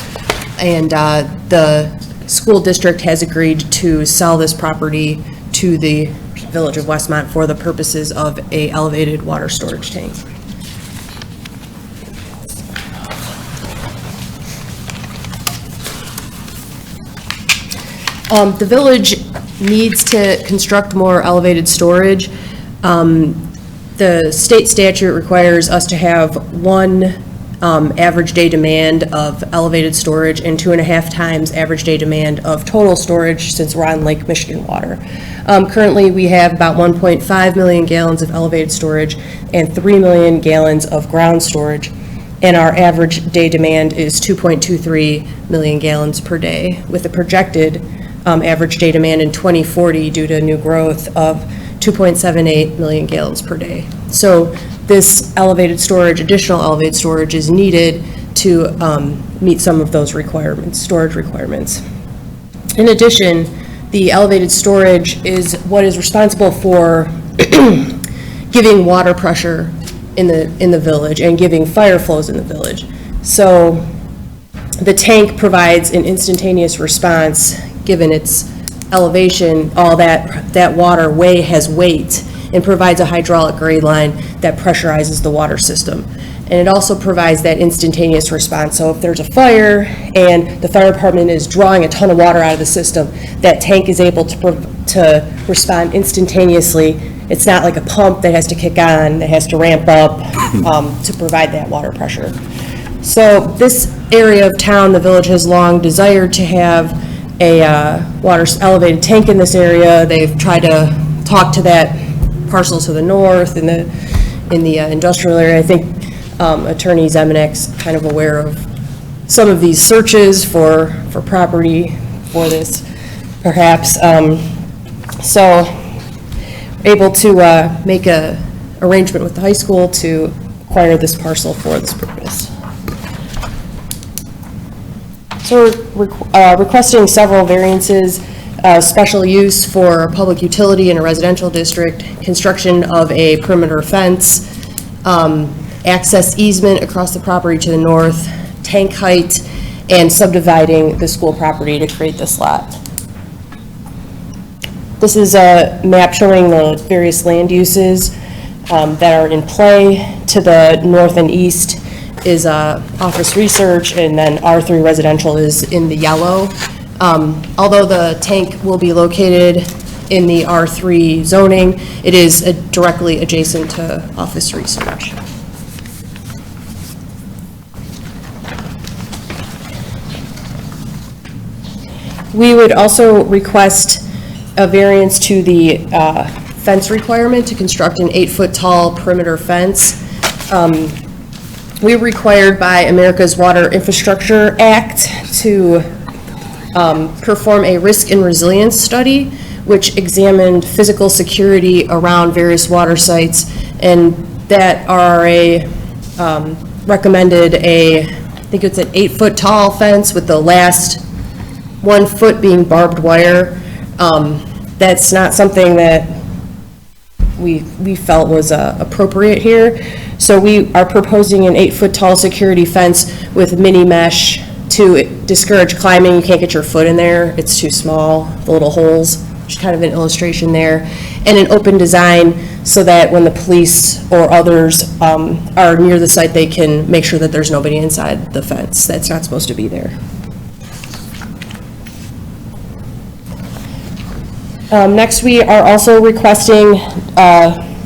S14: and the school district has agreed to sell this property to the Village of Westmont for the purposes of a elevated water storage tank. The village needs to construct more elevated storage. The state statute requires us to have 1 average day demand of elevated storage and 2.5 times average day demand of total storage, since we're on Lake Michigan water. Currently, we have about 1.5 million gallons of elevated storage and 3 million gallons of ground storage, and our average day demand is 2.23 million gallons per day, with a projected average day demand in 2040 due to new growth of 2.78 million gallons per day. So this additional elevated storage is needed to meet some of those storage requirements. In addition, the elevated storage is what is responsible for giving water pressure in the village and giving fire flows in the village. So the tank provides an instantaneous response. Given its elevation, all that water has weight and provides a hydraulic grade line that pressurizes the water system. And it also provides that instantaneous response. So if there's a fire and the fire department is drawing a ton of water out of the system, that tank is able to respond instantaneously. It's not like a pump that has to kick on, that has to ramp up to provide that water pressure. So this area of town, the village has long desired to have a water elevated tank in this area. They've tried to talk to that parcel to the north in the industrial area. I think Attorney Zemanek's kind of aware of some of these searches for property for this, perhaps. So able to make a arrangement with the high school to acquire this parcel for this purpose. So we're requesting several variances, special use for public utility in a residential district, construction of a perimeter fence, access easement across the property to the north, tank height, and subdividing the school property to create this lot. This is a map showing the various land uses that are in play. To the north and east is office research, and then R3 residential is in the yellow. Although the tank will be located in the R3 zoning, it is directly adjacent to office research. We would also request a variance to the fence requirement to construct an 8-foot tall perimeter fence. We're required by America's Water Infrastructure Act to perform a risk and resilience study, which examined physical security around various water sites, and that RRA recommended I think it's an 8-foot tall fence with the last 1 foot being barbed wire. That's not something that we felt was appropriate here. So we are proposing an 8-foot tall security fence with mini mesh to discourage climbing. You can't get your foot in there. It's too small, the little holes. There's kind of an illustration there. And an open design so that when the police or others are near the site, they can make sure that there's nobody inside the fence that's not supposed to be there. Next, we are also requesting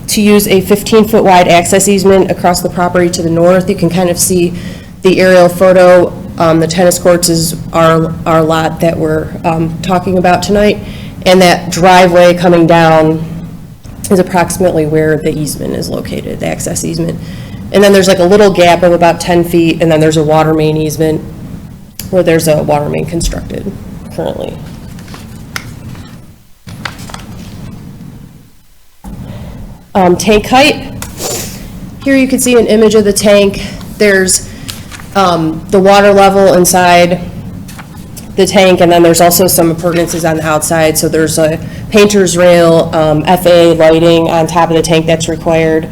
S14: to use a 15-foot wide access easement across the property to the north. You can kind of see the aerial photo. The tennis courts is our lot that we're talking about tonight, and that driveway coming down is approximately where the easement is located, the access easement. And then there's like a little gap of about 10 feet, and then there's a water main easement where there's a water main constructed currently. Tank height. Here you can see an image of the tank. There's the water level inside the tank, and then there's also some appurtenances on the outside. So there's a painter's rail, FAA lighting on top of the tank that's required,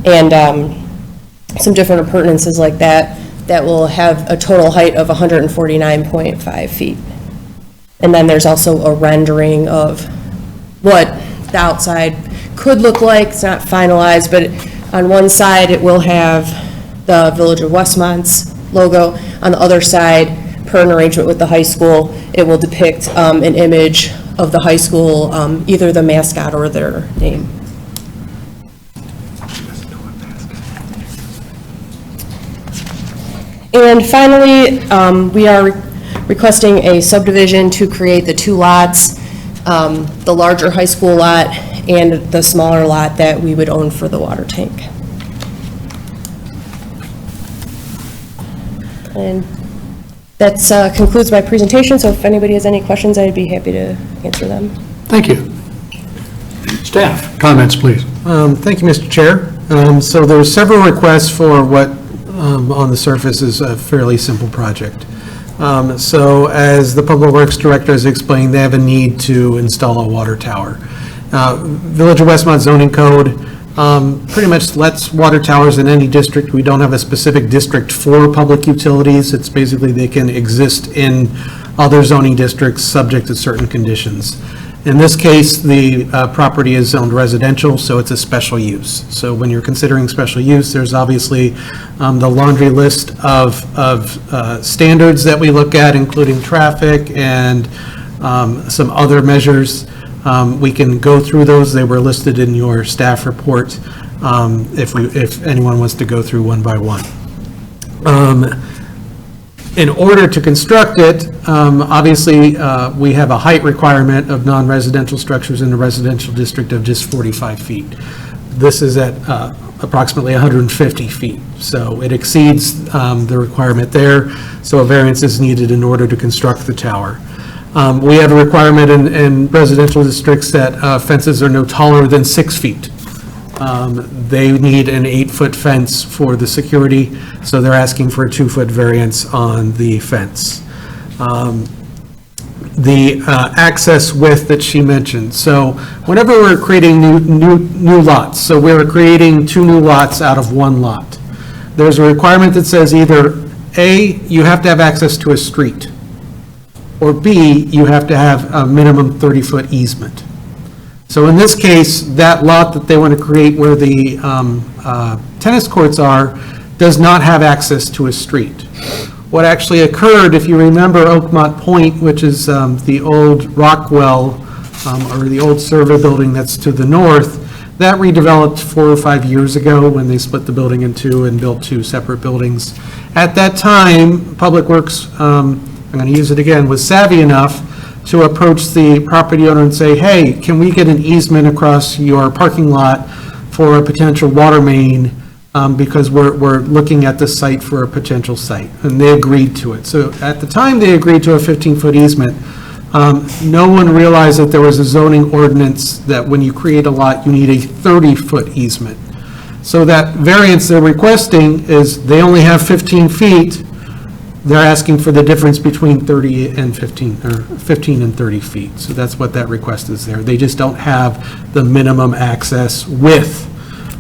S14: and some different appurtenances like that will have a total height of 149.5 feet. And then there's also a rendering of what the outside could look like. It's not finalized, but on one side it will have the Village of Westmont's logo. On the other side, per an arrangement with the high school, it will depict an image of the high school, either the mascot or their name. And finally, we are requesting a subdivision to create the two lots, the larger high school lot and the smaller lot that we would own for the water tank. And that concludes my presentation, so if anybody has any questions, I'd be happy to answer them.
S1: Thank you. Staff, comments, please.
S2: Thank you, Mr. Chair. So there's several requests for what on the surface is a fairly simple project. So as the Public Works Director has explained, they have a need to install a water tower. Village of Westmont zoning code pretty much lets water towers in any district. We don't have a specific district for public utilities. It's basically they can exist in other zoning districts subject to certain conditions. In this case, the property is zoned residential, so it's a special use. So when you're considering special use, there's obviously the laundry list of standards that we look at, including traffic and some other measures. We can go through those. They were listed in your staff report if anyone wants to go through one by one. In order to construct it, obviously, we have a height requirement of non-residential structures in the residential district of just 45 feet. This is at approximately 150 feet, so it exceeds the requirement there, so a variance is needed in order to construct the tower. We have a requirement in residential districts that fences are no taller than 6 feet. They need an 8-foot fence for the security, so they're asking for a 2-foot variance on the fence. The access width that she mentioned. So whenever we're creating new lots, so we're creating 2 new lots out of 1 lot, there's a requirement that says either A, you have to have access to a street, or B, you have to have a minimum 30-foot easement. So in this case, that lot that they want to create where the tennis courts are does not have access to a street. What actually occurred, if you remember Oakmont Point, which is the old Rockwell or the old server building that's to the north, that redeveloped 4 or 5 years ago when they split the building in 2 and built 2 separate buildings. At that time, Public Works, I'm going to use it again, was savvy enough to approach the property owner and say, hey, can we get an easement across your parking lot for a potential water main, because we're looking at the site for a potential site, and they agreed to it. So at the time they agreed to a 15-foot easement, no one realized that there was a zoning ordinance that when you create a lot, you need a 30-foot easement. So that variance they're requesting is they only have 15 feet, they're asking for the difference between 30 and 15, or 15 and 30 feet. So that's what that request is there. They just don't have the minimum access width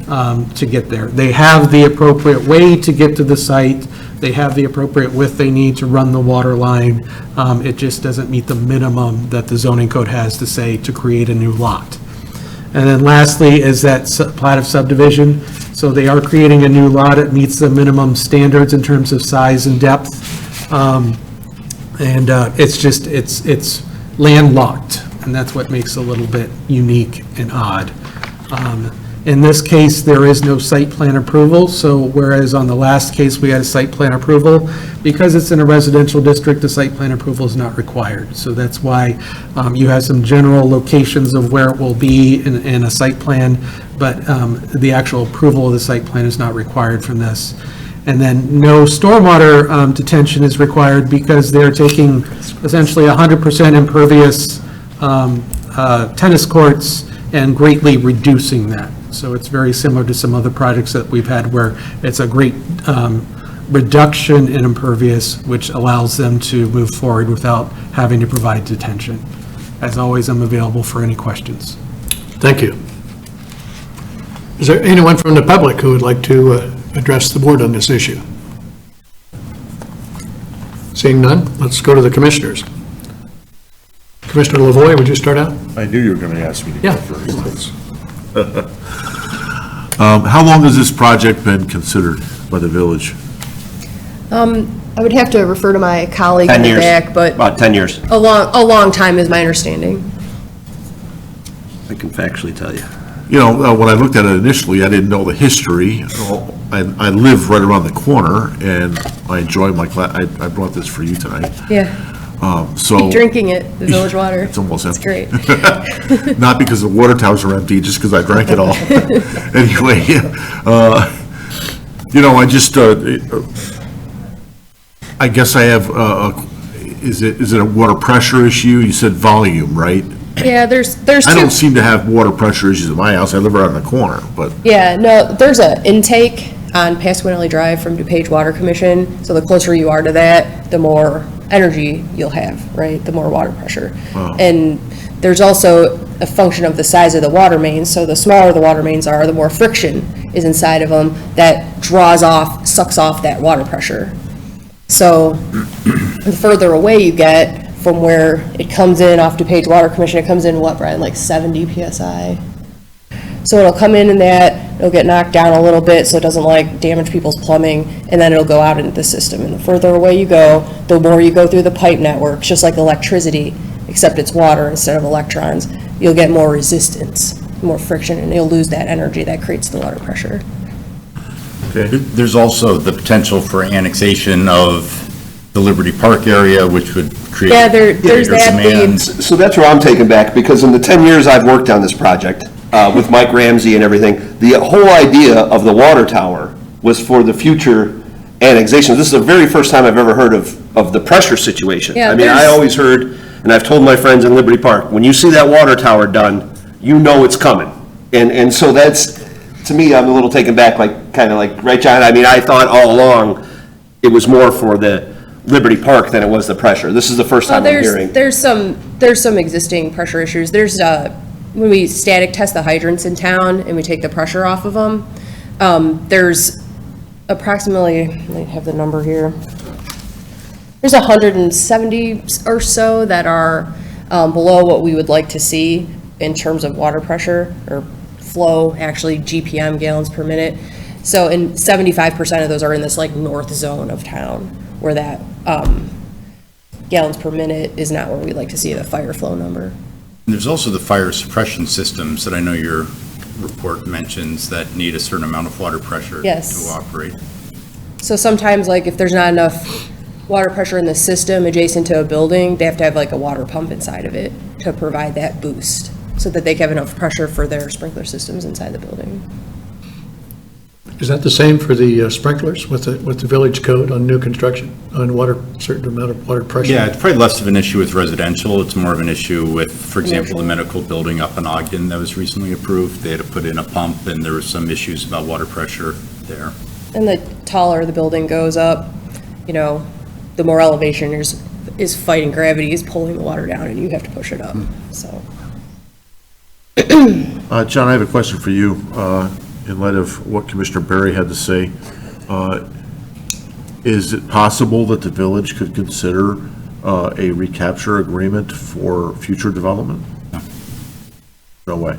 S2: to get there. They have the appropriate way to get to the site. They have the appropriate width they need to run the water line. It just doesn't meet the minimum that the zoning code has to say to create a new lot. And then lastly is that plat of subdivision. So they are creating a new lot. It meets the minimum standards in terms of size and depth. It's landlocked. and that's what makes it a little bit unique and odd. In this case, there is no site plan approval, so whereas on the last case, we had a site plan approval, because it's in a residential district, the site plan approval is not required. So that's why you have some general locations of where it will be in a site plan, but the actual approval of the site plan is not required from this. And then no stormwater detention is required because they're taking essentially 100% impervious tennis courts and greatly reducing that. So it's very similar to some other projects that we've had where it's a great reduction in impervious, which allows them to move forward without having to provide detention. As always, I'm available for any questions.
S12: Thank you. Is there anyone from the public who would like to address the board on this issue? Seeing none, let's go to the commissioners. Commissioner Lavoie, would you start out?
S9: I knew you were going to ask me to
S12: Yeah.
S9: go first. How long has this project been considered by the village?
S14: I would have to refer to my colleague in
S5: 10
S14: the
S5: years.
S14: back, but
S5: About 10 years,
S14: a long time is my understanding.
S5: I can factually tell you.
S9: You know, when I looked at it initially, I didn't know the history. I live right around the corner, and I enjoy my class. I brought this for you tonight.
S14: Yeah.
S9: So
S14: Keep drinking it, the village water.
S9: It's almost
S14: It's
S9: empty.
S14: great.
S9: Not because the water towers are empty, just because I drank it all. Anyway, you know, I guess I have, is it a water pressure issue? You said volume, right?
S14: Yeah, there's
S9: I
S14: two.
S9: don't seem to have water pressure issues at my house. I live right on the corner, but
S14: Yeah, no, there's an intake on Pasquinelli Drive from DuPage Water Commission. So the closer you are to that, the more energy you'll have, right? The more water pressure. And there's also a function of the size of the water mains. So the smaller the water mains are, the more friction is inside of them that sucks off that water pressure. So the further away you get from where it comes in off DuPage Water Commission, it comes in what, Brian, like 70 PSI? So it'll come in that, it'll get knocked down a little bit so it doesn't like damage people's plumbing, and then it'll go out into the system. And the further away you go, the more you go through the pipe network, just like electricity, except it's water instead of electrons, you'll get more resistance, more friction, and you'll lose that energy that creates the water pressure.
S7: There's also the potential for annexation of the Liberty Park area, which would create
S14: Yeah, there's
S7: bigger
S14: that.
S7: demands.
S5: So that's where I'm taken back, because in the 10 years I've worked on this project, with Mike Ramsey and everything, the whole idea of the water tower was for the future annexation. This is the very first time I've ever heard of the pressure situation.
S14: Yeah,
S5: I mean, I
S14: there's-
S5: always heard, and I've told my friends in Liberty Park, when you see that water tower done, you know it's coming. And so that's, to me, I'm a little taken back, like, kind of like, right, John? I mean, I thought all along it was more for the Liberty Park than it was the pressure. This is the first time I'm hearing.
S14: There's some existing pressure issues. There's, when we static test the hydrants in town and we take the pressure off of them, there's approximately, I have the number here. There's 170 or so that are below what we would like to see in terms of water pressure or flow, actually GPM, gallons per minute. So, and 75% of those are in this like north zone of town where that gallons per minute is not where we like to see the fire flow number.
S7: There's also the fire suppression systems that I know your report mentions that need a certain amount of water pressure
S14: Yes.
S7: to operate.
S14: So sometimes, like, if there's not enough water pressure in the system adjacent to a building, they have to have like a water pump inside of it to provide that boost so that they can have enough pressure for their sprinkler systems inside the building.
S12: Is that the same for the sprinklers with the village code on new construction, on water, certain amount of water pressure?
S7: Yeah, it's probably less of an issue with residential. It's more of an issue with, for example, the medical building up in Ogden that was recently approved. They had to put in a pump, and there were some issues about water pressure there.
S14: And the taller the building goes up, you know, the more elevation is fighting gravity, is pulling the water down, and you have to push it up, so.
S9: John, I have a question for you, in light of what Commissioner Berry had to say. Is it possible that the village could consider a recapture agreement for future development? No way.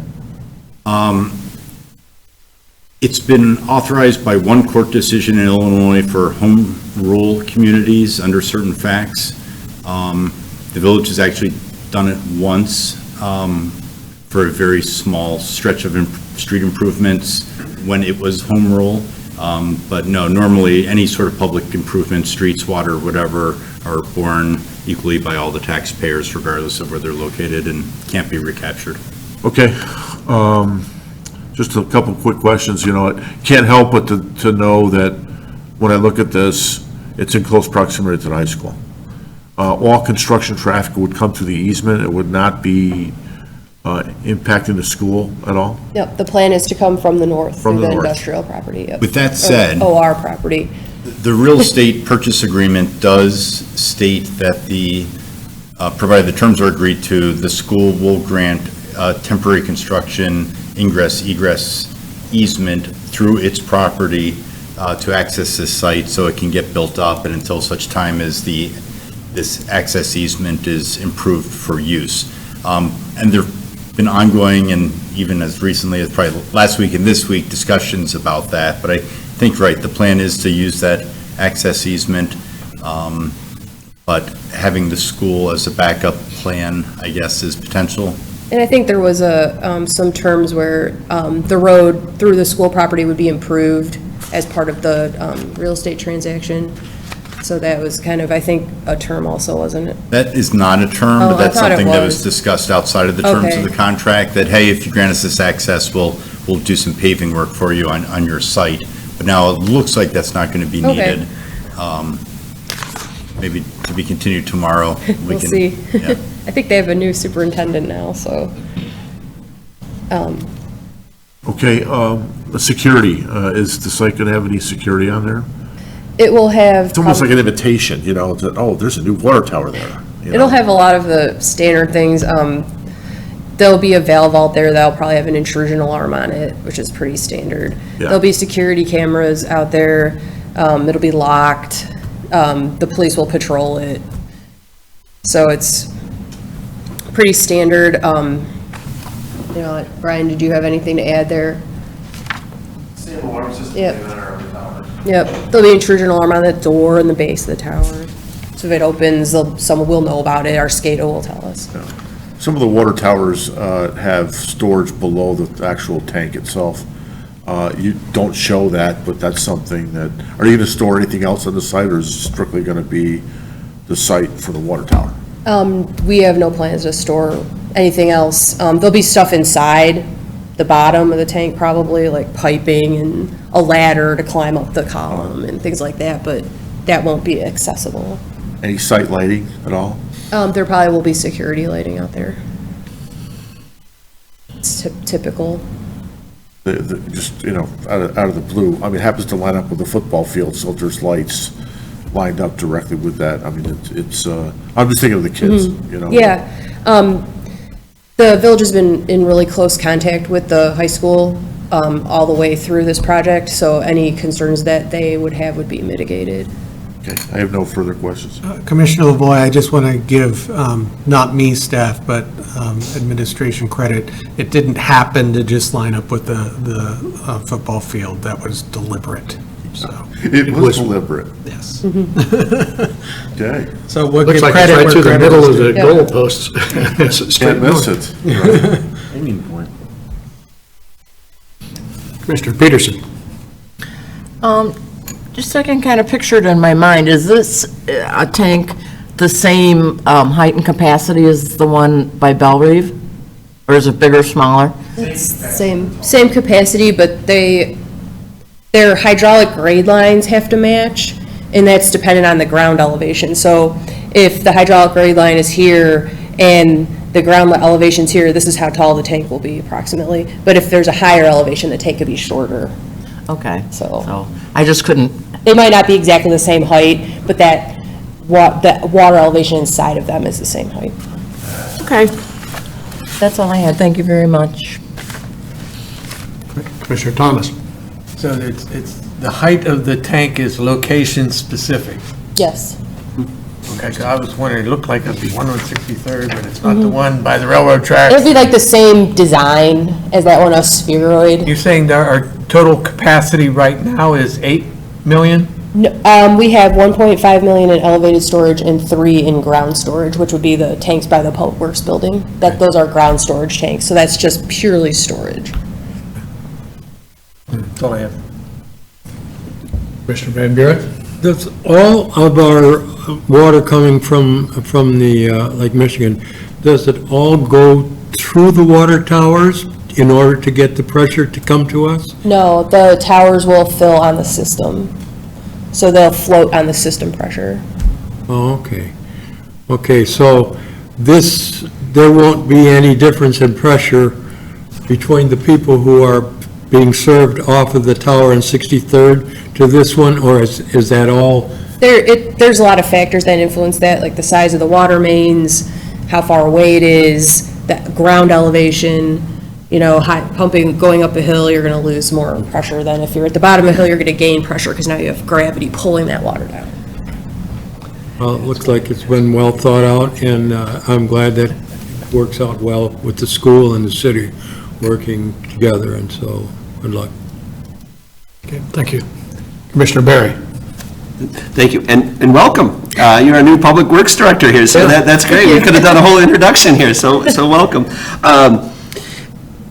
S7: It's been authorized by one court decision in Illinois for home rule communities under certain facts. The village has actually done it once. for a very small stretch of street improvements when it was home rule. But no, normally, any sort of public improvement, streets, water, whatever, are borne equally by all the taxpayers regardless of where they're located and can't be recaptured.
S9: Okay, just a couple quick questions, you know, I can't help but to know that when I look at this, it's in close proximity to the high school. All construction traffic would come through the easement, it would not be impacting the school at all?
S14: Yep, the plan is to come from the north
S9: From
S14: through
S9: the
S14: the
S9: north.
S14: industrial property. Yep.
S7: With that
S14: Or
S7: said-
S14: OR property.
S7: The real estate purchase agreement does state that provided the terms are agreed to, the school will grant temporary construction ingress egress easement through its property to access this site so it can get built up, and until such time as this access easement is improved for use. And there've been ongoing, and even as recently as probably last week and this week, discussions about that, but I think, right, the plan is to use that access easement, but having the school as a backup plan, I guess, is potential.
S14: And I think there was some terms where the road through the school property would be improved as part of the real estate transaction. So that was kind of, I think, a term also, wasn't it?
S7: That is not a term,
S14: Oh,
S7: but
S14: I
S7: that's
S14: thought it
S7: something that was
S14: was.
S7: discussed outside of the terms
S14: Okay.
S7: of the contract, that, hey, if you grant us this access, we'll do some paving work for you on your site. But now it looks like that's not going to be
S14: Okay.
S7: needed. Maybe to be continued tomorrow.
S14: We'll
S7: can-
S14: see.
S7: yeah.
S14: I think they have a new superintendent now, so.
S9: Okay, the security, is the site gonna have any security on there?
S14: It will have.
S9: It's almost like an invitation, you know, that, oh, there's a new water tower there. you know?
S14: It'll have a lot of the standard things. There'll be a valve out there that'll probably have an intrusion alarm on it, which is pretty standard.
S9: Yeah.
S14: There'll be security cameras out there. It'll be locked. The police will patrol it. So it's pretty standard. You know, Brian, did you have anything to add there?
S5: Same alarm system.
S14: Yep.
S5: in our other towers.
S14: Yep, there'll be intrusion alarm on the door in the base of the tower. So if it opens, someone will know about it, our SCADA will tell us.
S9: Some of the water towers have storage below the actual tank itself. You don't show that, but that's something that, are you going to store anything else on the site, or is it strictly going to be the site for the water tower?
S14: We have no plans to store anything else. There'll be stuff inside the bottom of the tank, probably, like piping and a ladder to climb up the column and things like that, but that won't be accessible.
S9: Any site lighting at all?
S14: There probably will be security lighting out there. It's typical.
S9: Just, you know, out of the blue, I mean, it happens to line up with the football field, so there's lights lined up directly with that. I mean, it's, I'm just thinking of the kids, you know?
S14: Yeah. The village has been in really close contact with the high school all the way through this project, so any concerns that they would have would be mitigated.
S9: Okay, I have no further questions.
S2: Commissioner LaVoy, I just want to give, not me, staff, but administration credit. It didn't happen to just line up with the football field. That was deliberate, so.
S9: It was deliberate.
S2: Yes.
S9: Okay.
S2: So we'll
S12: Looks
S2: give
S12: like it's
S2: credit
S12: right
S2: where
S12: through the
S2: credit
S12: middle
S2: is
S12: of
S2: due.
S12: the goalposts. It's straight
S9: Can't miss
S12: north.
S9: it. Right. Hanging point.
S12: Commissioner Peterson.
S13: Just so I can kind of picture it in my mind, is this a tank the same height and capacity as the one by Bellerive? Or is it bigger, smaller?
S14: It's same capacity, but their hydraulic grade lines have to match, and that's dependent on the ground elevation. So if the hydraulic grade line is here and the ground elevation's here, this is how tall the tank will be approximately. But if there's a higher elevation, the tank could be shorter.
S13: Okay.
S14: So
S13: I just couldn't,
S14: they might not be exactly the same height, but that water elevation inside of them is the same height.
S13: okay. That's all I had. Thank you very much.
S12: Commissioner Thomas.
S11: So it's, the height of the tank is location specific.
S14: Yes.
S11: Okay, so I was wondering, it looked like it'd be 163rd, but it's not the one by the railroad tracks.
S14: It'll be like the same design as that one, a spheroid.
S11: You're saying our total capacity right now is 8 million?
S14: No, we have 1.5 million in elevated storage and 3 in ground storage, which would be the tanks by the Public Works building. Those are ground storage tanks, so that's just purely storage.
S12: That's all I have. Commissioner Van Buren?
S11: Does all of our water coming from the Lake Michigan, does it all go through the water towers in order to get the pressure to come to us?
S14: No, the towers will fill on the system, so they'll float on the system pressure.
S11: Oh, okay. Okay, so there won't be any difference in pressure between the people who are being served off of the tower on 63rd to this one, or is that all?
S14: There's a lot of factors that influence that, like the size of the water mains, how far away it is, the ground elevation. High pumping, going up a hill, you're going to lose more pressure than if you're at the bottom of the hill, you're going to gain pressure because now you have gravity pulling that water down.
S11: Well, it looks like it's been well thought out, and I'm glad that it works out well with the school and the city working together, and so good luck.
S12: Okay, thank you. Commissioner Barry?
S5: Thank you, and welcome. You're a new Public Works Director here, so that's great. We could have done a whole introduction here, so welcome.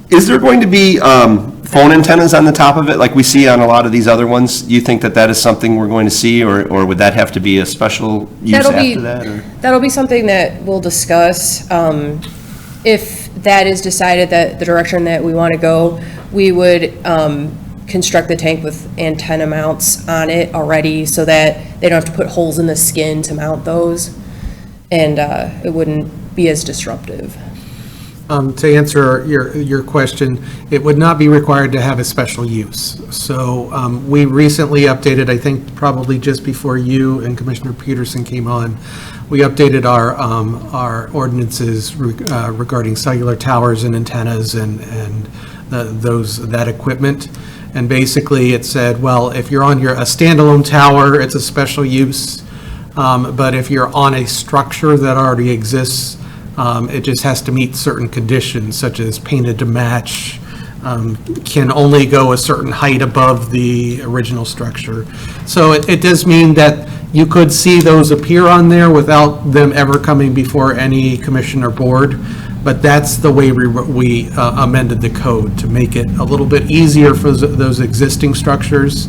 S5: Is there going to be phone antennas on the top of it, like we see on a lot of these other ones? Do you think that is something we're going to see, or would that have to be a special use after that? Or?
S14: That'll be something that we'll discuss. If that is decided that the direction that we want to go, we would construct the tank with antenna mounts on it already so that they don't have to put holes in the skin to mount those, and it wouldn't be as disruptive.
S2: To answer your question, it would not be required to have a special use. So we recently updated, I think probably just before you and Commissioner Peterson came on, we updated our ordinances regarding cellular towers and antennas and that equipment. And basically it said, well, if you're on a standalone tower, it's a special use. But if you're on a structure that already exists, it just has to meet certain conditions, such as painted to match, can only go a certain height above the original structure. So it does mean that you could see those appear on there without them ever coming before any commission or board, but that's the way we amended the code to make it a little bit easier for those existing structures.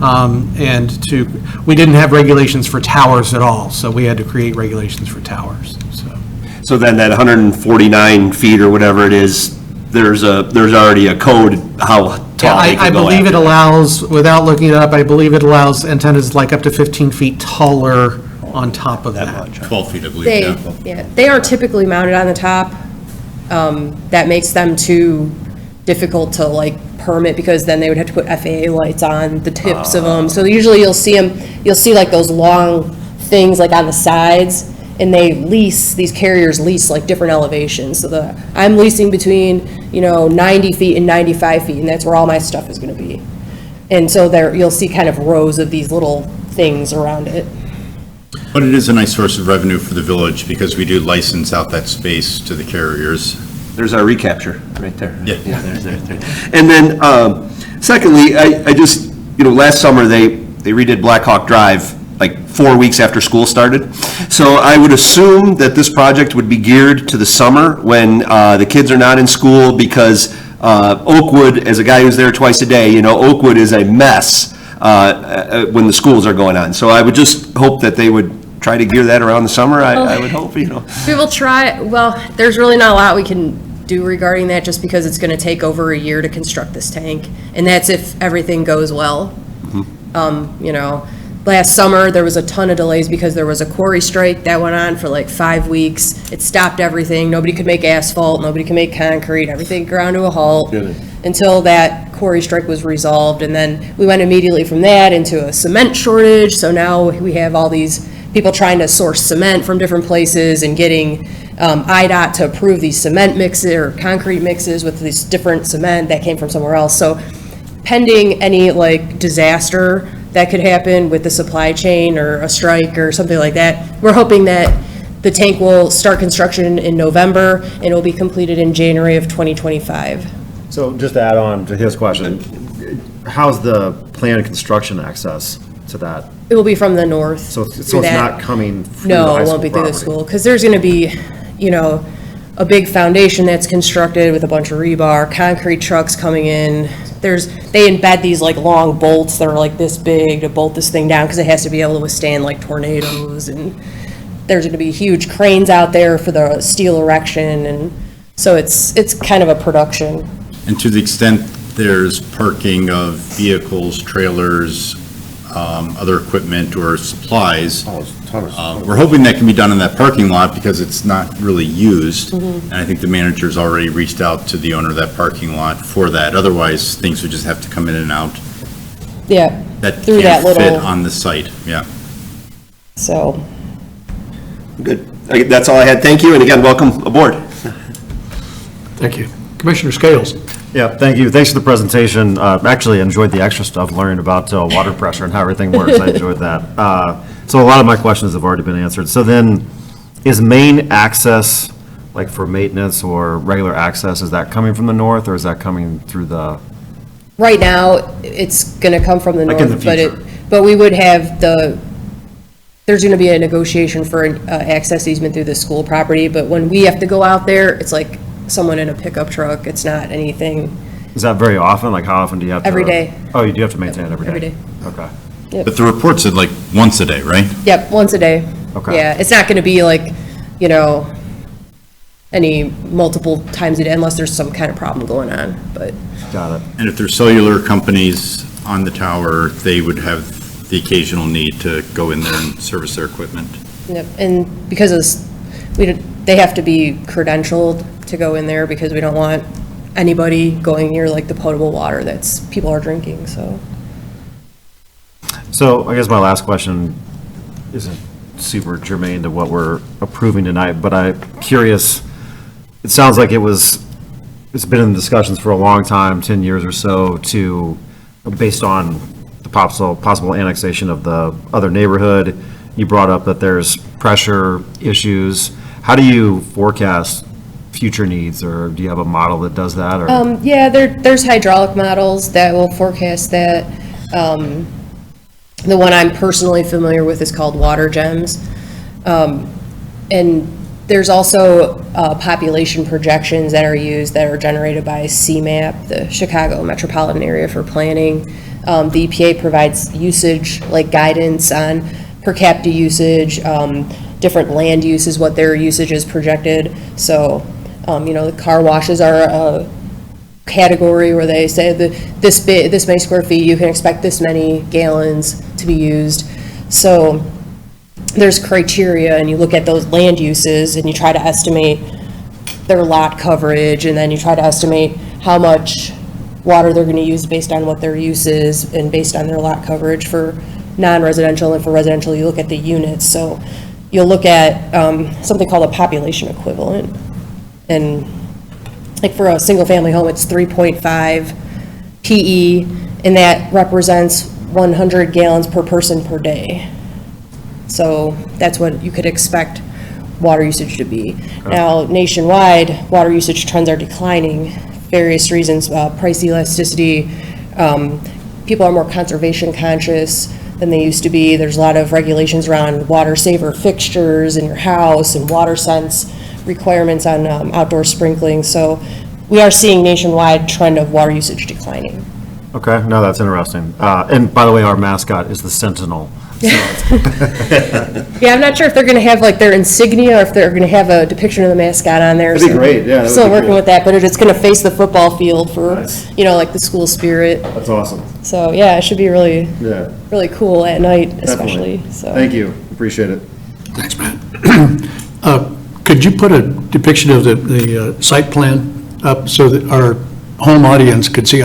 S2: We didn't have regulations for towers at all, so we had to create regulations for towers.
S5: So then that 149 feet or whatever it is, there's already a code how tall they can go.
S2: I believe it allows, without looking it up, I believe it allows antennas like up to 15 feet taller on top of that.
S7: 12 feet, I believe,
S14: Yeah, they are typically mounted on the top. That makes them too difficult to permit, because then they would have to put FAA lights on the tips of them. So usually you'll see like those long things like on the sides, and these carriers lease different elevations. So I'm leasing between 90 feet and 95 feet, and that's where all my stuff is going to be. And so you'll see kind of rows of these little things around it.
S7: But it is a nice source of revenue for the village, because we do license out that space to the carriers.
S5: There's our recapture right there.
S7: Yeah.
S5: There. And then, secondly, I just, last summer they redid Black Hawk Drive 4 weeks after school started. So I would assume that this project would be geared to the summer when the kids are not in school, because Oakwood, as a guy who's there twice a day, Oakwood is a mess when the schools are going on. So I would just hope that they would try to gear that around the summer. I would hope,
S14: We will try. Well, there's really not a lot we can do regarding that, just because it's going to take over a year to construct this tank, and that's if everything goes well. Last summer, there was a ton of delays because there was a quarry strike that went on for 5 weeks. It stopped everything. Nobody could make asphalt. Nobody could make concrete. Everything ground to a halt until that quarry strike was resolved. And then we went immediately from that into a cement shortage. So now we have all these people trying to source cement from different places and getting IDOT to approve these cement mixes or concrete mixes with these different cement that came from somewhere else. So pending any disaster that could happen with the supply chain or a strike or something like that, we're hoping that the tank will start construction in November and it will be completed in January of 2025.
S3: So just to add on to his question, how's the planned construction access? to that?
S14: It will be from the north.
S3: So it's
S14: through that.
S3: not coming through the
S14: No,
S3: high
S14: it
S3: school
S14: won't be through the
S3: property?
S14: school, because there's gonna be, a big foundation that's constructed with a bunch of rebar, concrete trucks coming in. They embed these like long bolts that are like this big to bolt this thing down, because it has to be able to withstand like tornadoes, and there's gonna be huge cranes out there for the steel erection, and so it's kind of a production.
S7: And to the extent there's parking of vehicles, trailers, other equipment or supplies, we're hoping that can be done in that parking lot because it's not really used. And I think the manager's already reached out to the owner of that parking lot for that. Otherwise, things would just have to come in and out.
S14: Yeah,
S7: That
S14: through that
S7: can't fit
S14: little,
S7: on the site, yeah.
S14: so.
S5: Good. That's all I had. Thank you, and again, welcome aboard.
S12: Thank you. Commissioner Scales?
S3: Yeah, thank you. Thanks for the presentation. Actually enjoyed the extra stuff, learning about water pressure and how everything works. I enjoyed that. So a lot of my questions have already been answered. So then, is main access, like for maintenance or regular access, is that coming from the north, or is that coming through the?
S14: Right now, it's gonna come from the
S3: Like in the
S14: north, but
S3: future.
S14: but we would have there's gonna be a negotiation for an access easement through the school property, but when we have to go out there, it's like someone in a pickup truck, it's not anything.
S3: Is that very often? Like, how often do you have to?
S14: Every day.
S3: Oh, you do have to maintain it every day?
S14: Every day.
S3: Okay.
S7: But the report said like once a day, right?
S14: Yep, once a day.
S3: Okay.
S14: Yeah, it's not gonna be like, any multiple times a day unless there's some kind of problem going on, but.
S3: Got it.
S7: And if there's cellular companies on the tower, they would have the occasional need to go in there and service their equipment.
S14: Yep, and because they have to be credentialed to go in there because we don't want anybody going near like the potable water people are drinking, so.
S3: So I guess my last question isn't super germane to what we're approving tonight, but I'm curious, it sounds like it's been in discussions for a long time, 10 years or so, based on the possible annexation of the other neighborhood. You brought up that there's pressure issues. How do you forecast future needs, or do you have a model that does that? Or?
S14: Yeah, there's hydraulic models that will forecast that. The one I'm personally familiar with is called Water Gems. And there's also population projections that are used that are generated by CMAP, the Chicago Metropolitan Area for Planning. The EPA provides usage, like guidance on per capita usage, different land uses, what their usage is projected. So, the car washes are a category where they say this many square feet, you can expect this many gallons to be used. So there's criteria, and you look at those land uses and you try to estimate their lot coverage, and then you try to estimate how much water they're going to use based on what their use is and based on their lot coverage for non-residential, and for residential you look at the units. So you'll look at something called a population equivalent, and like for a single-family home, it's 3.5 PE, and that represents 100 gallons per person per day. So that's what you could expect water usage to be. Now, nationwide, water usage trends are declining, various reasons, price elasticity, people are more conservation conscious than they used to be. There's a lot of regulations around water saver fixtures in your house and water sense requirements on outdoor sprinkling. So we are seeing nationwide trend of water usage declining.
S3: Okay, no, that's interesting. And by the way, our mascot is the Sentinel.
S14: Yeah, I'm not sure if they're gonna have like their insignia or if they're gonna have a depiction of the mascot on there.
S3: That'd be
S14: So
S3: great, yeah, that would
S14: Still
S3: be
S14: working
S3: cool.
S14: with that, but it's gonna face the football field for,
S3: Nice.
S14: like the school spirit.
S3: That's awesome.
S14: So, yeah, it should be really,
S3: Yeah,
S14: really cool at night
S3: definitely.
S14: especially, so.
S3: Thank you, appreciate it.
S12: Thanks, Matt. Could you put a depiction of the site plan up so that our home audience could see?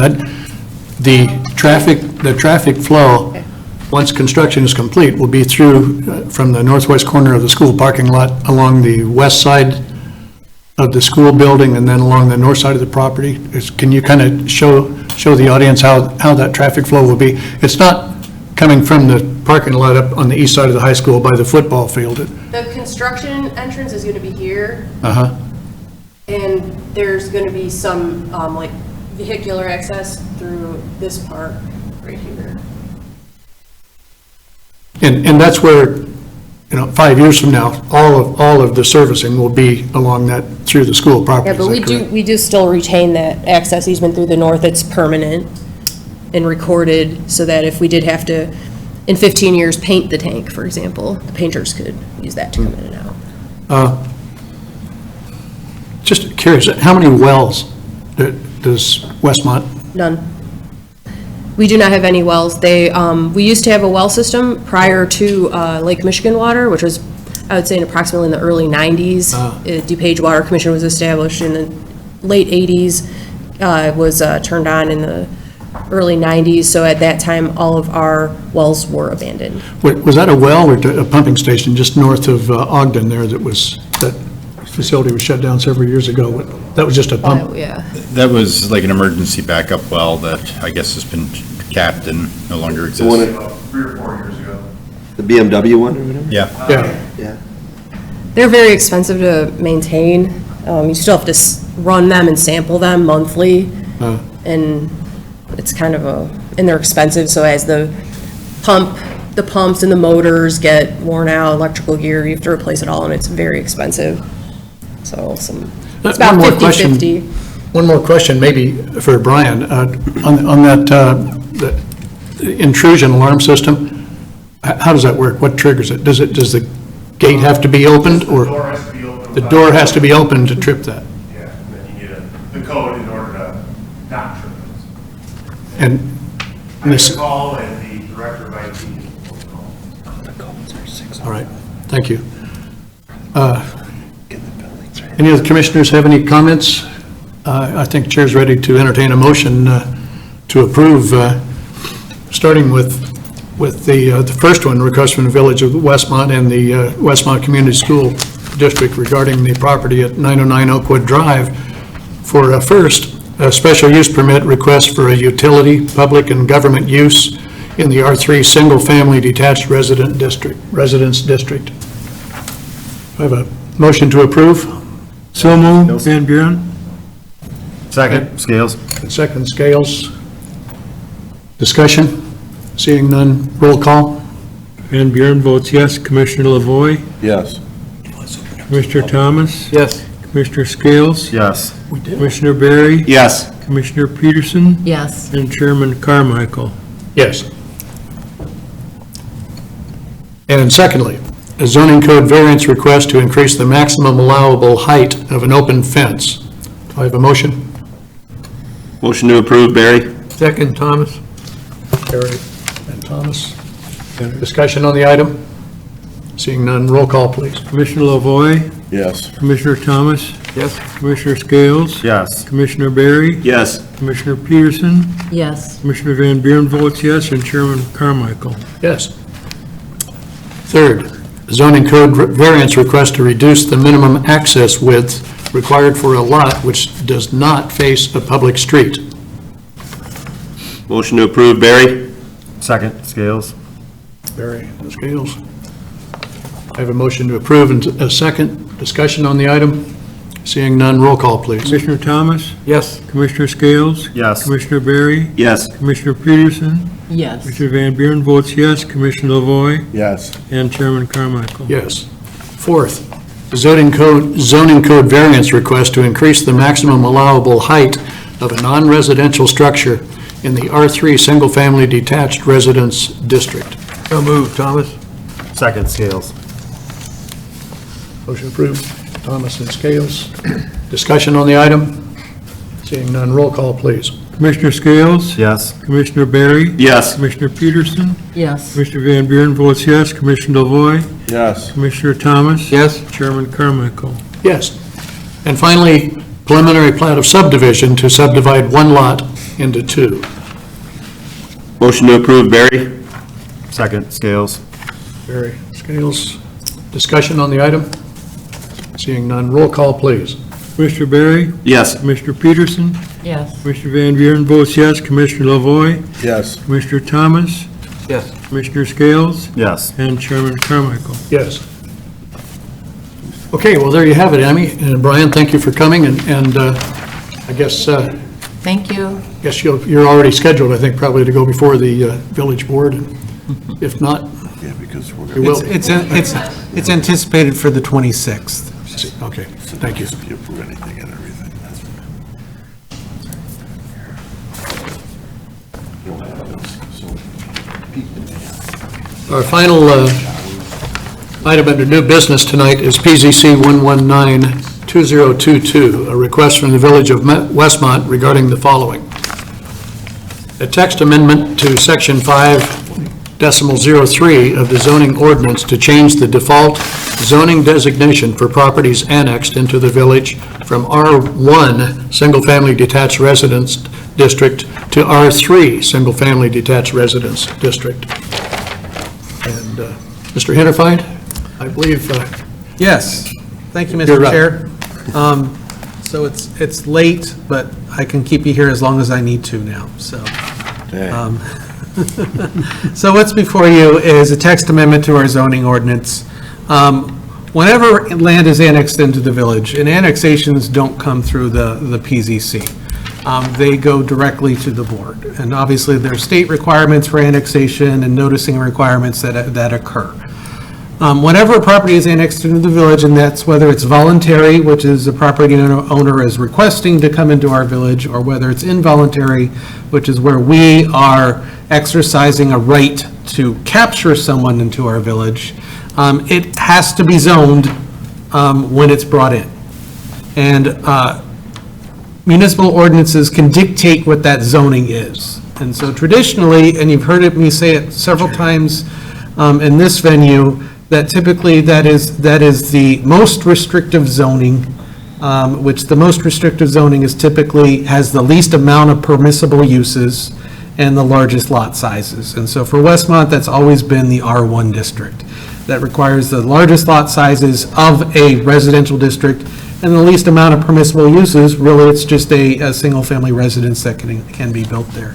S12: The traffic flow, once construction is complete, will be through from the northwest corner of the school parking lot along the west side of the school building and then along the north side of the property. Can you kind of show the audience how that traffic flow will be? It's not coming from the parking lot up on the east side of the high school by the football field.
S14: The construction entrance is gonna be here,
S12: Uh-huh.
S14: and there's gonna be some, like, vehicular access through this part right here.
S12: And that's where, 5 years from now, all of the servicing will be along that, through the school property.
S14: Yeah, but we do still retain that access easement through the north. It's permanent and recorded, so that if we did have to, in 15 years, paint the tank, for example, the painters could use that to come in and out.
S12: Just curious, how many wells does Westmont?
S14: None. We do not have any wells. We used to have a well system prior to Lake Michigan Water, which was, I would say, approximately in the early 90s. DuPage Water Commission was established in the late 80s, was turned on in the early 90s. So at that time, all of our wells were abandoned.
S12: Was that a well or a pumping station just north of Ogden there that facility was shut down several years ago? That was just a pump?
S14: Yeah.
S7: That was like an emergency backup well that I guess has been capped and no longer
S5: The one
S7: exists.
S5: at-
S10: 3 or 4 years ago.
S5: The BMW one or whatever?
S7: Yeah.
S12: Yeah.
S5: Yeah.
S14: They're very expensive to maintain. You still have to run them and sample them monthly. And it's kind of and they're expensive, so as the pumps and the motors get worn out, electrical gear, you have to replace it all, and it's very expensive. So it's about 50/50.
S12: One more question, maybe for Brian, on that the intrusion alarm system, how does that work? What triggers it? Does the gate have to be opened, or?
S10: The door has to be open.
S12: The door has to be opened to trip that?
S10: Yeah, and then you need the code in order to not trip it.
S12: And
S10: I
S12: this,
S10: can call and the director of IT will call.
S12: all right, thank you. Any other commissioners have any comments? I think Chair's ready to entertain a motion to approve, starting with the first one, request from the Village of Westmont and the Westmont Community School District regarding the property at 909 Oakwood Drive for first, a special use permit request for a utility, public and government use in the R3 Single Family Detached Residence District. I have a motion to approve.
S11: So moved, Van Buren?
S3: Second, Scales.
S12: Second, Scales. Discussion? Seeing none, roll call.
S11: Van Buren votes yes. Commissioner Lavoy?
S5: Yes.
S11: Commissioner Thomas?
S12: Yes.
S11: Commissioner Scales?
S3: Yes.
S11: Commissioner Berry?
S5: Yes.
S11: Commissioner Peterson?
S13: Yes.
S11: And Chairman Carmichael.
S12: Yes. And secondly, a zoning code variance request to increase the maximum allowable height of an open fence. Do I have a motion?
S5: Motion to approve, Barry?
S11: Second, Thomas?
S12: Terry and Thomas. Discussion on the item? Seeing none, roll call, please.
S11: Commissioner Lavoy?
S5: Yes.
S11: Commissioner Thomas?
S12: Yes.
S11: Commissioner Scales?
S3: Yes.
S11: Commissioner Berry?
S5: Yes.
S11: Commissioner Peterson?
S13: Yes.
S11: Commissioner Van Buren votes yes, and Chairman Carmichael.
S12: Yes. Third, zoning code variance request to reduce the minimum access width required for a lot which does not face a public street.
S5: Motion to approve, Barry?
S3: Second, Scales.
S12: Barry and Scales. I have a motion to approve and a second. Discussion on the item? Seeing none, roll call, please.
S11: Commissioner Thomas?
S12: Yes.
S11: Commissioner Scales?
S3: Yes.
S11: Commissioner Berry?
S5: Yes.
S11: Commissioner Peterson?
S13: Yes.
S11: Commissioner Van Buren votes yes. Commissioner Lavoy?
S5: Yes.
S11: And Chairman Carmichael.
S12: Yes. Fourth, zoning code variance request to increase the maximum allowable height of a non-residential structure in the R3 Single Family Detached Residence District.
S11: So moved, Thomas.
S3: Second, Scales.
S12: Motion approved. Thomas and Scales. Discussion on the item? Seeing none, roll call, please.
S11: Commissioner Scales?
S3: Yes.
S11: Commissioner Berry?
S5: Yes.
S11: Commissioner Peterson?
S13: Yes.
S11: Commissioner Van Buren votes yes. Commissioner Lavoy?
S5: Yes.
S11: Commissioner Thomas? Yes. Chairman Carmichael.
S12: Yes. And finally, preliminary plat of subdivision to subdivide one lot into two.
S5: Motion to approve, Barry?
S3: Second, Scales.
S12: Barry, Scales. Discussion on the item? Seeing none, roll call, please.
S11: Commissioner Berry?
S5: Yes.
S11: Commissioner Peterson?
S13: Yes.
S11: Commissioner Van Buren votes yes. Commissioner Lavoy?
S5: Yes.
S11: Commissioner Thomas?
S12: Yes.
S11: Commissioner Scales?
S3: Yes.
S11: And Chairman Carmichael.
S12: Yes. Okay, well, there you have it, Amy. And Brian, thank you for coming, and I guess
S13: Thank you.
S12: you're already scheduled, I think, probably to go before the village board. And if not,
S9: Yeah, because we're going to.
S2: It's anticipated for the 26th.
S12: Okay, thank you.
S9: If you approve anything and everything.
S12: Our final item under new business tonight is PZC 119-2022, a request from the Village of Westmont regarding the following. A text amendment to Section 5.03 of the zoning ordinance to change the default zoning designation for properties annexed into the village from R1 Single Family Detached Residence District to R3 Single Family Detached Residence District. And Mr. Hennefeld, I believe.
S2: Yes, thank you,
S12: You're
S2: Mr.
S12: right.
S2: Chair. So it's late, but I can keep you here as long as I need to now, so. So what's before you is a text amendment to our zoning ordinance. Whenever land is annexed into the village, and annexations don't come through the PZC, they go directly to the board. And obviously, there are state requirements for annexation and noticing requirements that occur. Whenever a property is annexed into the village, and that's whether it's voluntary, which is the property owner is requesting to come into our village, or whether it's involuntary, which is where we are exercising a right to capture someone into our village, it has to be zoned when it's brought in. And municipal ordinances can dictate what that zoning is. And so traditionally, and you've heard me say it several times in this venue, that typically that is the most restrictive zoning, which the most restrictive zoning is typically has the least amount of permissible uses and the largest lot sizes. And so for Westmont, that's always been the R1 district. That requires the largest lot sizes of a residential district and the least amount of permissible uses. Really, it's just a single-family residence that can be built there.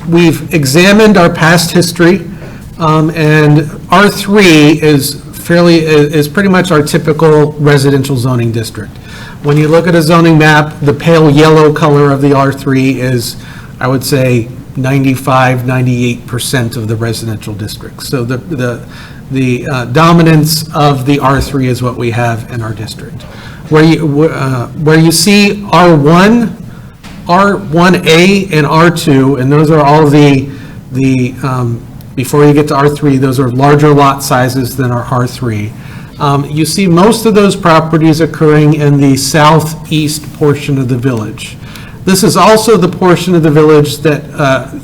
S2: We've examined our past history, and R3 is pretty much our typical residential zoning district. When you look at a zoning map, the pale yellow color of the R3 is, I would say, 95-98% of the residential district. So the dominance of the R3 is what we have in our district. Where you see R1, R1A, and R2, and those are all before you get to R3, those are larger lot sizes than our R3. You see most of those properties occurring in the southeast portion of the village. This is also the portion of the village that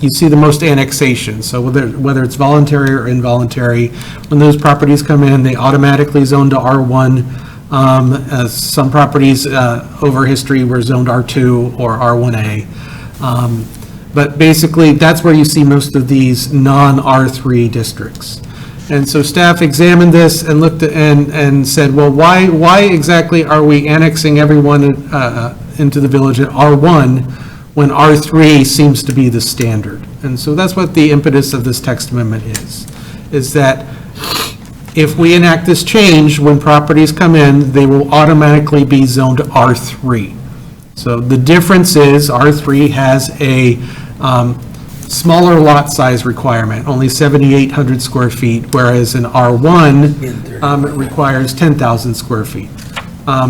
S2: you see the most annexation. So whether it's voluntary or involuntary, when those properties come in, they automatically zone to R1. As some properties over history were zoned R2 or R1A. But basically, that's where you see most of these non-R3 districts. And so staff examined this and looked at and said, well, why exactly are we annexing everyone into the village at R1 when R3 seems to be the standard? And so that's what the impetus of this text amendment is that if we enact this change, when properties come in, they will automatically be zoned R3. So the difference is R3 has a smaller lot size requirement, only 7,800 square feet, whereas in R1, it requires 10,000 square feet.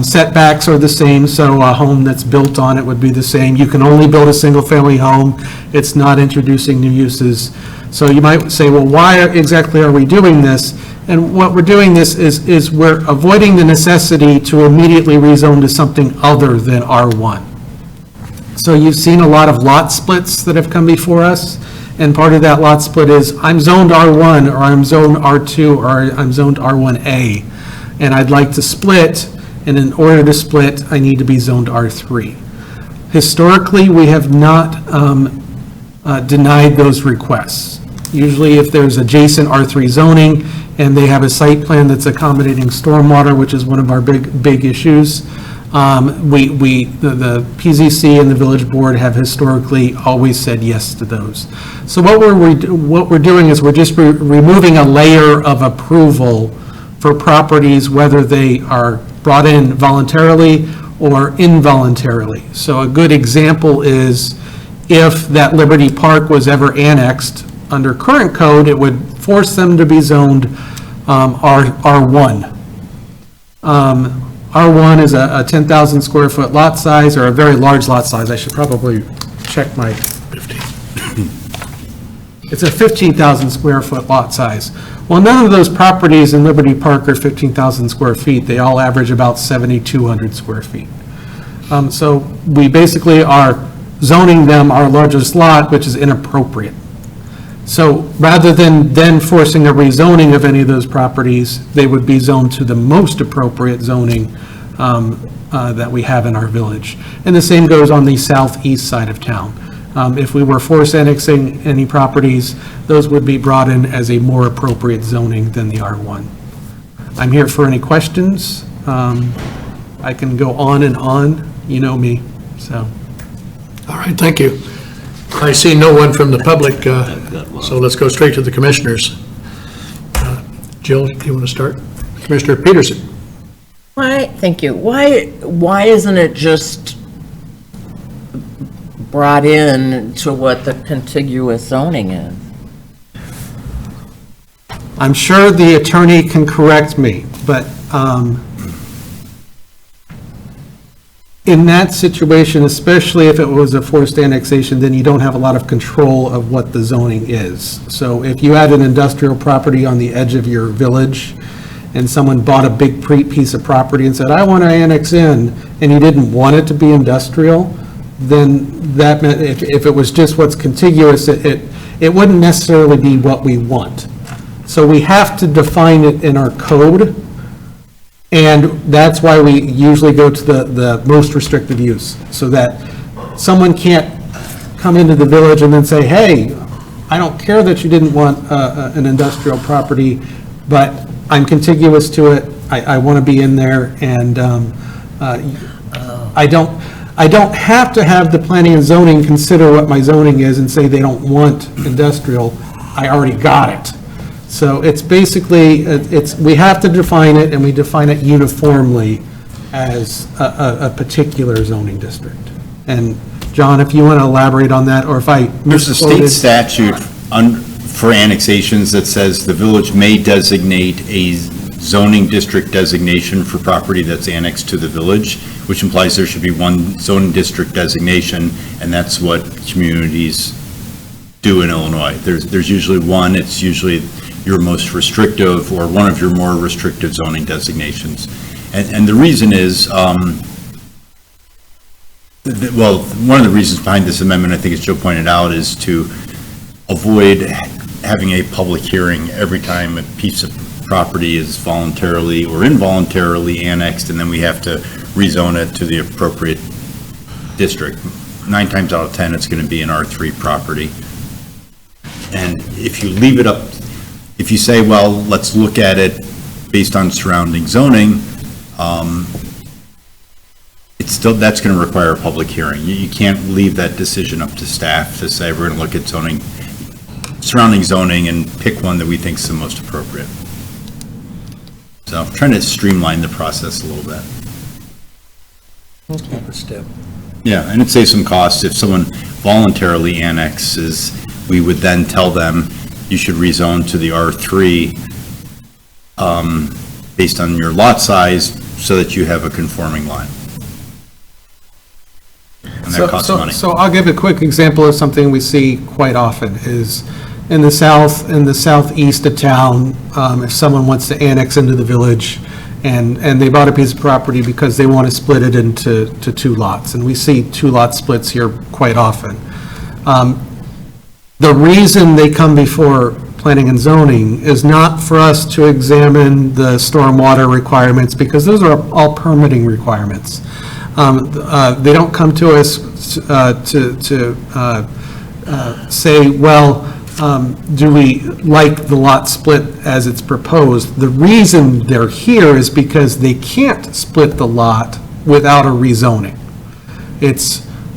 S2: Setbacks are the same, so a home that's built on it would be the same. You can only build a single-family home. It's not introducing new uses. So you might say, well, why exactly are we doing this? And what we're doing this is we're avoiding the necessity to immediately rezone to something other than R1. So you've seen a lot of lot splits that have come before us, and part of that lot split is I'm zoned R1, or I'm zoned R2, or I'm zoned R1A, and I'd like to split, and in order to split, I need to be zoned R3. Historically, we have not denied those requests. Usually if there's adjacent R3 zoning, and they have a site plan that's accommodating stormwater, which is one of our big issues, the PZC and the village board have historically always said yes to those. So what we're doing is we're just removing a layer of approval for properties, whether they are brought in voluntarily or involuntarily. So a good example is if that Liberty Park was ever annexed under current code, it would force them to be zoned R1. R1 is a 10,000 square foot lot size, or a very large lot size. I should probably check my 15. It's a 15,000 square foot lot size. Well, none of those properties in Liberty Park are 15,000 square feet. They all average about 7,200 square feet. So we basically are zoning them our largest lot, which is inappropriate. So rather than then forcing a rezoning of any of those properties, they would be zoned to the most appropriate zoning that we have in our village. And the same goes on the southeast side of town. If we were force annexing any properties, those would be brought in as a more appropriate zoning than the R1. I'm here for any questions. I can go on and on, you know me, so.
S12: All right, thank you. I see no one from the public, so let's go straight to the commissioners. Jill, do you want to start? Commissioner Peterson.
S13: Why, thank you. Why isn't it just brought in to what the contiguous zoning is?
S2: I'm sure the attorney can correct me, but in that situation, especially if it was a forced annexation, then you don't have a lot of control of what the zoning is. So if you had an industrial property on the edge of your village, and someone bought a big piece of property and said, I want to annex in, and you didn't want it to be industrial, then that meant, if it was just what's contiguous, it wouldn't necessarily be what we want. So we have to define it in our code, and that's why we usually go to the most restrictive use, so that someone can't come into the village and then say, hey, I don't care that you didn't want an industrial property, but I'm contiguous to it, I want to be in there, and I don't have to have the planning and zoning consider what my zoning is and say they don't want industrial, I already got it. So it's basically, we have to define it, and we define it uniformly as a particular zoning district. And John, if you want to elaborate on that, or if I
S7: There's a state
S2: misquoted.
S7: statute for annexations that says the village may designate a zoning district designation for property that's annexed to the village, which implies there should be one zoning district designation, and that's what communities do in Illinois. There's usually one, it's usually your most restrictive or one of your more restrictive zoning designations. And the reason is, well, one of the reasons behind this amendment, I think as Joe pointed out, is to avoid having a public hearing every time a piece of property is voluntarily or involuntarily annexed, and then we have to rezone it to the appropriate district. 9 times out of 10, it's going to be an R3 property. And if you leave it up, if you say, well, let's look at it based on surrounding zoning, it's still, that's going to require a public hearing. You can't leave that decision up to staff to say, we're going to look at zoning, surrounding zoning, and pick one that we think is the most appropriate. So I'm trying to streamline the process a little bit. Yeah, and it saves some costs. If someone voluntarily annexes, we would then tell them, you should rezone to the R3 based on your lot size so that you have a conforming lot. And that costs money.
S2: So I'll give a quick example of something we see quite often is in the southeast of town, if someone wants to annex into the village and they bought a piece of property because they want to split it into 2 lots. And we see 2 lot splits here quite often. The reason they come before planning and zoning is not for us to examine the stormwater requirements, because those are all permitting requirements. They don't come to us to say, well, do we like the lot split as it's proposed? The reason they're here is because they can't split the lot without a rezoning.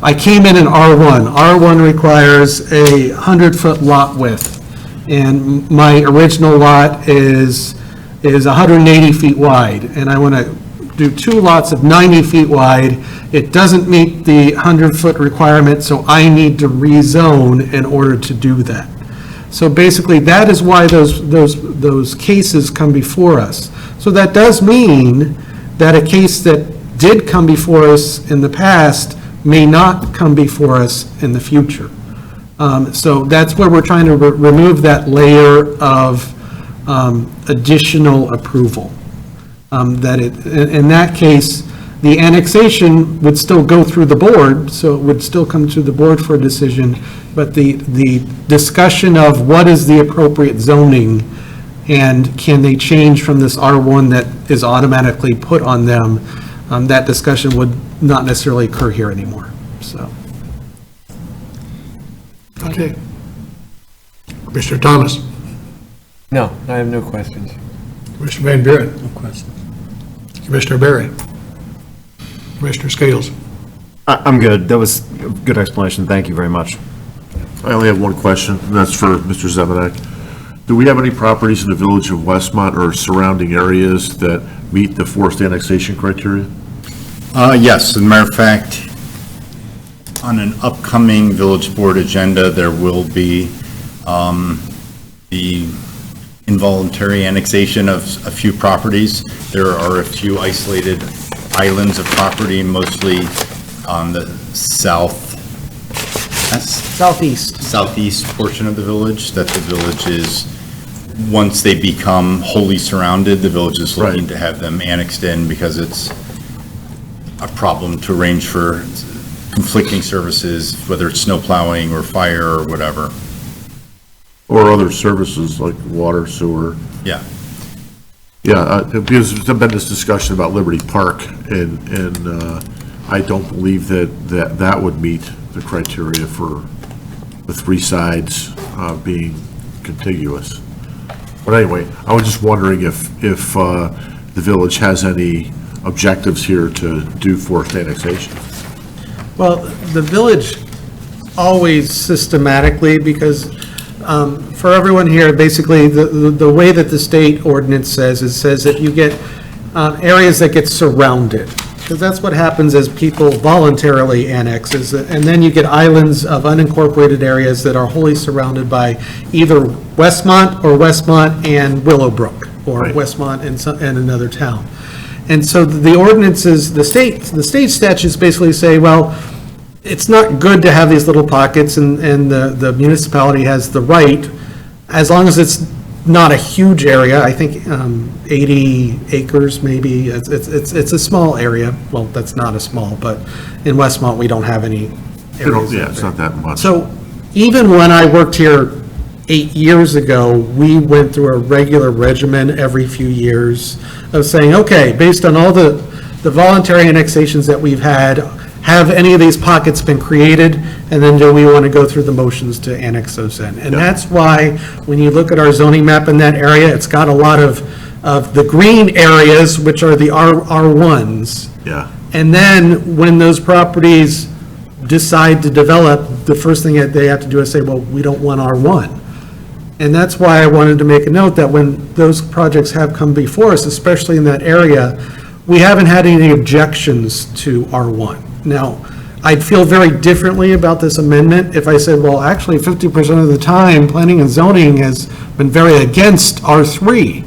S2: I came in R1. R1 requires a 100-foot lot width, and my original lot is 180 feet wide, and I want to do 2 lots of 90 feet wide. It doesn't meet the 100-foot requirement, so I need to rezone in order to do that. So basically, that is why those cases come before us. So that does mean that a case that did come before us in the past may not come before us in the future. So that's where we're trying to remove that layer of additional approval. In that case, the annexation would still go through the board, so it would still come to the board for a decision, but the discussion of what is the appropriate zoning and can they change from this R1 that is automatically put on them, that discussion would not necessarily occur here anymore, so.
S12: Okay. Commissioner Thomas?
S15: No, I have no questions.
S12: Commissioner Van Buren?
S15: No questions.
S12: Commissioner Berry? Commissioner Scales?
S3: I'm good. That was a good explanation. Thank you very much.
S9: I only have one question, and that's for Mr. Zemanek. Do we have any properties in the village of Westmont or surrounding areas that meet the forced annexation criteria?
S7: Yes, as a matter of fact, on an upcoming village board agenda, there will be the involuntary annexation of a few properties. There are a few isolated islands of property, mostly on the southeast portion of the village, that the village is, once they become wholly surrounded, the village is looking to have them annexed in because it's a problem to arrange for conflicting services, whether it's snow plowing or fire or whatever.
S9: Or other services like water, sewer?
S7: Yeah.
S9: Yeah, because there's been this discussion about Liberty Park, and I don't believe that would meet the criteria for the three sides being contiguous. But anyway, I was just wondering if the village has any objectives here to do forced annexation.
S2: Well, the village always systematically, because for everyone here, basically, the way that the state ordinance says, it says that you get areas that get surrounded. Because that's what happens as people voluntarily annex, and then you get islands of unincorporated areas that are wholly surrounded by either Westmont or Westmont and Willowbrook, or Westmont and another town. And so the ordinances, the state statutes basically say, well, it's not good to have these little pockets, and the municipality has the right, as long as it's not a huge area, I think 80 acres maybe, it's a small area. Well, that's not a small, but in Westmont, we don't have any areas.
S9: Yeah, it's not that much.
S2: So even when I worked here 8 years ago, we went through a regular regimen every few years of saying, okay, based on all the voluntary annexations that we've had, have any of these pockets been created, and then do we want to go through the motions to annex those in? And that's why, when you look at our zoning map in that area, it's got a lot of the green areas, which are the R1s.
S9: Yeah.
S2: And then, when those properties decide to develop, the first thing that they have to do is say, well, we don't want R1. And that's why I wanted to make a note that when those projects have come before us, especially in that area, we haven't had any objections to R1. Now, I'd feel very differently about this amendment if I said, well, actually, 50% of the time, planning and zoning has been very against R3.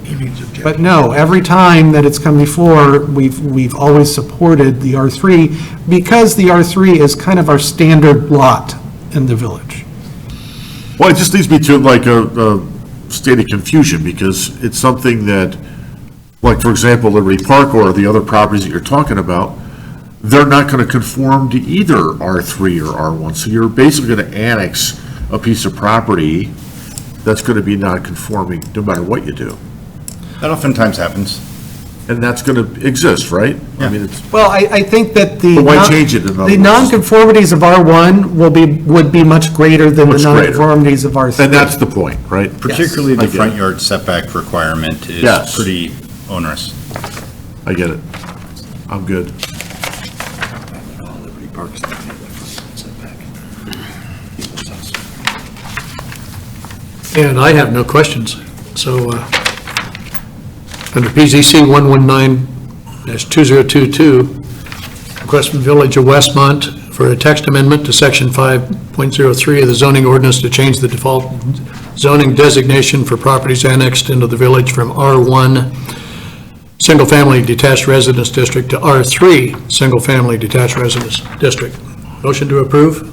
S2: But no, every time that it's come before, we've always supported the R3, because the R3 is kind of our standard lot in the village.
S9: Well, it just leads me to like a state of confusion, because it's something that, like, for example, Liberty Park or the other properties that you're talking about, they're not going to conform to either R3 or R1. So you're basically going to annex a piece of property that's going to be non-conforming no matter what you do.
S7: That oftentimes happens.
S9: And that's going to exist, right?
S7: Yeah.
S9: I mean, it's,
S2: Well, I think that
S9: but why change it in other
S2: the
S9: words?
S2: nonconformities of R1 would be much greater than the
S9: Much greater.
S2: nonconformities of R3.
S9: And that's the point, right?
S7: Particularly
S9: I
S7: the
S9: get
S7: front
S9: it.
S7: yard setback requirement is
S9: Yes.
S7: pretty onerous.
S9: I get it. I'm good.
S12: And I have no questions. So, under PZC 119-2022, request from Village of Westmont for a text amendment to Section 5.03 of the zoning ordinance to change the default zoning designation for properties annexed into the village from R1 Single Family Detached Residence District to R3 Single Family Detached Residence District. Motion to approve,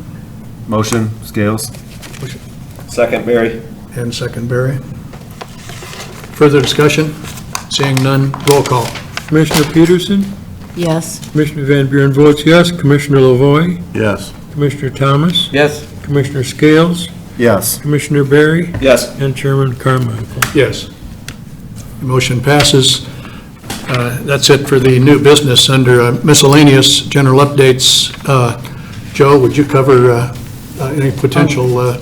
S3: Motion, Scales?
S5: Second, Barry.
S12: and second Barry. Further discussion? Seeing none, roll call.
S11: Commissioner Peterson?
S13: Yes.
S11: Commissioner Van Buren votes yes. Commissioner Lavoy?
S9: Yes.
S11: Commissioner Thomas?
S15: Yes.
S11: Commissioner Scales?
S3: Yes.
S11: Commissioner Barry?
S5: Yes.
S11: And Chairman Carmichael.
S12: Yes. Motion passes. That's it for the new business under miscellaneous general updates. Joe, would you cover any potential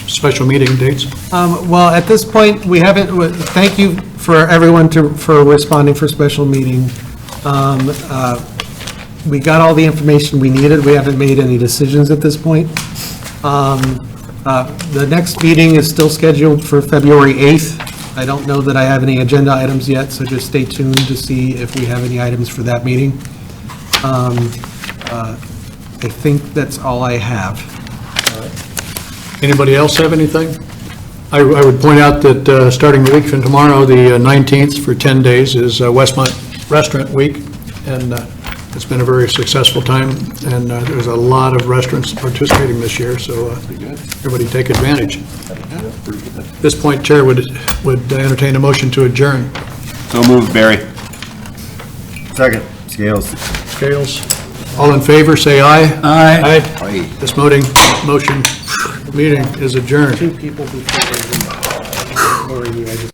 S12: special meeting dates?
S2: Well, at this point, we haven't, thank you for everyone for responding for special meeting. We got all the information we needed. We haven't made any decisions at this point. The next meeting is still scheduled for February 8th. I don't know that I have any agenda items yet, so just stay tuned to see if we have any items for that meeting. I think that's all I have.
S12: Anybody else have anything? I would point out that starting the week from tomorrow, the 19th, for 10 days, is Westmont Restaurant Week, and it's been a very successful time, and there's a lot of restaurants participating this year, so everybody take advantage. At this point, Chair would entertain a motion to adjourn.
S5: So moved, Barry.
S3: Second, Scales.
S12: Scales, all in favor, say aye.
S15: Aye.
S12: Aye. This meeting is adjourned.
S2: Two people before they leave. Or you, I just